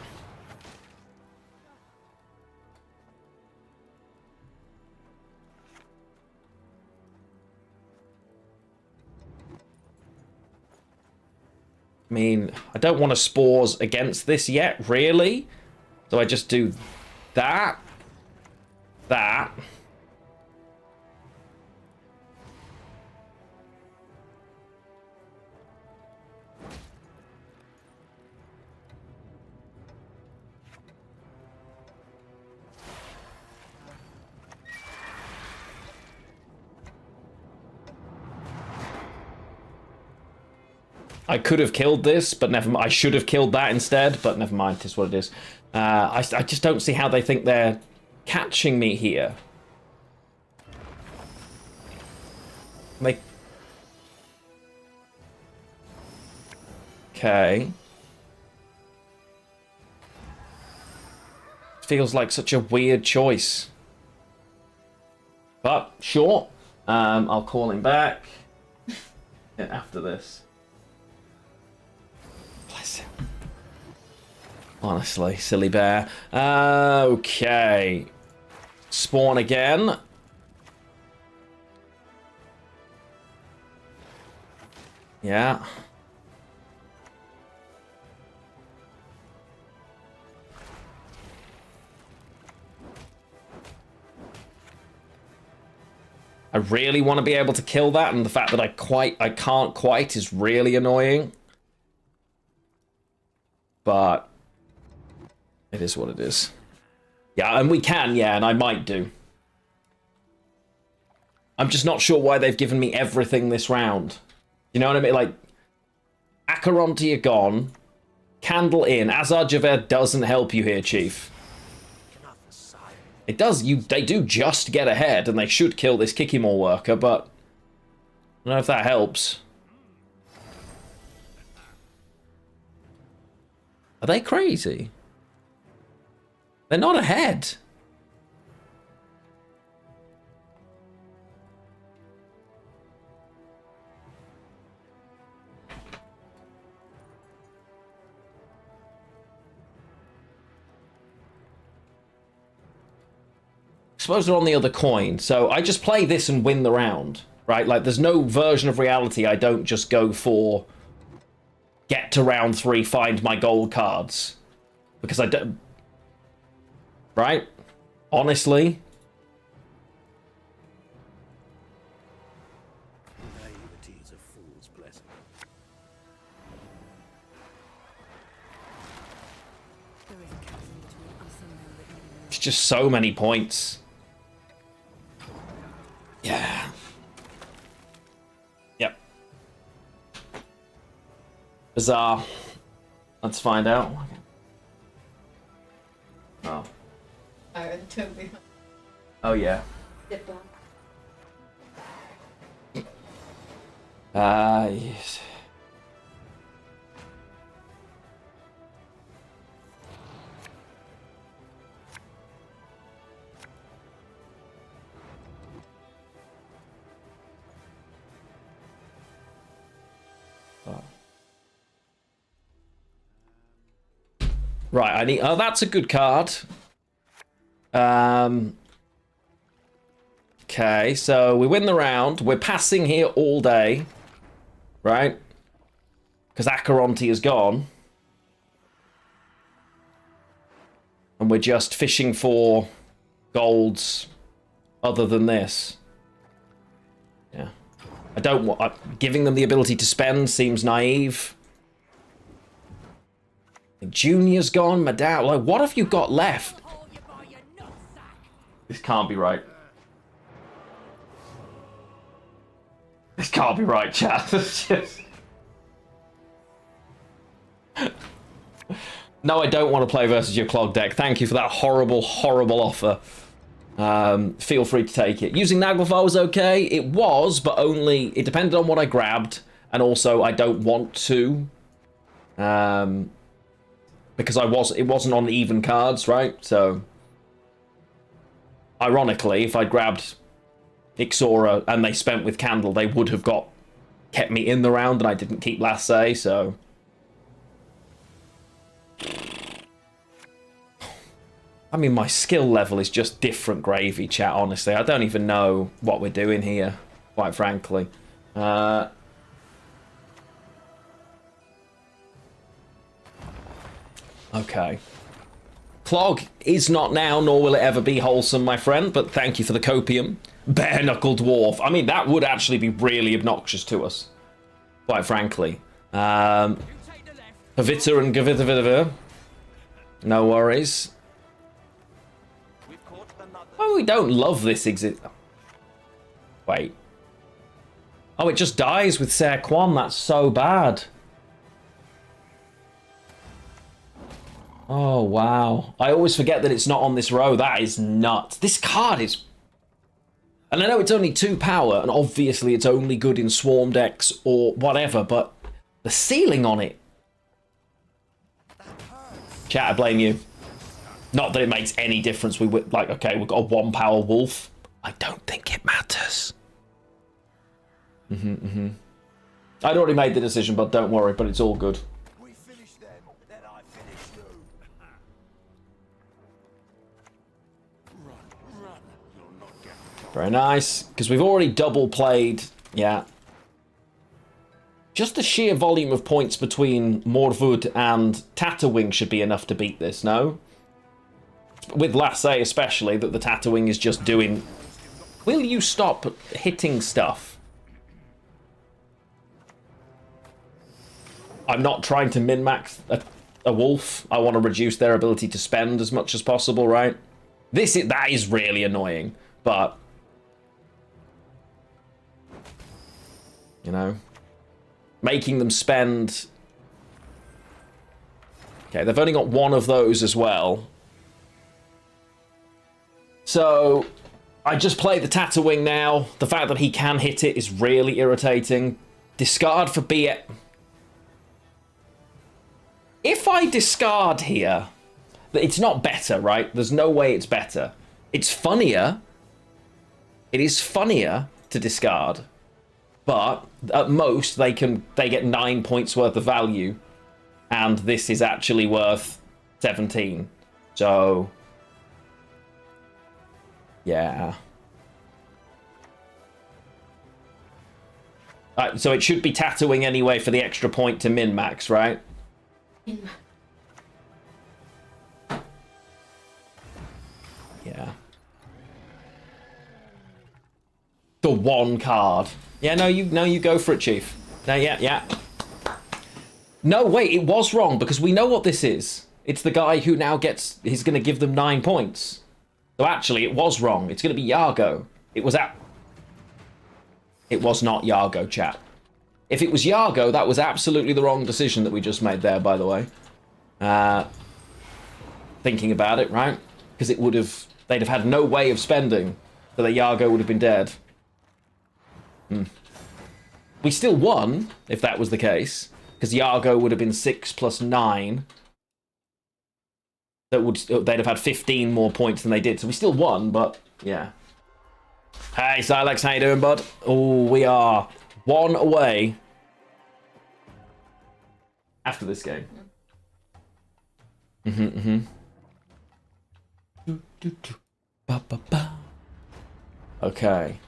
I mean, I don't want to spores against this yet, really. So I just do that. That. I could have killed this, but never mind. I should have killed that instead, but never mind. It's what it is. I just don't see how they think they're catching me here. Okay. Feels like such a weird choice. But, sure. I'll call him back after this. Bless him. Honestly, silly bear. Okay. Spawn again. Yeah. I really want to be able to kill that, and the fact that I can't quite is really annoying. But it is what it is. Yeah, and we can, yeah, and I might do. I'm just not sure why they've given me everything this round. You know what I mean? Like, Acherontia gone, Candle in. Azar Javed doesn't help you here, Chief. It does. They do just get ahead, and they should kill this Kikimor worker, but don't know if that helps. Are they crazy? They're not ahead. Suppose they're on the other coin. So I just play this and win the round, right? Like, there's no version of reality I don't just go for get to round 3, find my gold cards. Because I don't... Right? Honestly. Naivety is a fool's blessing. It's just so many points. Yeah. Yep. Bizarre. Let's find out. Oh. Oh yeah. Yes. Right, I need... Oh, that's a good card. Okay, so we win the round. We're passing here all day. Right? Because Acheronte is gone. And we're just fishing for golds other than this. Yeah. I don't want... Giving them the ability to spend seems naive. Junior's gone, Madame. Like, what have you got left? This can't be right. This can't be right, chat. No, I don't want to play versus your clog deck. Thank you for that horrible, horrible offer. Feel free to take it. Using Naglfar was okay. It was, but only... It depended on what I grabbed. And also, I don't want to. Because it wasn't on even cards, right? So, ironically, if I grabbed Ixora and they spent with Candle, they would have kept me in the round, and I didn't keep last say, so... I mean, my skill level is just different gravy, chat, honestly. I don't even know what we're doing here, quite frankly. Okay. Clog is not now, nor will it ever be wholesome, my friend, but thank you for the copium. Bare-knuckle dwarf. I mean, that would actually be really obnoxious to us, quite frankly. Pavita and Gavitavitava. No worries. Oh, we don't love this Wait. Oh, it just dies with Ser Quan. That's so bad. Oh, wow. I always forget that it's not on this row. That is nuts. This card is... And I know it's only 2 power, and obviously it's only good in swarm decks or whatever, but the ceiling on it... Chat, I blame you. Not that it makes any difference. Like, okay, we've got a 1 power wolf. I don't think it matters. I'd already made the decision, but don't worry, but it's all good. Very nice, because we've already double played, yeah. Just the sheer volume of points between Morvud and Tatterwing should be enough to beat this, no? With Lassay especially, that the Tatterwing is just doing... Will you stop hitting stuff? I'm not trying to min-max a wolf. I want to reduce their ability to spend as much as possible, right? That is really annoying, but... You know, making them spend... Okay, they've only got 1 of those as well. So, I just play the Tatterwing now. The fact that he can hit it is really irritating. Discard for BS. If I discard here, it's not better, right? There's no way it's better. It's funnier. It is funnier to discard, but at most they get 9 points worth of value, and this is actually worth 17. So yeah. So it should be Tatooing anyway for the extra point to min-max, right? Yeah. The one card. Yeah, no, you go for it, Chief. No, yeah. No, wait, it was wrong because we know what this is. It's the guy who now he's going to give them 9 points. So actually, it was wrong. It's going to be Yargo. It was not Yargo, chat. If it was Yargo, that was absolutely the wrong decision that we just made there, by the way. Thinking about it, right? Because they'd have had no way of spending, so that Yargo would have been dead. We still won, if that was the case, because Yargo would have been 6 plus 9. They'd have had 15 more points than they did, so we still won, but yeah. Hey, Silex, how you doing, bud? Oh, we are 1 away after this game. Okay.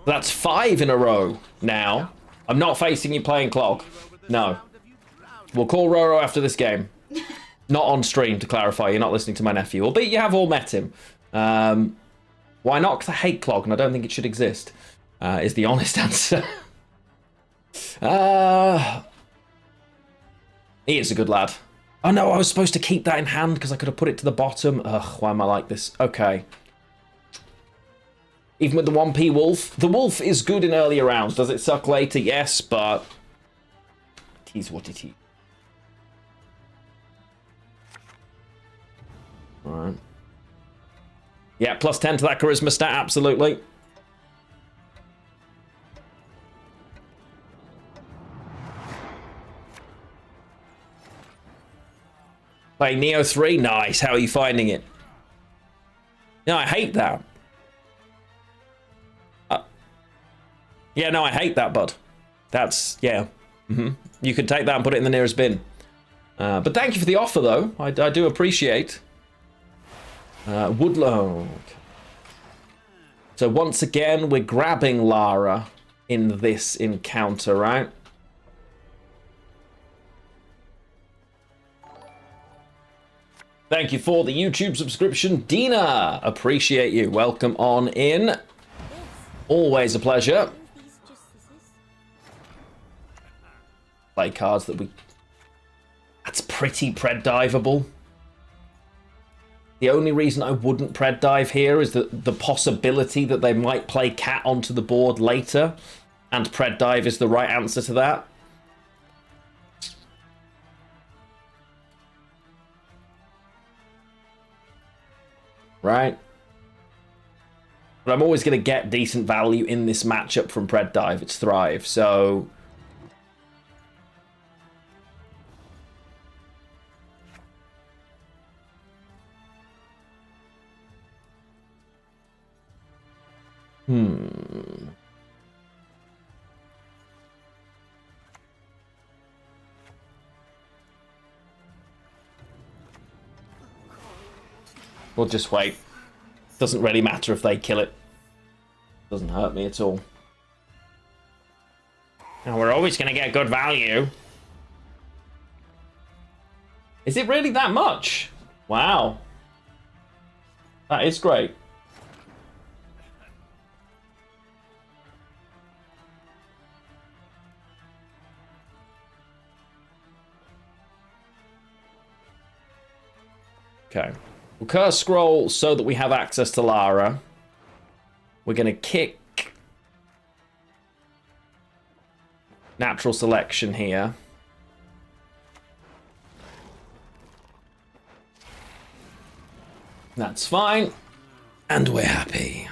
That's 5 in a row now. I'm not facing you playing Clog. No. We'll call Roro after this game. Not on stream, to clarify. You're not listening to my nephew. Albeit you have all met him. Why not? Because I hate Clog and I don't think it should exist. Is the honest answer. He is a good lad. Oh no, I was supposed to keep that in hand because I could have put it to the bottom. Ugh, why am I like this? Okay. Even with the 1p wolf. The wolf is good in earlier rounds. Does it suck later? Yes, but it is what it is. Alright. Yeah, plus 10 to that charisma stat, absolutely. Play Neo 3? Nice. How are you finding it? No, I hate that. Yeah, no, I hate that, bud. That's, yeah. You can take that and put it in the nearest bin. But thank you for the offer, though. I do appreciate. Woodload. So once again, we're grabbing Lara in this encounter, right? Thank you for the YouTube subscription, Dina. Appreciate you. Welcome on in. Always a pleasure. Play cards that we... That's pretty pred diveable. The only reason I wouldn't pred dive here is that the possibility that they might play cat onto the board later, and pred dive is the right answer to that. Right? But I'm always going to get decent value in this matchup from pred dive. It's Thrive, so... We'll just wait. Doesn't really matter if they kill it. Doesn't hurt me at all. Now we're always going to get good value. Is it really that much? Wow. That is great. Okay. We'll curse scroll so that we have access to Lara. We're going to kick natural selection here. That's fine. And we're happy.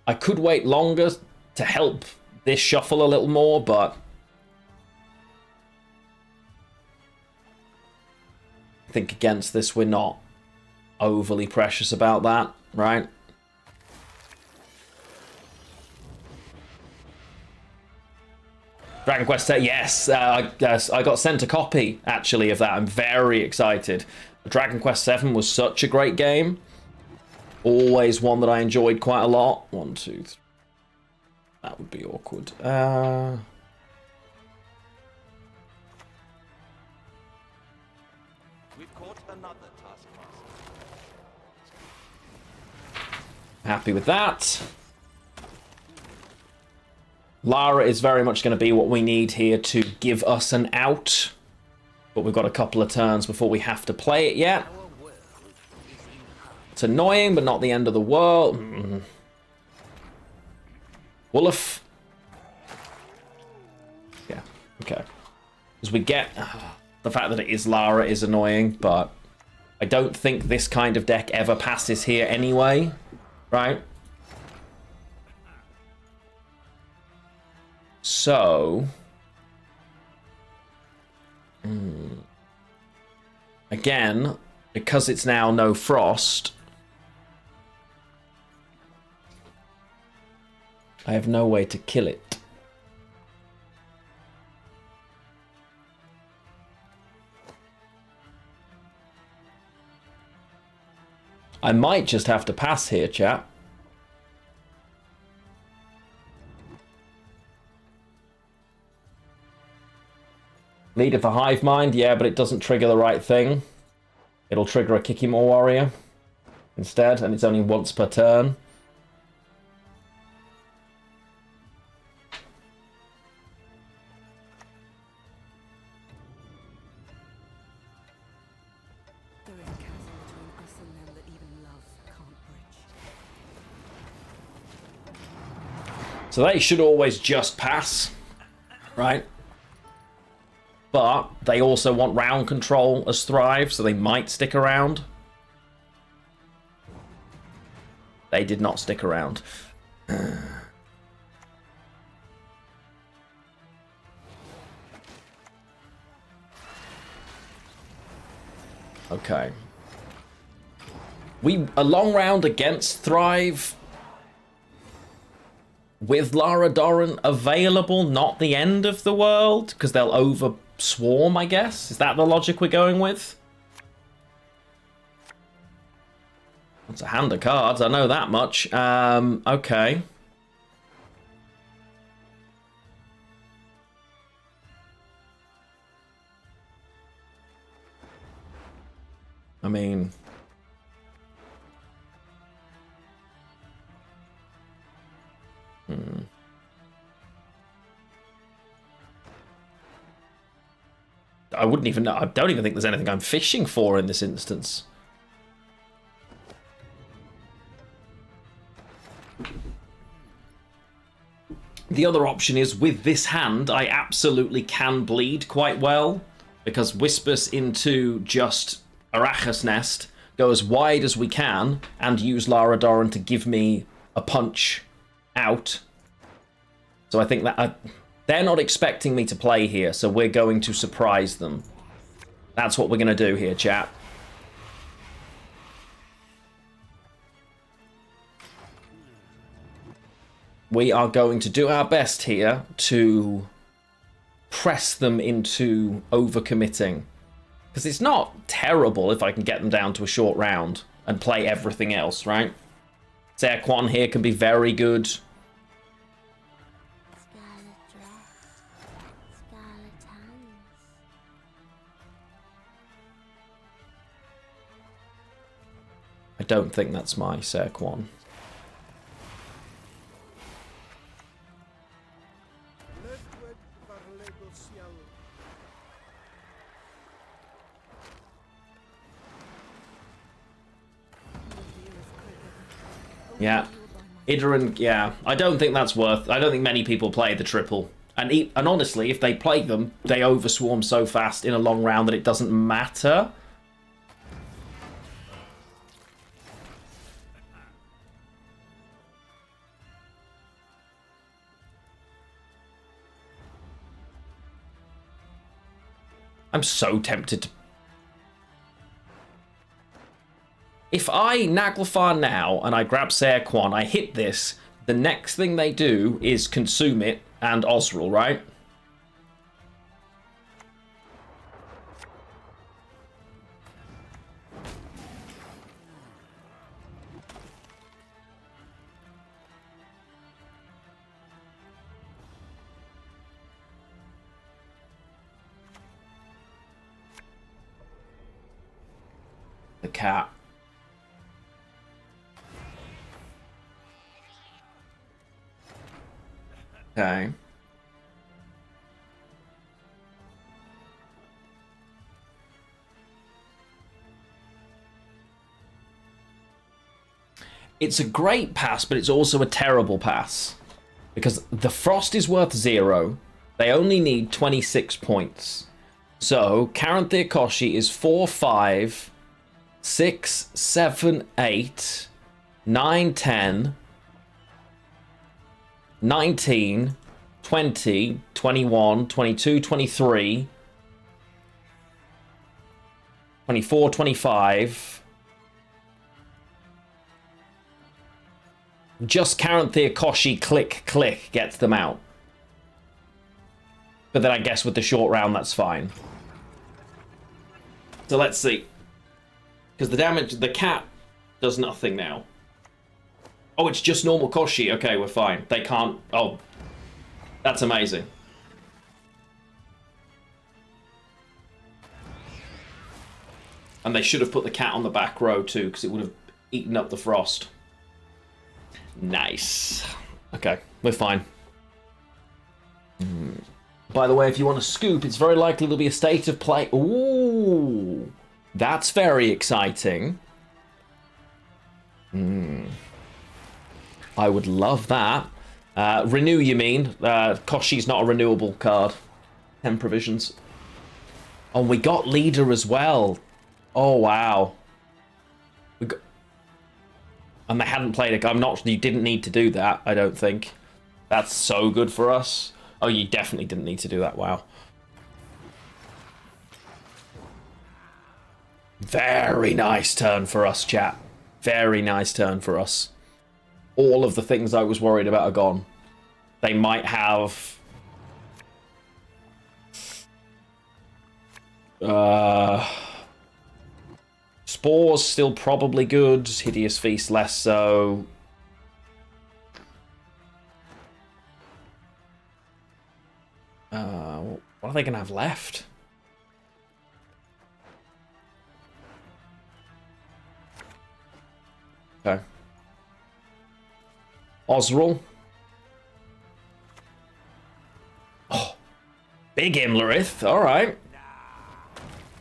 I could wait longer to help this shuffle a little more, but I think against this we're not overly precious about that, right? Dragon Quest 8, yes, I got sent a copy, actually, of that. I'm very excited. Dragon Quest 7 was such a great game. Always one that I enjoyed quite a lot. 1, 2, 3. That would be awkward. We've caught another taskmaster. Happy with that. Lara is very much going to be what we need here to give us an out. But we've got a couple of turns before we have to play it yet. It's annoying, but not the end of the world. Wolf. Yeah, okay. As we get... the fact that it is Lara is annoying, but I don't think this kind of deck ever passes here anyway, right? So... Again, because it's now no frost, I have no way to kill it. I might just have to pass here, chap. Leader for Hive Mind, yeah, but it doesn't trigger the right thing. It'll trigger a Kikimor Warrior instead, and it's only once per turn. There is a chasm between us and them that even love can't bridge. So they should always just pass, right? But they also want round control as Thrive, so they might stick around. They did not stick around. Okay. A long round against Thrive with Lara Doran available, not the end of the world, because they'll over swarm, I guess. Is that the logic we're going with? That's a hand of cards, I know that much. Okay. I mean... I wouldn't even know. I don't even think there's anything I'm fishing for in this instance. The other option is, with this hand, I absolutely can bleed quite well, because Whispers into just Arachas Nest, go as wide as we can, and use Lara Doran to give me a punch out. So I think that... they're not expecting me to play here, so we're going to surprise them. That's what we're going to do here, chat. We are going to do our best here to press them into overcommitting. Because it's not terrible if I can get them down to a short round and play everything else, right? Zerquan here can be very good. I don't think that's my Zerquan. Yeah. Idaran, yeah. I don't think that's worth... I don't think many people play the triple. And honestly, if they play them, they overswarm so fast in a long round that it doesn't matter. I'm so tempted to... If I Naglfar now and I grab Saerquan, I hit this, the next thing they do is consume it and Osrul, right? The cat. Okay. It's a great pass, but it's also a terrible pass. Because the frost is worth 0. They only need 26 points. So, Caranthir Koshi is 4, 5, 6, 7, 8, 9, 10, 19, 20, 21, 22, 23, 24, 25. Just Caranthir Koshi click gets them out. But then I guess with the short round that's fine. So let's see. Because the damage, the cat does nothing now. Oh, it's just normal Koshi. Okay, we're fine. They can't... Oh, that's amazing. And they should have put the cat on the back row too, because it would have eaten up the frost. Nice. Okay, we're fine. By the way, if you want to scoop, it's very likely there'll be a state of play. Ooh, that's very exciting. I would love that. Renew, you mean? Koshi's not a renewable card. 10 provisions. Oh, we got leader as well. Oh, wow. We got... And they hadn't played it. I'm not... You didn't need to do that, I don't think. That's so good for us. Oh, you definitely didn't need to do that. Wow. Very nice turn for us, chat. Very nice turn for us. All of the things I was worried about are gone. They might have... Spores still probably good. Hideous Feast less so. What are they going to have left? Okay. Osrul. Oh, big Imlerith. All right.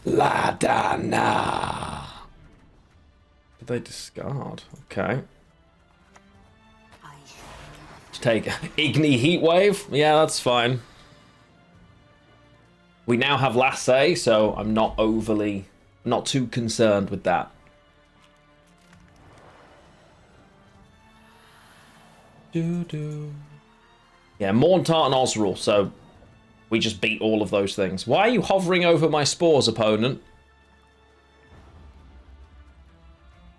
Ladana. Did they discard? Okay. Take Igni Heatwave. Yeah, that's fine. We now have Lassay, so I'm not too concerned with that. Yeah, Morntart and Osrul, so we just beat all of those things. Why are you hovering over my spores, opponent?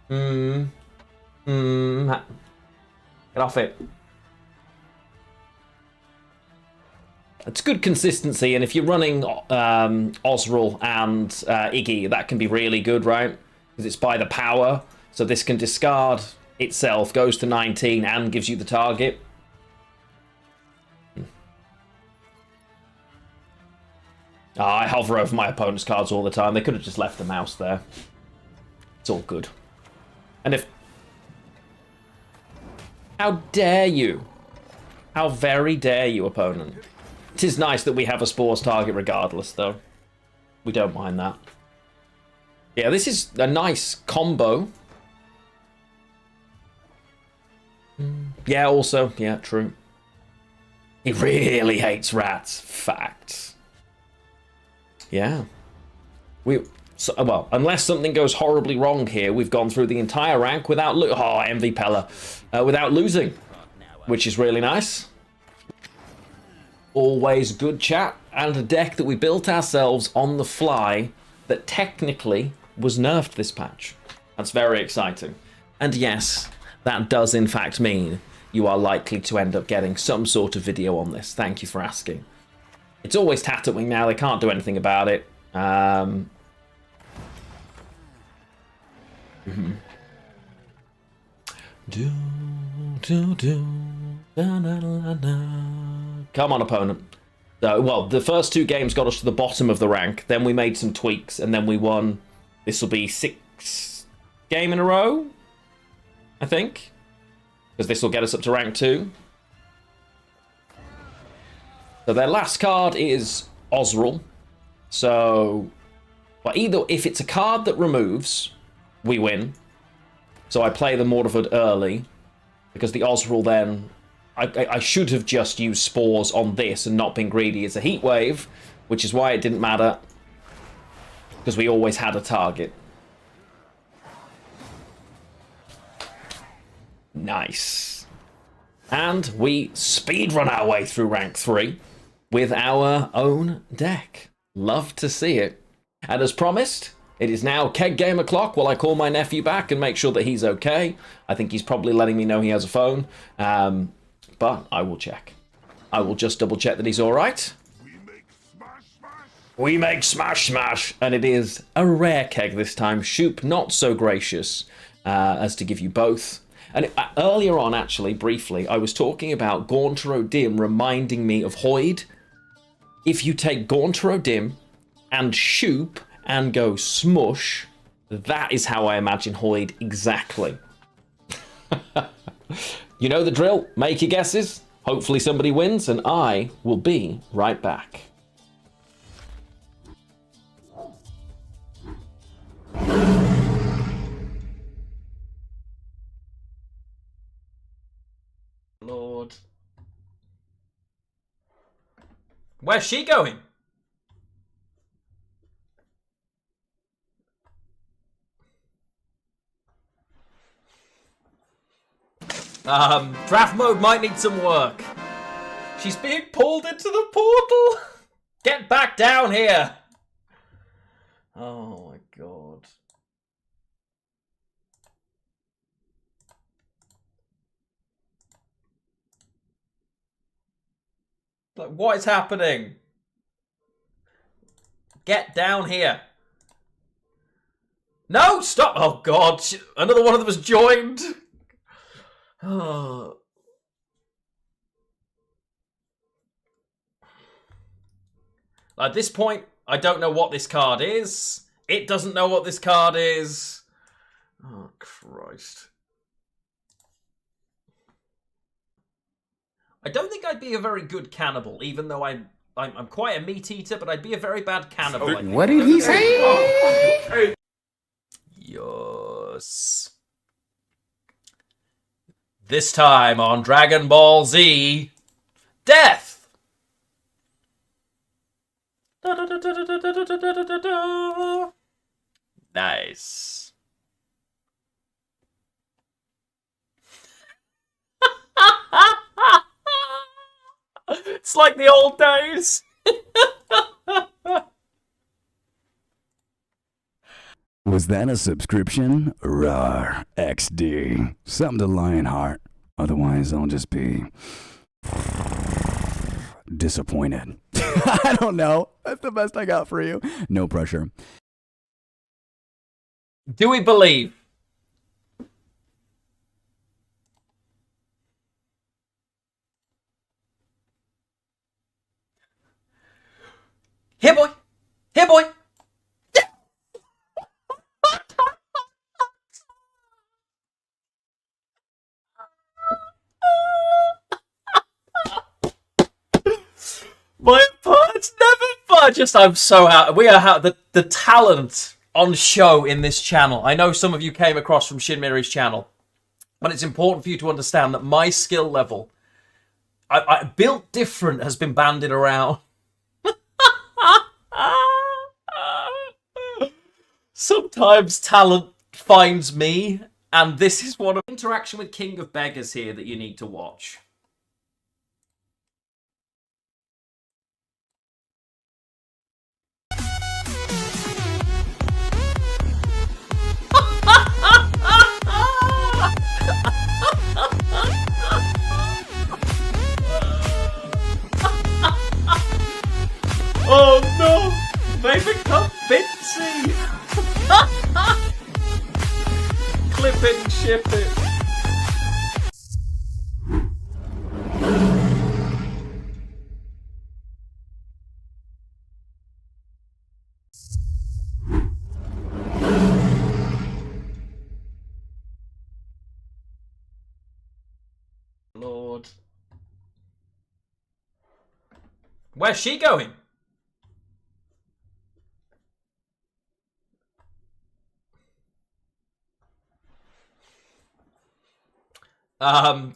Get off it. It's good consistency, and if you're running Osrul and Iggy, that can be really good, right? Because it's by the power, so this can discard itself, goes to 19, and gives you the target. I hover over my opponent's cards all the time. They could have just left the mouse there. It's all good. And if... How dare you? How very dare you, opponent? It is nice that we have a Spores target regardless, though. We don't mind that. Yeah, this is a nice combo. Yeah, also. Yeah, true. He really hates rats. Facts. Yeah. Well, unless something goes horribly wrong here, we've gone through the entire rank without... Envy Pella. Without losing. Which is really nice. Always good chat. and a deck that we built ourselves on the fly that technically was nerfed this patch. That's very exciting. And yes, that does in fact mean you are likely to end up getting some sort of video on this. Thank you for asking. It's always Tatooine now, they can't do anything about it. Do, do, do, da, da, da, da. Come on, opponent. Well, the first two games got us to the bottom of the rank, then we made some tweaks, and then we won. This will be 6 game in a row, I think. Because this will get us up to rank 2. So their last card is Osril. So, well, either if it's a card that removes, we win. So I play the Mortarford early, because the Osril then... I should have just used Spores on this and not been greedy. It's a Heat Wave, which is why it didn't matter, because we always had a target. Nice. And we speedrun our way through rank 3 with our own deck. Love to see it. And as promised, it is now Keg Game o'clock while I call my nephew back and make sure that he's okay. I think he's probably letting me know he has a phone. But I will check. I will just double check that he's alright. We make smash smash. And it is a rare keg this time. Shoop not so gracious as to give you both. And earlier on, actually, briefly, I was talking about Gauntero Dim reminding me of Hoyd. If you take Gauntero Dim and Shoop and go smush, that is how I imagine Hoyd exactly. You know the drill. Make your guesses. Hopefully somebody wins, and I will be right back. Lord. Where's she going? Draft mode might need some work. She's being pulled into the portal. Get back down here. Oh my god. Like, what is happening? Get down here. No, stop. Oh god. Another one of them has joined. Oh. At this point, I don't know what this card is. It doesn't know what this card is. Oh, Christ. I don't think I'd be a very good cannibal, even though I'm quite a meat eater, but I'd be a very bad cannibal. What did he say? Yes. This time on Dragon Ball Z, Death! Nice. It's like the old days. Was that a subscription? Rawr, XD. Something to Lionheart. Otherwise, I'll just be disappointed. I don't know. That's the best I got for you. No pressure. Do we believe? Here, boy. Here, boy. My part's never fun. I'm so happy. We are the talent on show in this channel. I know some of you came across from Shinmiri's channel, but it's important for you to understand that my skill level, I built different, has been bandied around. Sometimes talent finds me, and this is one of interaction with King of Beggars here that you need to watch. ship it. Lord. Where's she going?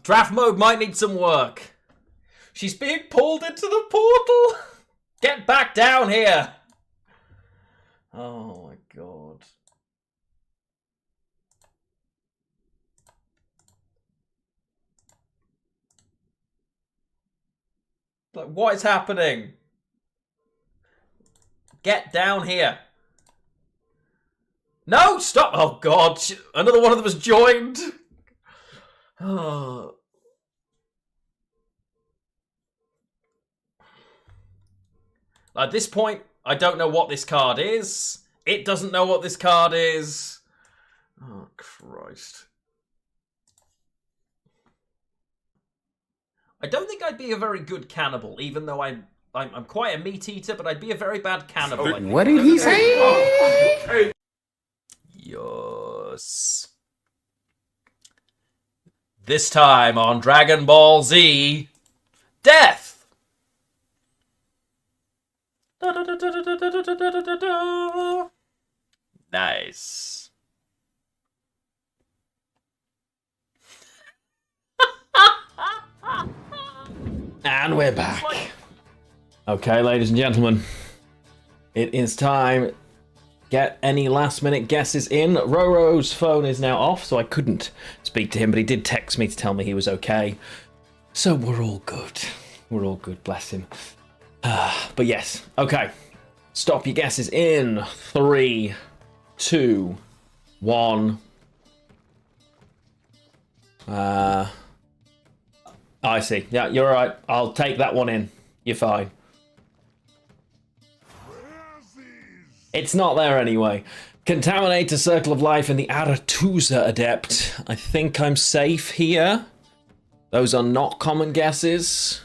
Draft mode might need some work. She's being pulled into the portal. Get back down here. Oh my god. Like, what is happening? Get down here. No, stop. Oh god. Another one of them has joined. Oh. At this point, I don't know what this card is. It doesn't know what this card is. Oh, Christ. I don't think I'd be a very good cannibal, even though I'm quite a meat eater, but I'd be a very bad cannibal. What did he say? Yes. This time on Dragon Ball Z, death. Nice. And we're back. Okay, ladies and gentlemen, it is time. Get any last minute guesses in. Roro's phone is now off, so I couldn't speak to him, but he did text me to tell me he was okay. So we're all good. We're all good, bless him. But yes, okay. Stop your guesses in 3, 2, 1. I see. Yeah, you're right. I'll take that one in. You're fine. It's not there anyway. Contaminate a circle of life in the Aretusa Adept. I think I'm safe here. Those are not common guesses.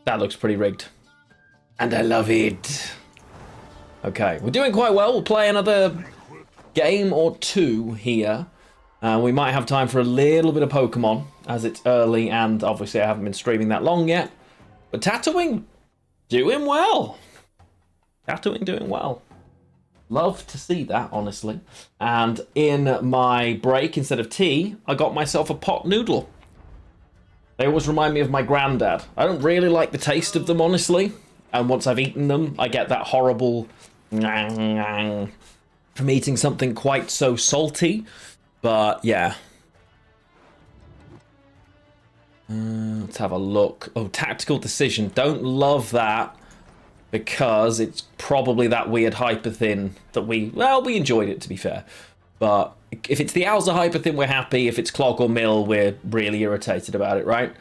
That looks pretty rigged. And I love it. Okay, we're doing quite well. We'll play another game or two here. We might have time for a little bit of Pokemon, as it's early, and obviously I haven't been streaming that long yet. But Tatooine, doing well. Tatooine doing well. Love to see that, honestly. And in my break, instead of tea, I got myself a pot noodle. They always remind me of my granddad. I don't really like the taste of them, honestly. And once I've eaten them, I get that horrible from eating something quite so salty. But, yeah. Let's have a look. Oh, tactical decision. Don't love that. Because it's probably that weird hyperthin that we enjoyed it, to be fair. But if it's the Owl's hyperthin, we're happy. If it's Clog or Mill, we're really irritated about it, right?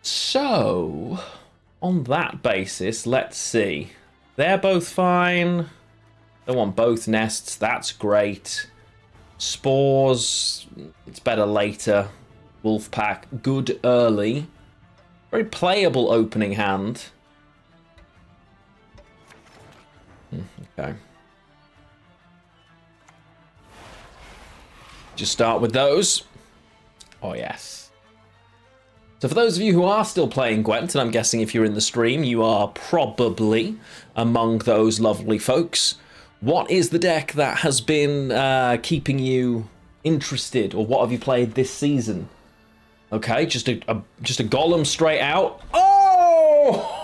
So, on that basis, let's see. They're both fine. They want both nests. That's great. Spores, it's better later. Wolfpack, good early. Very playable opening hand. Okay. Just start with those. Oh, yes. So for those of you who are still playing Gwent, and I'm guessing if you're in the stream, you are probably among those lovely folks. What is the deck that has been keeping you interested, or what have you played this season? Okay, just a golem straight out. Oh!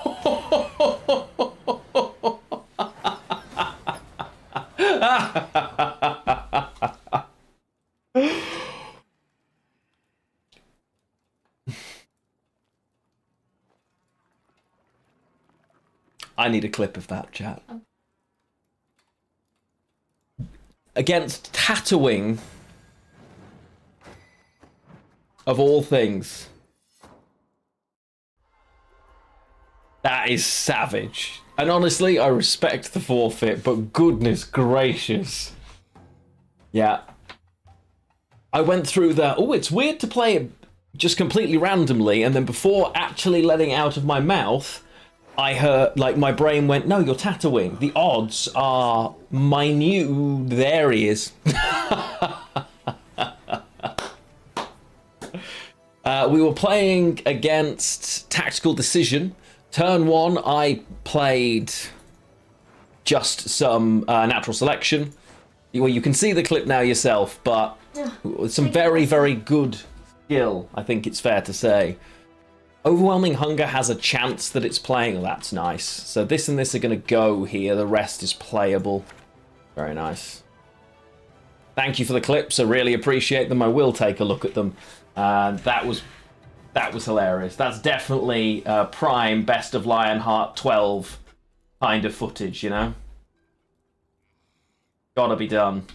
I need a clip of that, chat. Against Tatooine, of all things. That is savage. And honestly, I respect the forfeit, but goodness gracious. Yeah. I went through the, oh, it's weird to play it just completely randomly, and then before actually letting it out of my mouth, I heard, like, my brain went, no, you're Tatooine. The odds are minute. There he is. We were playing against Tactical Decision. Turn 1, I played just some natural selection. Well, you can see the clip now yourself, but some very, very good skill, I think it's fair to say. Overwhelming Hunger has a chance that it's playing. Oh, that's nice. So this and this are going to go here. The rest is playable. Very nice. Thank you for the clips. I really appreciate them. I will take a look at them. That was hilarious. That's definitely prime Best of Lionheart 12 kind of footage, you know? Gotta be done.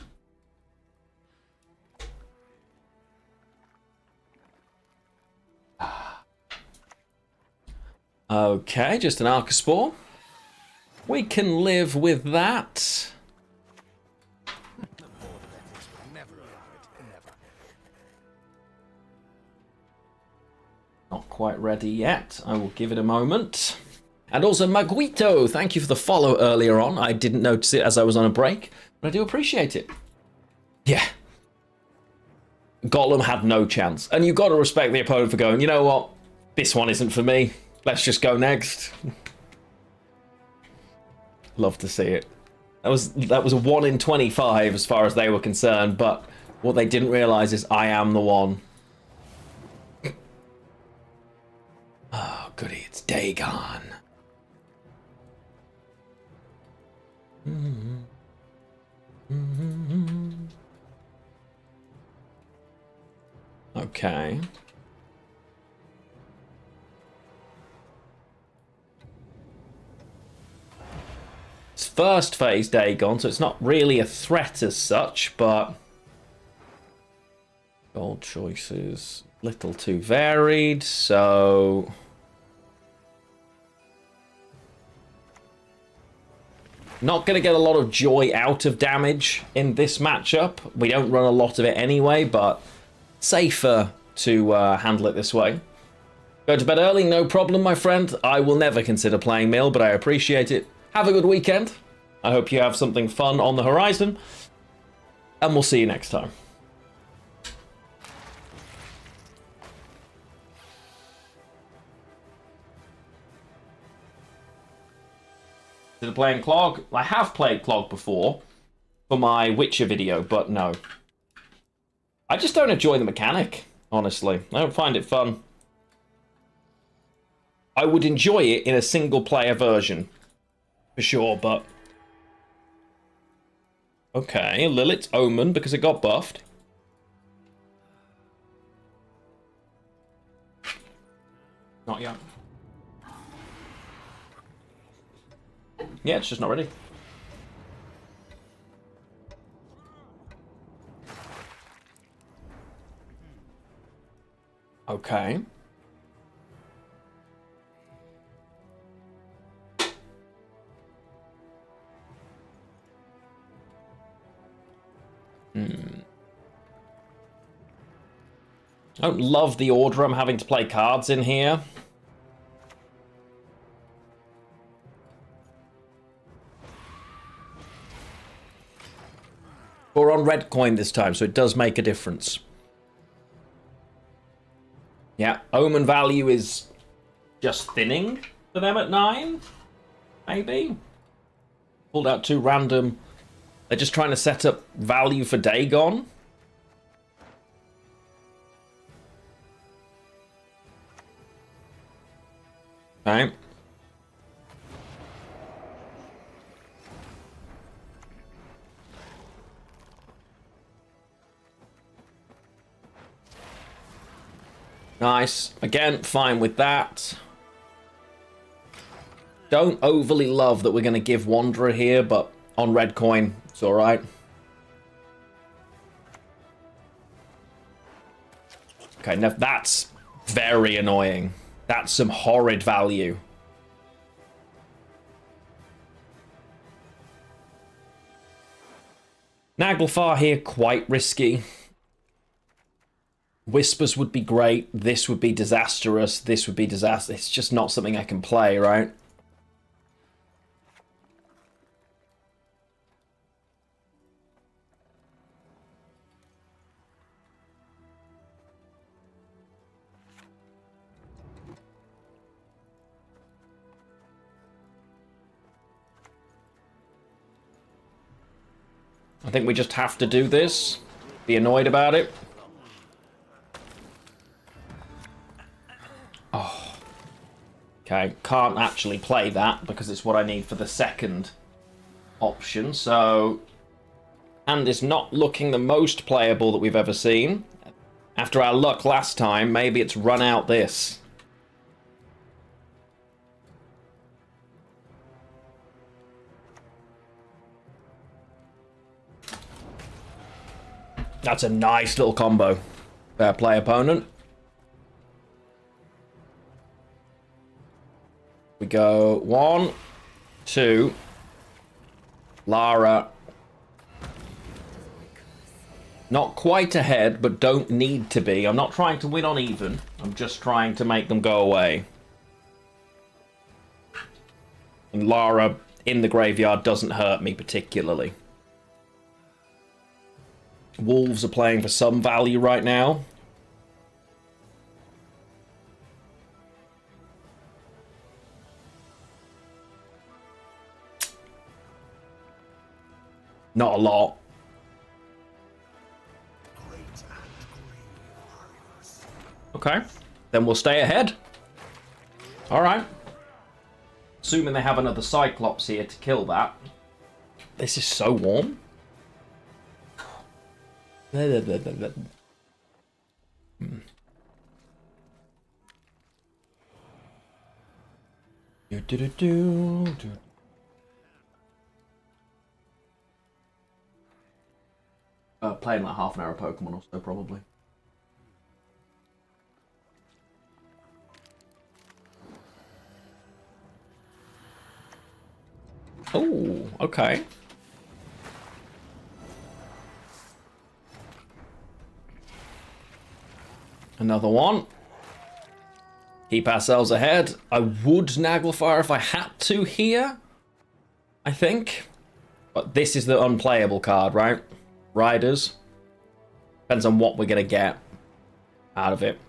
Okay, just an Arcaspore. We can live with that. Not quite ready yet. I will give it a moment. And also, Maguito, thank you for the follow earlier on. I didn't notice it as I was on a break, but I do appreciate it. Yeah. Gollum had no chance. And you've got to respect the opponent for going, you know what? This one isn't for me. Let's just go next. Love to see it. That was a 1 in 25 as far as they were concerned, but what they didn't realise is I am the one. Oh, goody, it's Dagon. Okay. It's first phase Dagon, so it's not really a threat as such, but gold choices, little too varied, so not going to get a lot of joy out of damage in this matchup. We don't run a lot of it anyway, but safer to handle it this way. Go to bed early, no problem, my friend. I will never consider playing Mill, but I appreciate it. Have a good weekend. I hope you have something fun on the horizon. And we'll see you next time. Instead of playing Clog, I have played Clog before for my Witcher video, but no. I just don't enjoy the mechanic, honestly. I don't find it fun. I would enjoy it in a single player version. For sure, but... Okay, Lilith's Omen because it got buffed. Not yet. Yeah, it's just not ready. Okay. I don't love the order I'm having to play cards in here. We're on red coin this time, so it does make a difference. Yeah, Omen value is just thinning for them at 9, maybe? Pulled out 2 random. They're just trying to set up value for Dagon. Okay. Nice. Again, fine with that. Don't overly love that we're going to give Wanderer here, but on red coin, it's alright. Okay, now that's very annoying. That's some horrid value. Naglfar here, quite risky. Whispers would be great. This would be disastrous. This would be disaster. It's just not something I can play, right? I think we just have to do this. Be annoyed about it. Oh. Okay, can't actually play that because it's what I need for the second option. So, hand is not looking the most playable that we've ever seen. After our luck last time, maybe it's run out this. That's a nice little combo. Fair play, opponent. We go 1, 2. Lara. Not quite ahead, but don't need to be. I'm not trying to win on even. I'm just trying to make them go away. And Lara in the graveyard doesn't hurt me particularly. Wolves are playing for some value right now. Not a lot. Okay, then we'll stay ahead. Alright. Assuming they have another Cyclops here to kill that. This is so warm. Playing like half an hour of Pokemon or so, probably. Oh, okay. Another one. Keep ourselves ahead. I would Naglfire if I had to here, I think. But this is the unplayable card, right? Riders. Depends on what we're going to get out of it.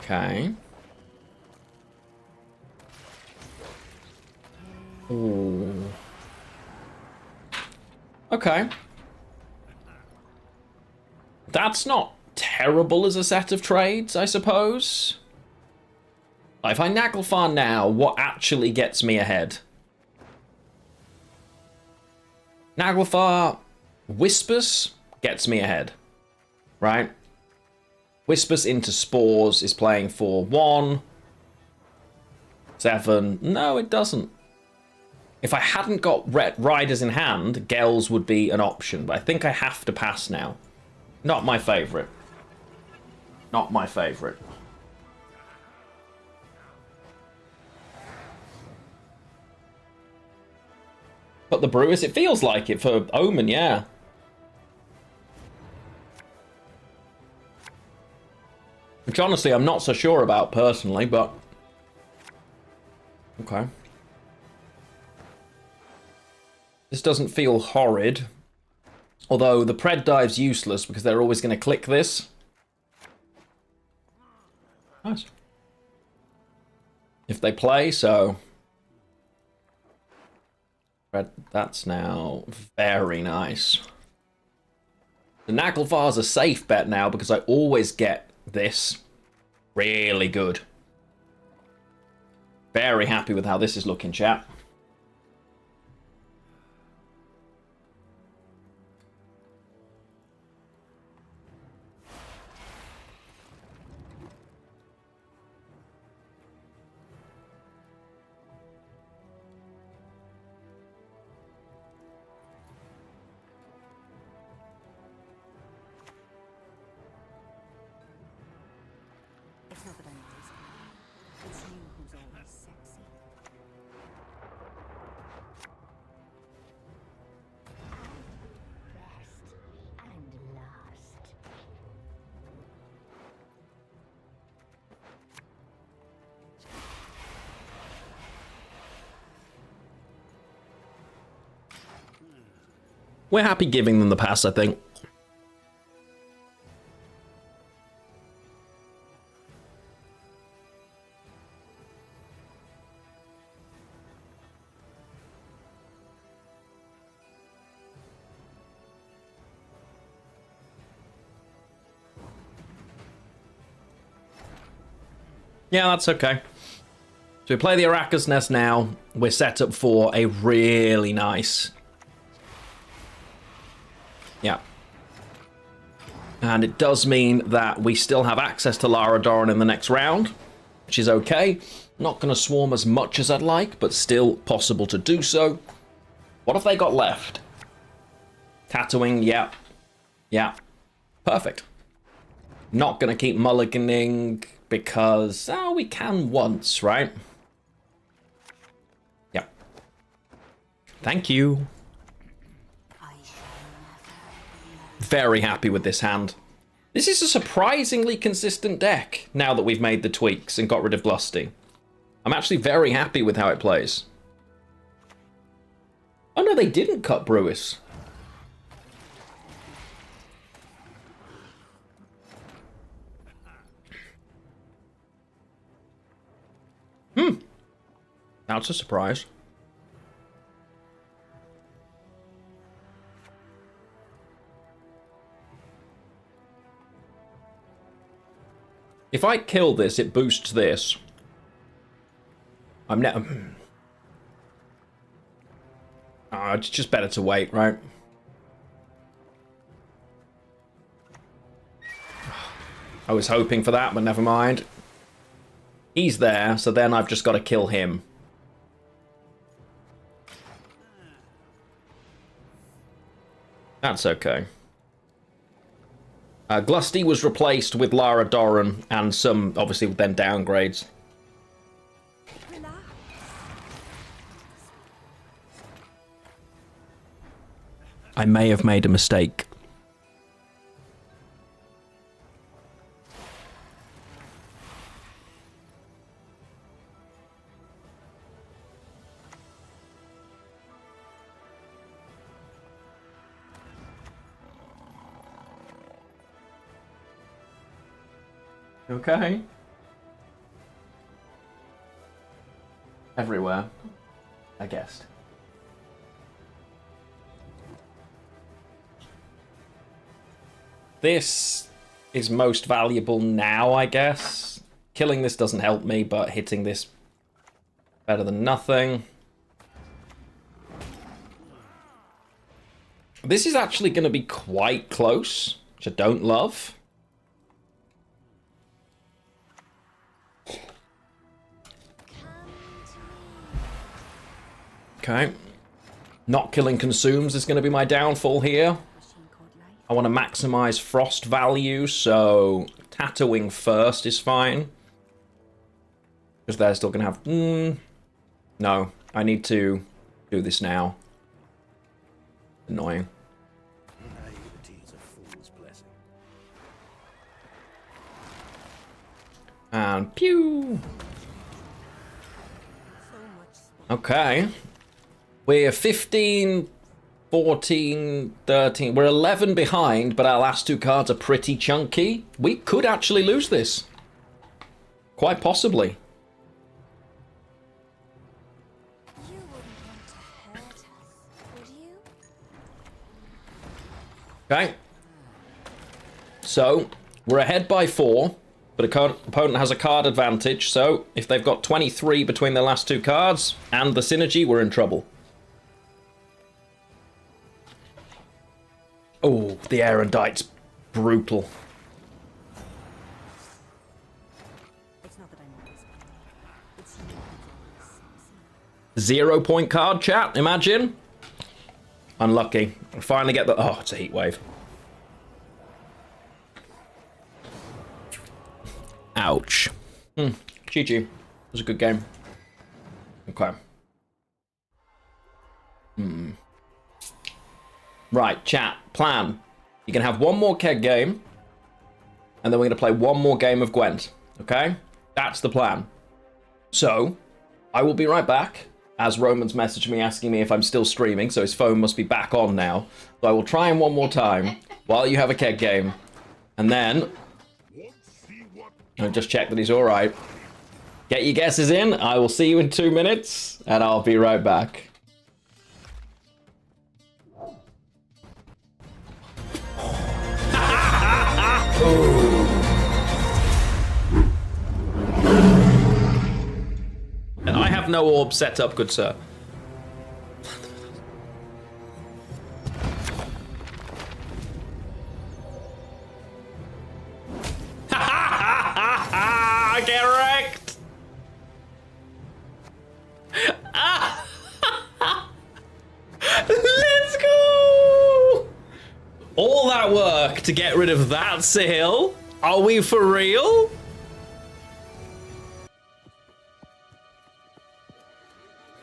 Okay. Ooh. Okay. That's not terrible as a set of trades, I suppose. If I Naglfar now, what actually gets me ahead? Naglfar Whispers gets me ahead, right? Whispers into Spores is playing for 1, 7. No, it doesn't. If I hadn't got Riders in hand, Gels would be an option, but I think I have to pass now. Not my favourite. Not my favourite. But the Brewers, it feels like it for Omen, yeah. Which honestly I'm not so sure about personally, but... Okay. This doesn't feel horrid. Although the Pred Dive's useless because they're always going to click this. Nice. If they play, so... That's now very nice. The Naglfar's a safe bet now because I always get this. Really good. Very happy with how this is looking, chat. It's not that I noticed. It's you who's always sexy. We're happy giving them the pass, I think. Yeah, that's okay. So we play the Arrakis Nest now. We're set up for a really nice... Yeah. And it does mean that we still have access to Lara Doran in the next round, which is okay. Not going to swarm as much as I'd like, but still possible to do so. What have they got left? Tatooine, yeah. Yeah. Perfect. Not going to keep mulliganing... because, oh, we can once, right? Yep. Thank you. Very happy with this hand. This is a surprisingly consistent deck, now that we've made the tweaks and got rid of Glusty. I'm actually very happy with how it plays. Oh no, they didn't cut Brewis. That's a surprise. If I kill this, it boosts this. I'm now... it's just better to wait, right? I was hoping for that, but never mind. He's there, so then I've just got to kill him. That's okay. Glusty was replaced with Lara Doran and some, obviously, then downgrades. I may have made a mistake. Okay. Everywhere, I guessed. This is most valuable now, I guess. Killing this doesn't help me, but hitting this better than nothing. This is actually going to be quite close, which I don't love. Okay. Not killing consumes is going to be my downfall here. I want to maximize frost value, so tattooing first is fine. Because they're still going to have... No, I need to do this now. Annoying. And pew! Okay. We're 15, 14, 13. We're 11 behind, but our last two cards are pretty chunky. We could actually lose this. Quite possibly. You wouldn't want to hurt us, would you? Okay. So, we're ahead by 4, but opponent has a card advantage, so if they've got 23 between their last two cards and the synergy, we're in trouble. Oh, the Erudite's brutal. It's not that I'm always it's 0 point card, chat, imagine. Unlucky. I finally get the... Oh, it's a heat wave. Ouch. GG. It was a good game. Okay. Right, chat. Plan. You can have one more keg game, and then we're going to play one more game of Gwent. Okay? That's the plan. So, I will be right back. as Roman's messaged me asking me if I'm still streaming, so his phone must be back on now. So I will try him one more time while you have a keg game. And then I'll just check that he's alright. Get your guesses in. I will see you in 2 minutes, and I'll be right back. And I have no orb set up, good sir. Get wrecked! Let's go! All that work to get rid of that sail? Are we for real?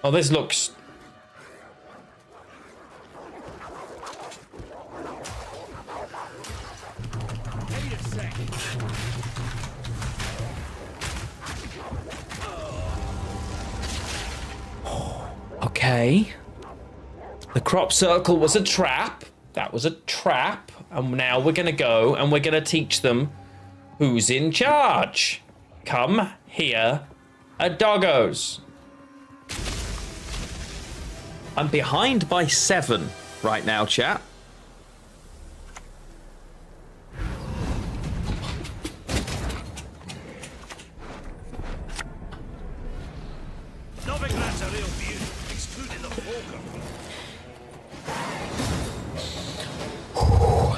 Oh, this looks... Okay. The crop circle was a trap. That was a trap. And now we're going to go and we're going to teach them who's in charge. Come here, doggos. I'm behind by 7 right now, chat.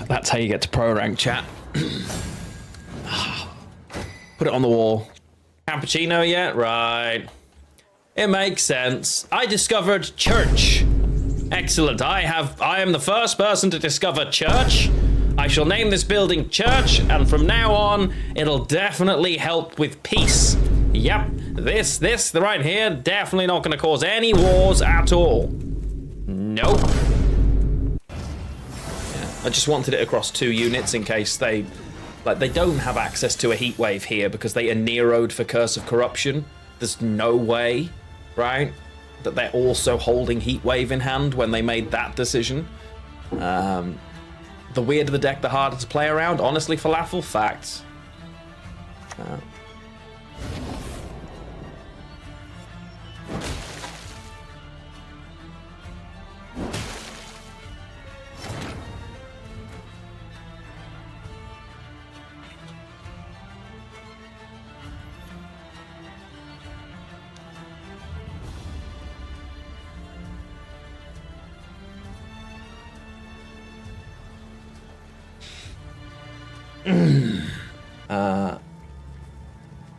That's how you get to pro rank, chat. Put it on the wall. Cappuccino yet? Right. It makes sense. I discovered church. Excellent. I am the first person to discover church. I shall name this building church, and from now on, it'll definitely help with peace. Yep. This right here, definitely not going to cause any wars at all. Nope. Yeah, I just wanted it across 2 units in case they don't have access to a heat wave here because they are Nero'd for Curse of Corruption. There's no way, right, that they're also holding heat wave in hand when they made that decision. The weirder the deck, the harder to play around. Honestly, falafel, facts.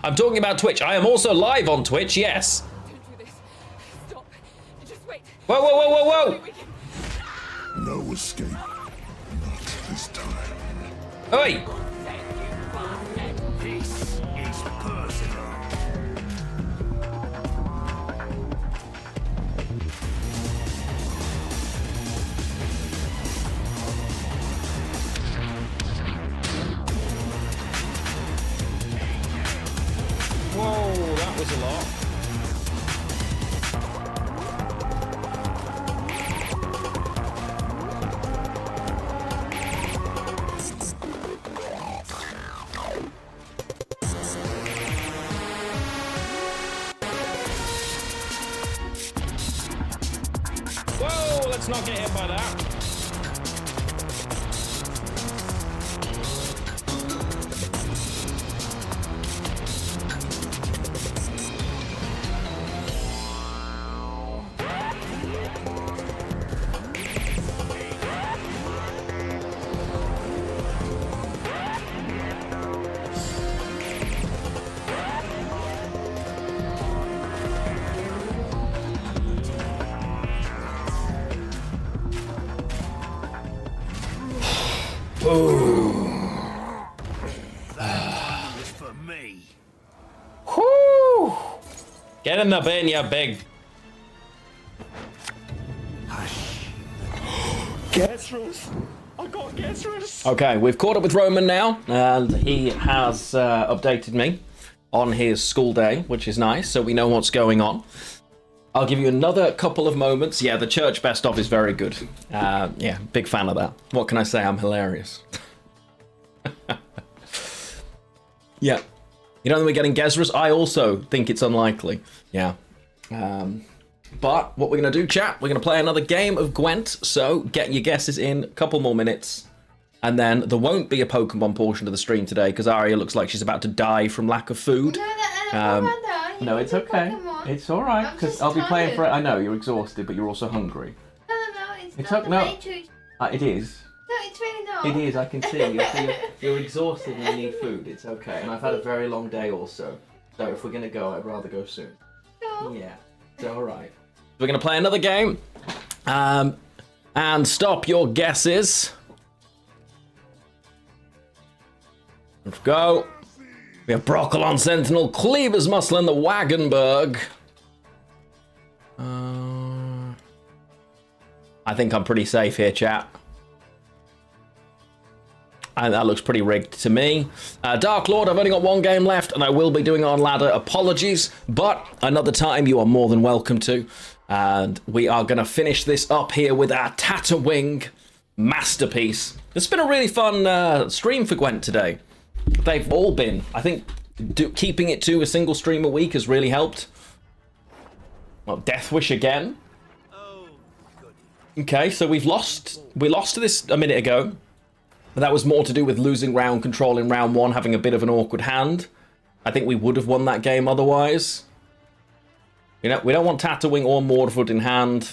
I'm talking about Twitch. I am also live on Twitch, yes. Don't do this. Stop. Just wait. Whoa, whoa, whoa, whoa, whoa! No escape. Not this time. Oi! This is personal. Whoa, that was a lot. Whoa, let's not get hit by that. For me. Whoo! Get in the bin, you big. Okay, we've caught up with Roman now, and he has updated me on his school day, which is nice, so we know what's going on. I'll give you another couple of moments. Yeah, the church best of is very good. Yeah, big fan of that. What can I say? I'm hilarious. Yeah. You don't think we're getting Gezras? I also think it's unlikely. Yeah. But what we're going to do, chat, we're going to play another game of Gwent. So get your guesses in, a couple more minutes. And then there won't be a Pokemon portion of the stream today because Arya looks like she's about to die from lack of food. No, it's okay. It's all right because I'll be playing for it. I know you're exhausted, but you're also hungry. No, it's not. No, Matrix. it is. No, it's really not. It is. I can see. You're exhausted and you need food. It's okay. And I've had a very long day also. So if we're gonna go, I'd rather go soon. No. Yeah, it's all right. We're gonna play another game. And stop your guesses. Let's go. We have Broccolon Sentinel, Cleaver's Muscle, and the Wagenberg. I think I'm pretty safe here, chat. And that looks pretty rigged to me. Dark Lord, I've only got one game left, and I will be doing it on ladder. Apologies, but another time you are more than welcome to. And we are going to finish this up here with our Tatterwing masterpiece. It's been a really fun stream for Gwent today. They've all been. I think keeping it to a single stream a week has really helped. Well, Deathwish again. Okay, so we lost to this a minute ago. But that was more to do with losing round control in round one, having a bit of an awkward hand. I think we would have won that game otherwise. You know, we don't want Tatterwing or Mordfoot in hand.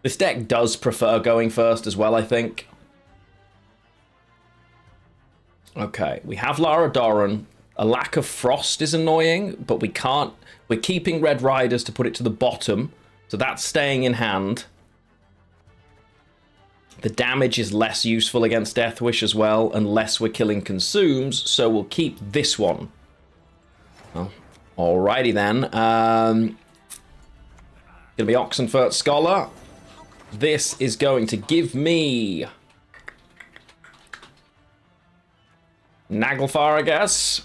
This deck does prefer going first as well, I think. Okay, we have Lara Doran. A lack of frost is annoying, but we can't. We're keeping Red Riders to put it to the bottom, so that's staying in hand. The damage is less useful against Deathwish as well, unless we're killing Consumes, so we'll keep this one. Oh, alrighty then. Gonna be Oxenfurt Scholar. This is going to give me Naglfar, I guess.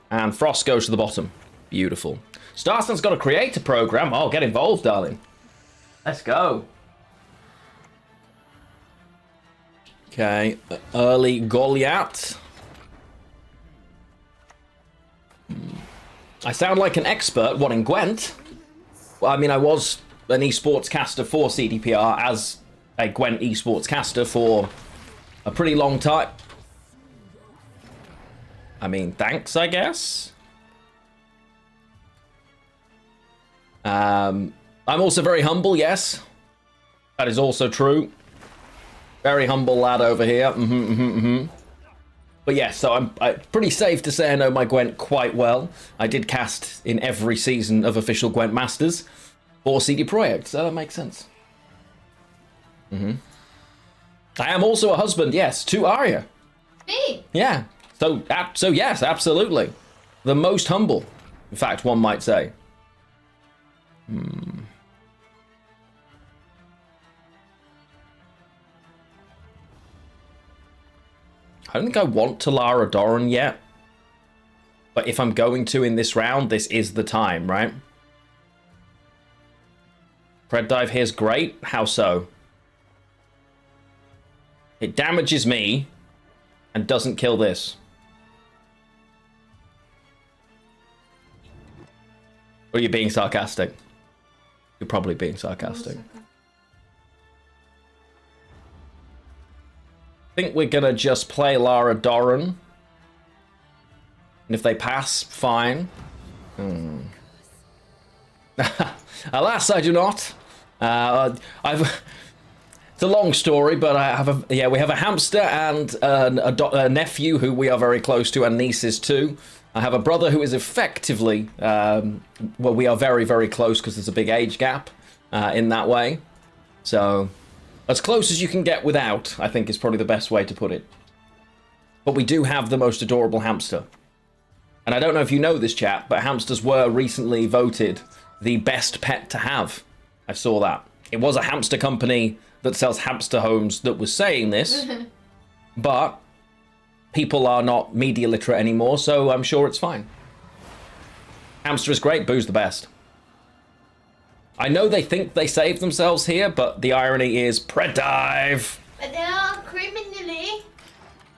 And Frost goes to the bottom. Beautiful. Starstan's got to create a program. Oh, get involved, darling. Let's go. Okay, early Goliath. I sound like an expert. What, in Gwent? Well, I mean, I was an esports caster for CDPR as a Gwent esports caster for a pretty long time. I mean, thanks, I guess. I'm also very humble, yes. That is also true. Very humble lad over here. But yes, so I'm pretty safe to say I know my Gwent quite well. I did cast in every season of official Gwent Masters for CD Projekt, so that makes sense. I am also a husband, yes, to Arya. Me? Yeah. So yes, absolutely. The most humble, in fact, one might say. I don't think I want to Lara Doran yet. But if I'm going to in this round, this is the time, right? Pred Dive here's great. How so? It damages me and doesn't kill this. Or are you being sarcastic? You're probably being sarcastic. I think we're gonna just play Lara Doran. And if they pass, fine. Alas, I do not. It's a long story, but I have we have a hamster and a nephew who we are very close to, and nieces too. I have a brother who is effectively, well, we are very, very close because there's a big age gap in that way. So, as close as you can get without, I think is probably the best way to put it. But we do have the most adorable hamster. And I don't know if you know this, chat, but hamsters were recently voted the best pet to have. I saw that. It was a hamster company that sells hamster homes that was saying this, but people are not media literate anymore, so I'm sure it's fine. Hamster is great, Boo's the best. I know they think they saved themselves here, but the irony is Predive. But they are criminally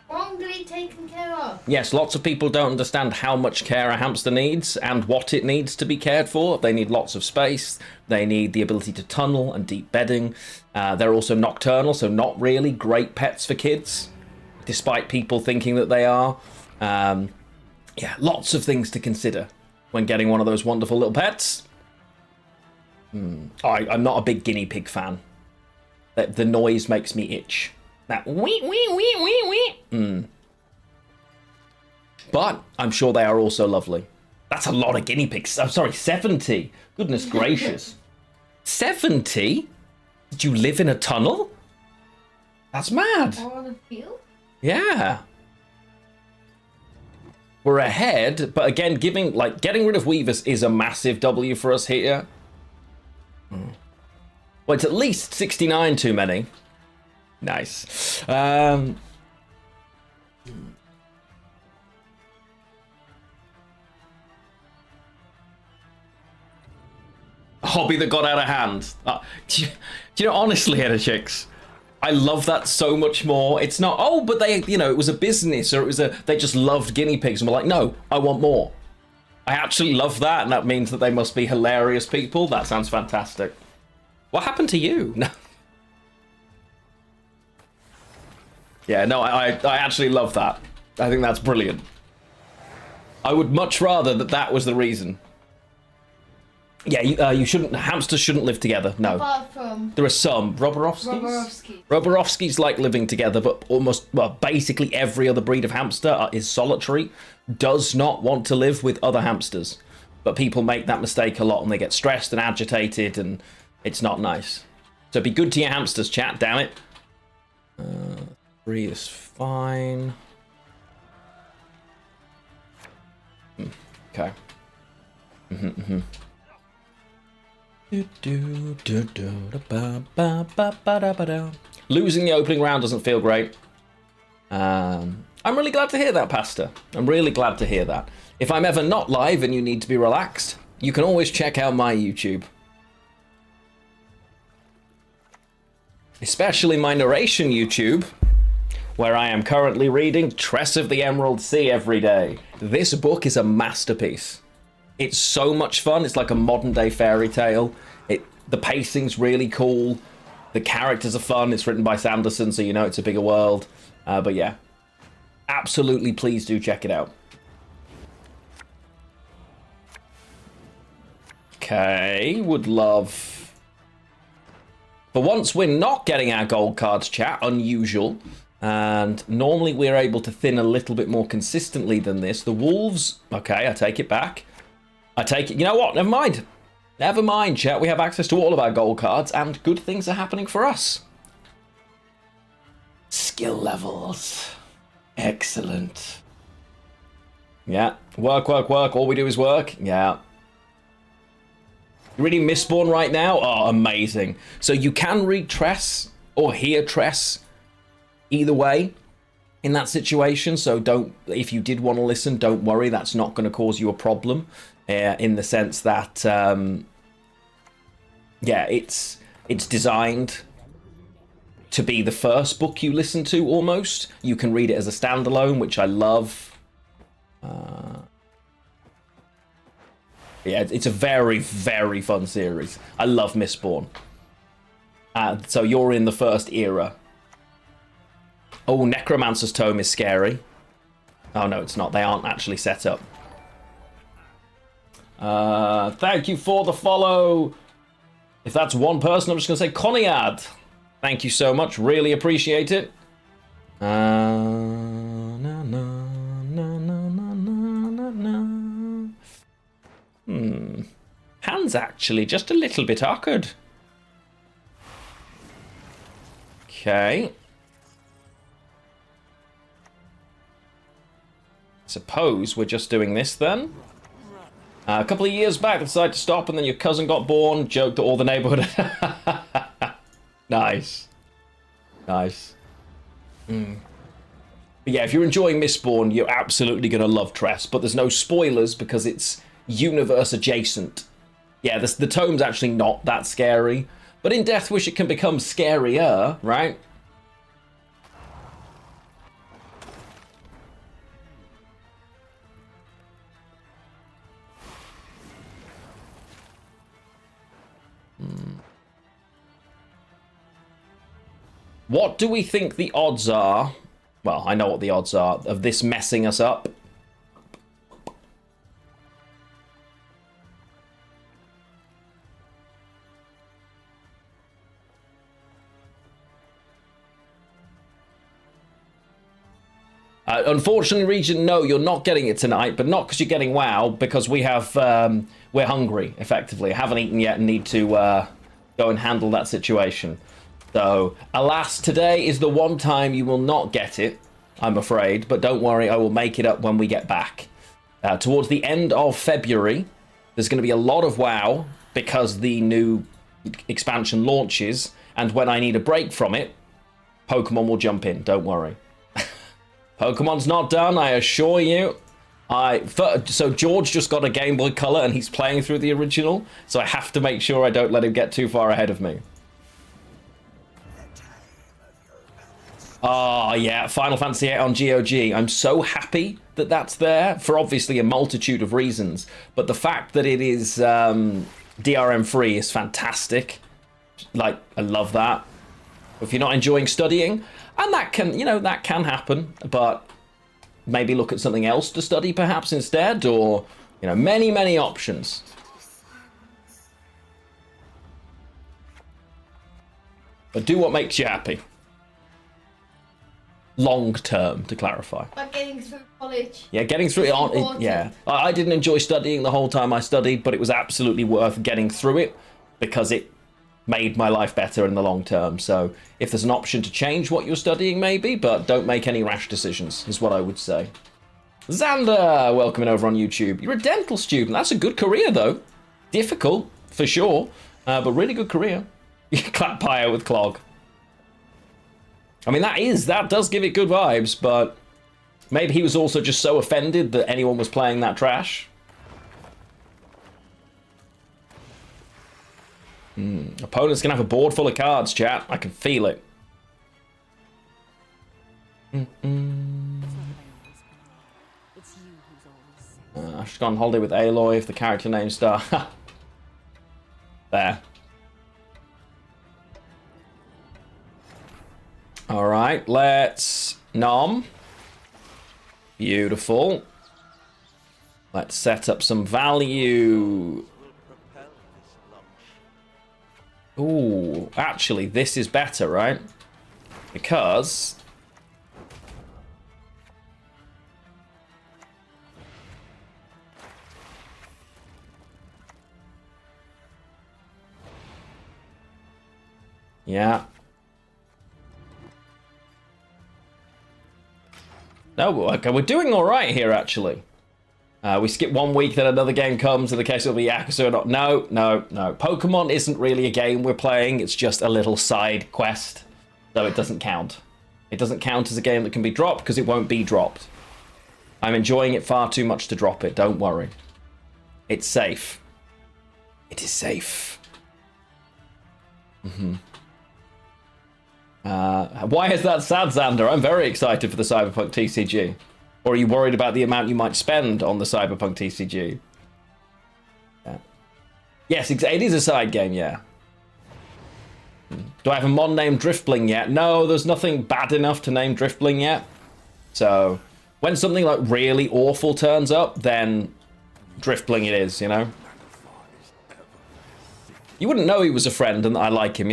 wrongly taken care of. Yes, lots of people don't understand how much care a hamster needs and what it needs to be cared for. They need lots of space. They need the ability to tunnel and deep bedding. They're also nocturnal, so not really great pets for kids, despite people thinking that they are. Yeah, lots of things to consider when getting one of those wonderful little pets. I'm not a big guinea pig fan. The noise makes me itch. That wee wee wee wee wee. But I'm sure they are also lovely. That's a lot of guinea pigs. I'm sorry, 70. Goodness gracious. 70? Did you live in a tunnel? That's mad. Or on a field? Yeah. We're ahead, but again, getting rid of weavers is a massive W for us here. Well, it's at least 69 too many. Nice. A hobby that got out of hand. Do you know, honestly, Hedda Chicks, I love that so much more. It's not, oh, but they, you know, it was a business, or they just loved guinea pigs and were like, no, I want more. I actually love that, and that means that they must be hilarious people. That sounds fantastic. What happened to you? No. Yeah, no, I actually love that. I think that's brilliant. I would much rather that was the reason. Yeah, you shouldn't. Hamsters shouldn't live together. No. Apart from There are some. Roborovskis like living together, but basically every other breed of hamster is solitary, does not want to live with other hamsters. But people make that mistake a lot, and they get stressed and agitated, and it's not nice. So be good to your hamsters, chat, damn it. 3 is fine. Okay. Losing the opening round doesn't feel great. I'm really glad to hear that, Pastor. I'm really glad to hear that. If I'm ever not live and you need to be relaxed, you can always check out my YouTube. Especially my narration YouTube, where I am currently reading Tress of the Emerald Sea every day. This book is a masterpiece. It's so much fun. It's like a modern day fairy tale. The pacing's really cool. The characters are fun. It's written by Sanderson, so you know it's a bigger world. But yeah, absolutely please do check it out. Okay, would love... For once we're not getting our gold cards, chat, unusual. And normally we're able to thin a little bit more consistently than this. The wolves, okay, I take it back. I take it, you know what, never mind. Never mind, chat, we have access to all of our gold cards and good things are happening for us. Skill levels. Excellent. Yeah, work, all we do is work. Yeah. You reading Mistborn right now? Oh, amazing. So you can read Tress or hear Tress either way in that situation. So if you did want to listen, don't worry. That's not going to cause you a problem in the sense that, yeah, it's designed to be the first book you listen to almost. You can read it as a standalone, which I love. Yeah, it's a very, very fun series. I love Mistborn. So you're in the first era. Oh, Necromancer's Tome is scary. Oh, no, it's not. They aren't actually set up. Thank you for the follow. If that's one person, I'm just going to say Coniad. Thank you so much. Really appreciate it. Hand's actually just a little bit awkward. Okay. Suppose we're just doing this then. A couple of years back, they decided to stop, and then your cousin got born. Joke to all the neighborhood. Nice. Nice. But yeah, if you're enjoying Mistborn, you're absolutely going to love Tress. But there's no spoilers because it's universe adjacent. Yeah, the tome's actually not that scary. But in Death Wish, it can become scarier, right? What do we think the odds are? Well, I know what the odds are of this messing us up. Unfortunately, Regent, no, you're not getting it tonight, but not because you're getting WoW, because we have, we're hungry, effectively. I haven't eaten yet and need to go and handle that situation. So, alas, today is the one time you will not get it, I'm afraid, but don't worry, I will make it up when we get back. Towards the end of February, there's going to be a lot of WoW, because the new expansion launches, and when I need a break from it, Pokemon will jump in, don't worry. Pokemon's not done, I assure you. So George just got a Game Boy Color and he's playing through the original, so I have to make sure I don't let him get too far ahead of me. Oh, yeah, Final Fantasy VIII on GOG. I'm so happy that that's there, for obviously a multitude of reasons. But the fact that it is DRM-free is fantastic. Like, I love that. If you're not enjoying studying, and that can, that can happen, but maybe look at something else to study perhaps instead, or, many, many options. But do what makes you happy. Long term, to clarify. But getting through college. Yeah, getting through it. Yeah, I didn't enjoy studying the whole time I studied, but it was absolutely worth getting through it because it made my life better in the long term. So if there's an option to change what you're studying, maybe, but don't make any rash decisions, is what I would say. Xander, welcoming over on YouTube. You're a dental student. That's a good career, though. Difficult, for sure, but really good career. You clap pyre with Clog. I mean, that does give it good vibes, but maybe he was also just so offended that anyone was playing that trash. Opponent's gonna have a board full of cards, chat. I can feel it. I should go on holiday with Aloy if the character name star. There. Alright, let's nom. Beautiful. Let's set up some value. Ooh, actually, this is better, right? Because yeah. No, okay, we're doing all right here, actually. We skip 1 week, then another game comes, in the case it'll be Yakuza or not. No. Pokemon isn't really a game we're playing, it's just a little side quest, so it doesn't count. It doesn't count as a game that can be dropped, because it won't be dropped. I'm enjoying it far too much to drop it, don't worry. It's safe. It is safe. Why is that sad, Xander? I'm very excited for the Cyberpunk TCG. Or are you worried about the amount you might spend on the Cyberpunk TCG? Yeah. Yes, it is a side game, yeah. Do I have a mon named Driftbling yet? No, there's nothing bad enough to name Driftbling yet. So, when something like really awful turns up, then Driftbling it is, You wouldn't know he was a friend and that I like him,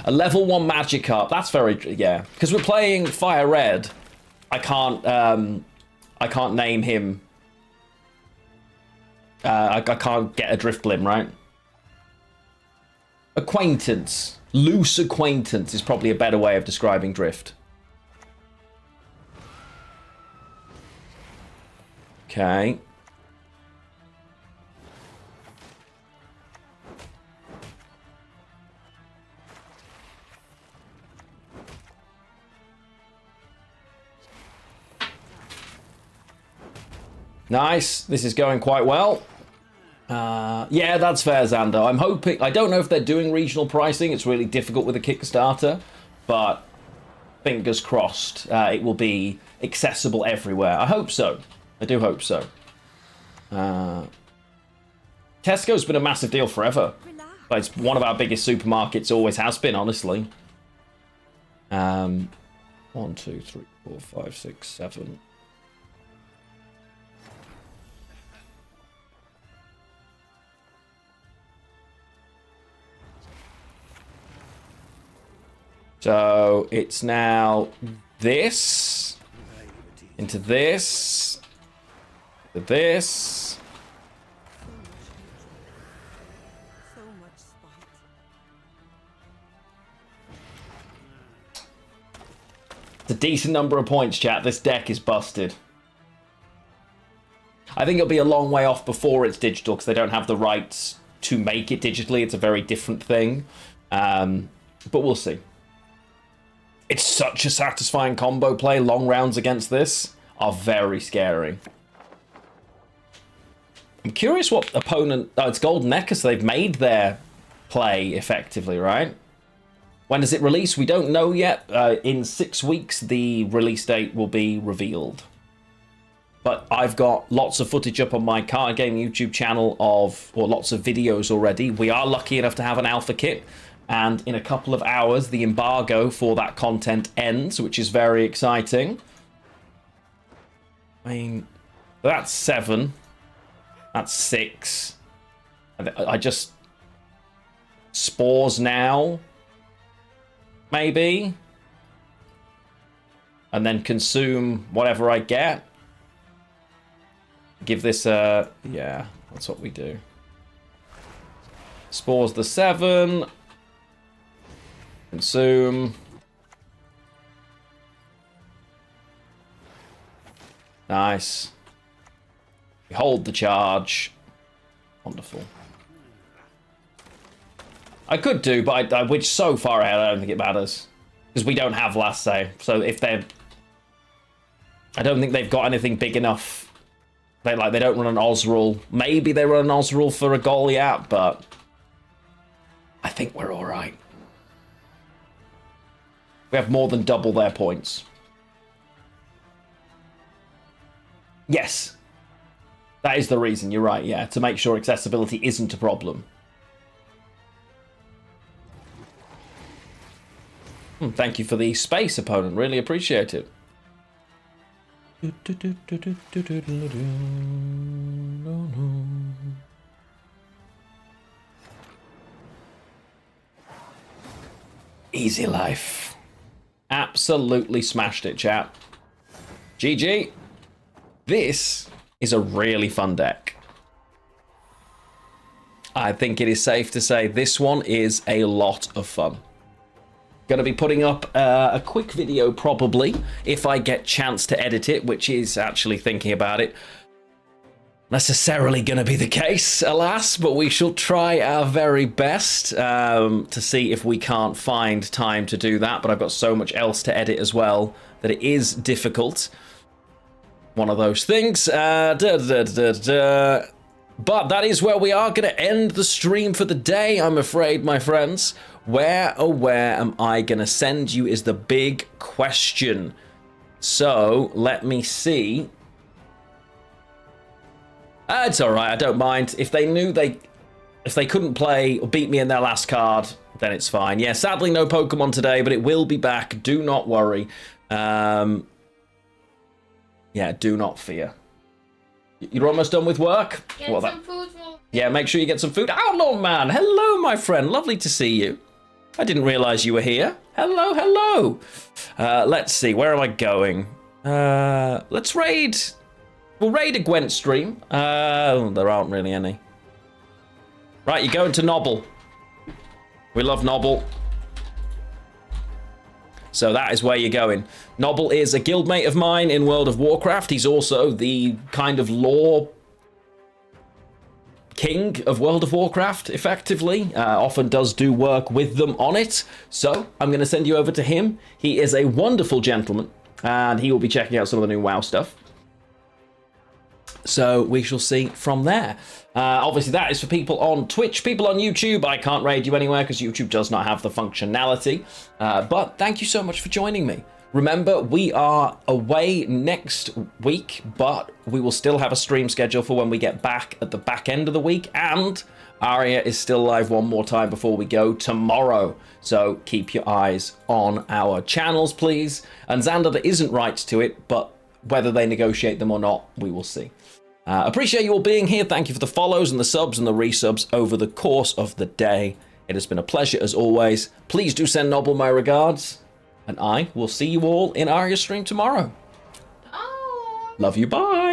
A level 1 Magikarp. That's very, yeah. Because we're playing Fire Red. I can't name him. I can't get a Driftblim, right? Acquaintance. Loose acquaintance is probably a better way of describing Drift. Okay. Nice. This is going quite well. Yeah, that's fair, Xander. I'm hoping... I don't know if they're doing regional pricing. It's really difficult with a Kickstarter. But fingers crossed it will be accessible everywhere. I hope so. I do hope so. Tesco's been a massive deal forever. But it's one of our biggest supermarkets, always has been, honestly. 1, 2, 3, 4, 5, 6, 7. So it's now this into this to this. It's a decent number of points, chat. This deck is busted. I think it'll be a long way off before it's digital because they don't have the rights to make it digitally. It's a very different thing. But we'll see. It's such a satisfying combo play. Long rounds against this are very scary. I'm curious what opponent... Oh, it's Golden Necker, so they've made their play effectively, right? When does it release? We don't know yet. In 6 weeks, the release date will be revealed. But I've got lots of footage up on my card game YouTube channel or lots of videos already. We are lucky enough to have an alpha kit. And in a couple of hours, the embargo for that content ends, which is very exciting. I mean, that's 7. That's 6. I just... Spores now. Maybe. And then consume whatever I get. Give this a... Yeah, that's what we do. Spores the 7. Consume. Nice. We hold the charge. Wonderful. I could do, but we're so far ahead, I don't think it matters. Because we don't have last say. So if they're... I don't think they've got anything big enough. They don't run an Oz rule. Maybe they run an Oz rule for a Goliath, but... I think we're alright. We have more than double their points. Yes. That is the reason, you're right, yeah. To make sure accessibility isn't a problem. Thank you for the space, opponent. Really appreciate it. Easy life. Absolutely smashed it, chat. GG. This is a really fun deck. I think it is safe to say this one is a lot of fun. Gonna be putting up a quick video probably if I get chance to edit it, which is actually thinking about it. Necessarily gonna be the case, alas, but we shall try our very best to see if we can't find time to do that. But I've got so much else to edit as well that it is difficult. One of those things. But that is where we are going to end the stream for the day, I'm afraid, my friends. Where, oh where am I going to send you is the big question. So, let me see. It's alright, I don't mind. If they knew if they couldn't play or beat me in their last card, then it's fine. Yeah, sadly no Pokemon today, but it will be back. Do not worry. Yeah, do not fear. You're almost done with work? Get some food for... Yeah, make sure you get some food. Outlaw Man, hello, my friend. Lovely to see you. I didn't realize you were here. Hello, hello. Let's see, where am I going? Let's raid... We'll raid a Gwent stream. There aren't really any. Right, you're going to Nobble. We love Nobble. So that is where you're going. Nobble is a guildmate of mine in World of Warcraft. He's also the kind of lore king of World of Warcraft, effectively. Often does do work with them on it. So I'm going to send you over to him. He is a wonderful gentleman, and he will be checking out some of the new WoW stuff. So we shall see from there. Obviously, that is for people on Twitch. People on YouTube, I can't raid you anywhere because YouTube does not have the functionality. But thank you so much for joining me. Remember, we are away next week, but we will still have a stream schedule for when we get back at the back end of the week. And Aria is still live one more time before we go tomorrow. So keep your eyes on our channels, please. And Xander, there isn't rights to it, but whether they negotiate them or not, we will see. Appreciate you all being here. Thank you for the follows and the subs and the resubs over the course of the day. It has been a pleasure as always. Please do send Noble my regards. And I will see you all in Aria stream tomorrow. Love you, bye.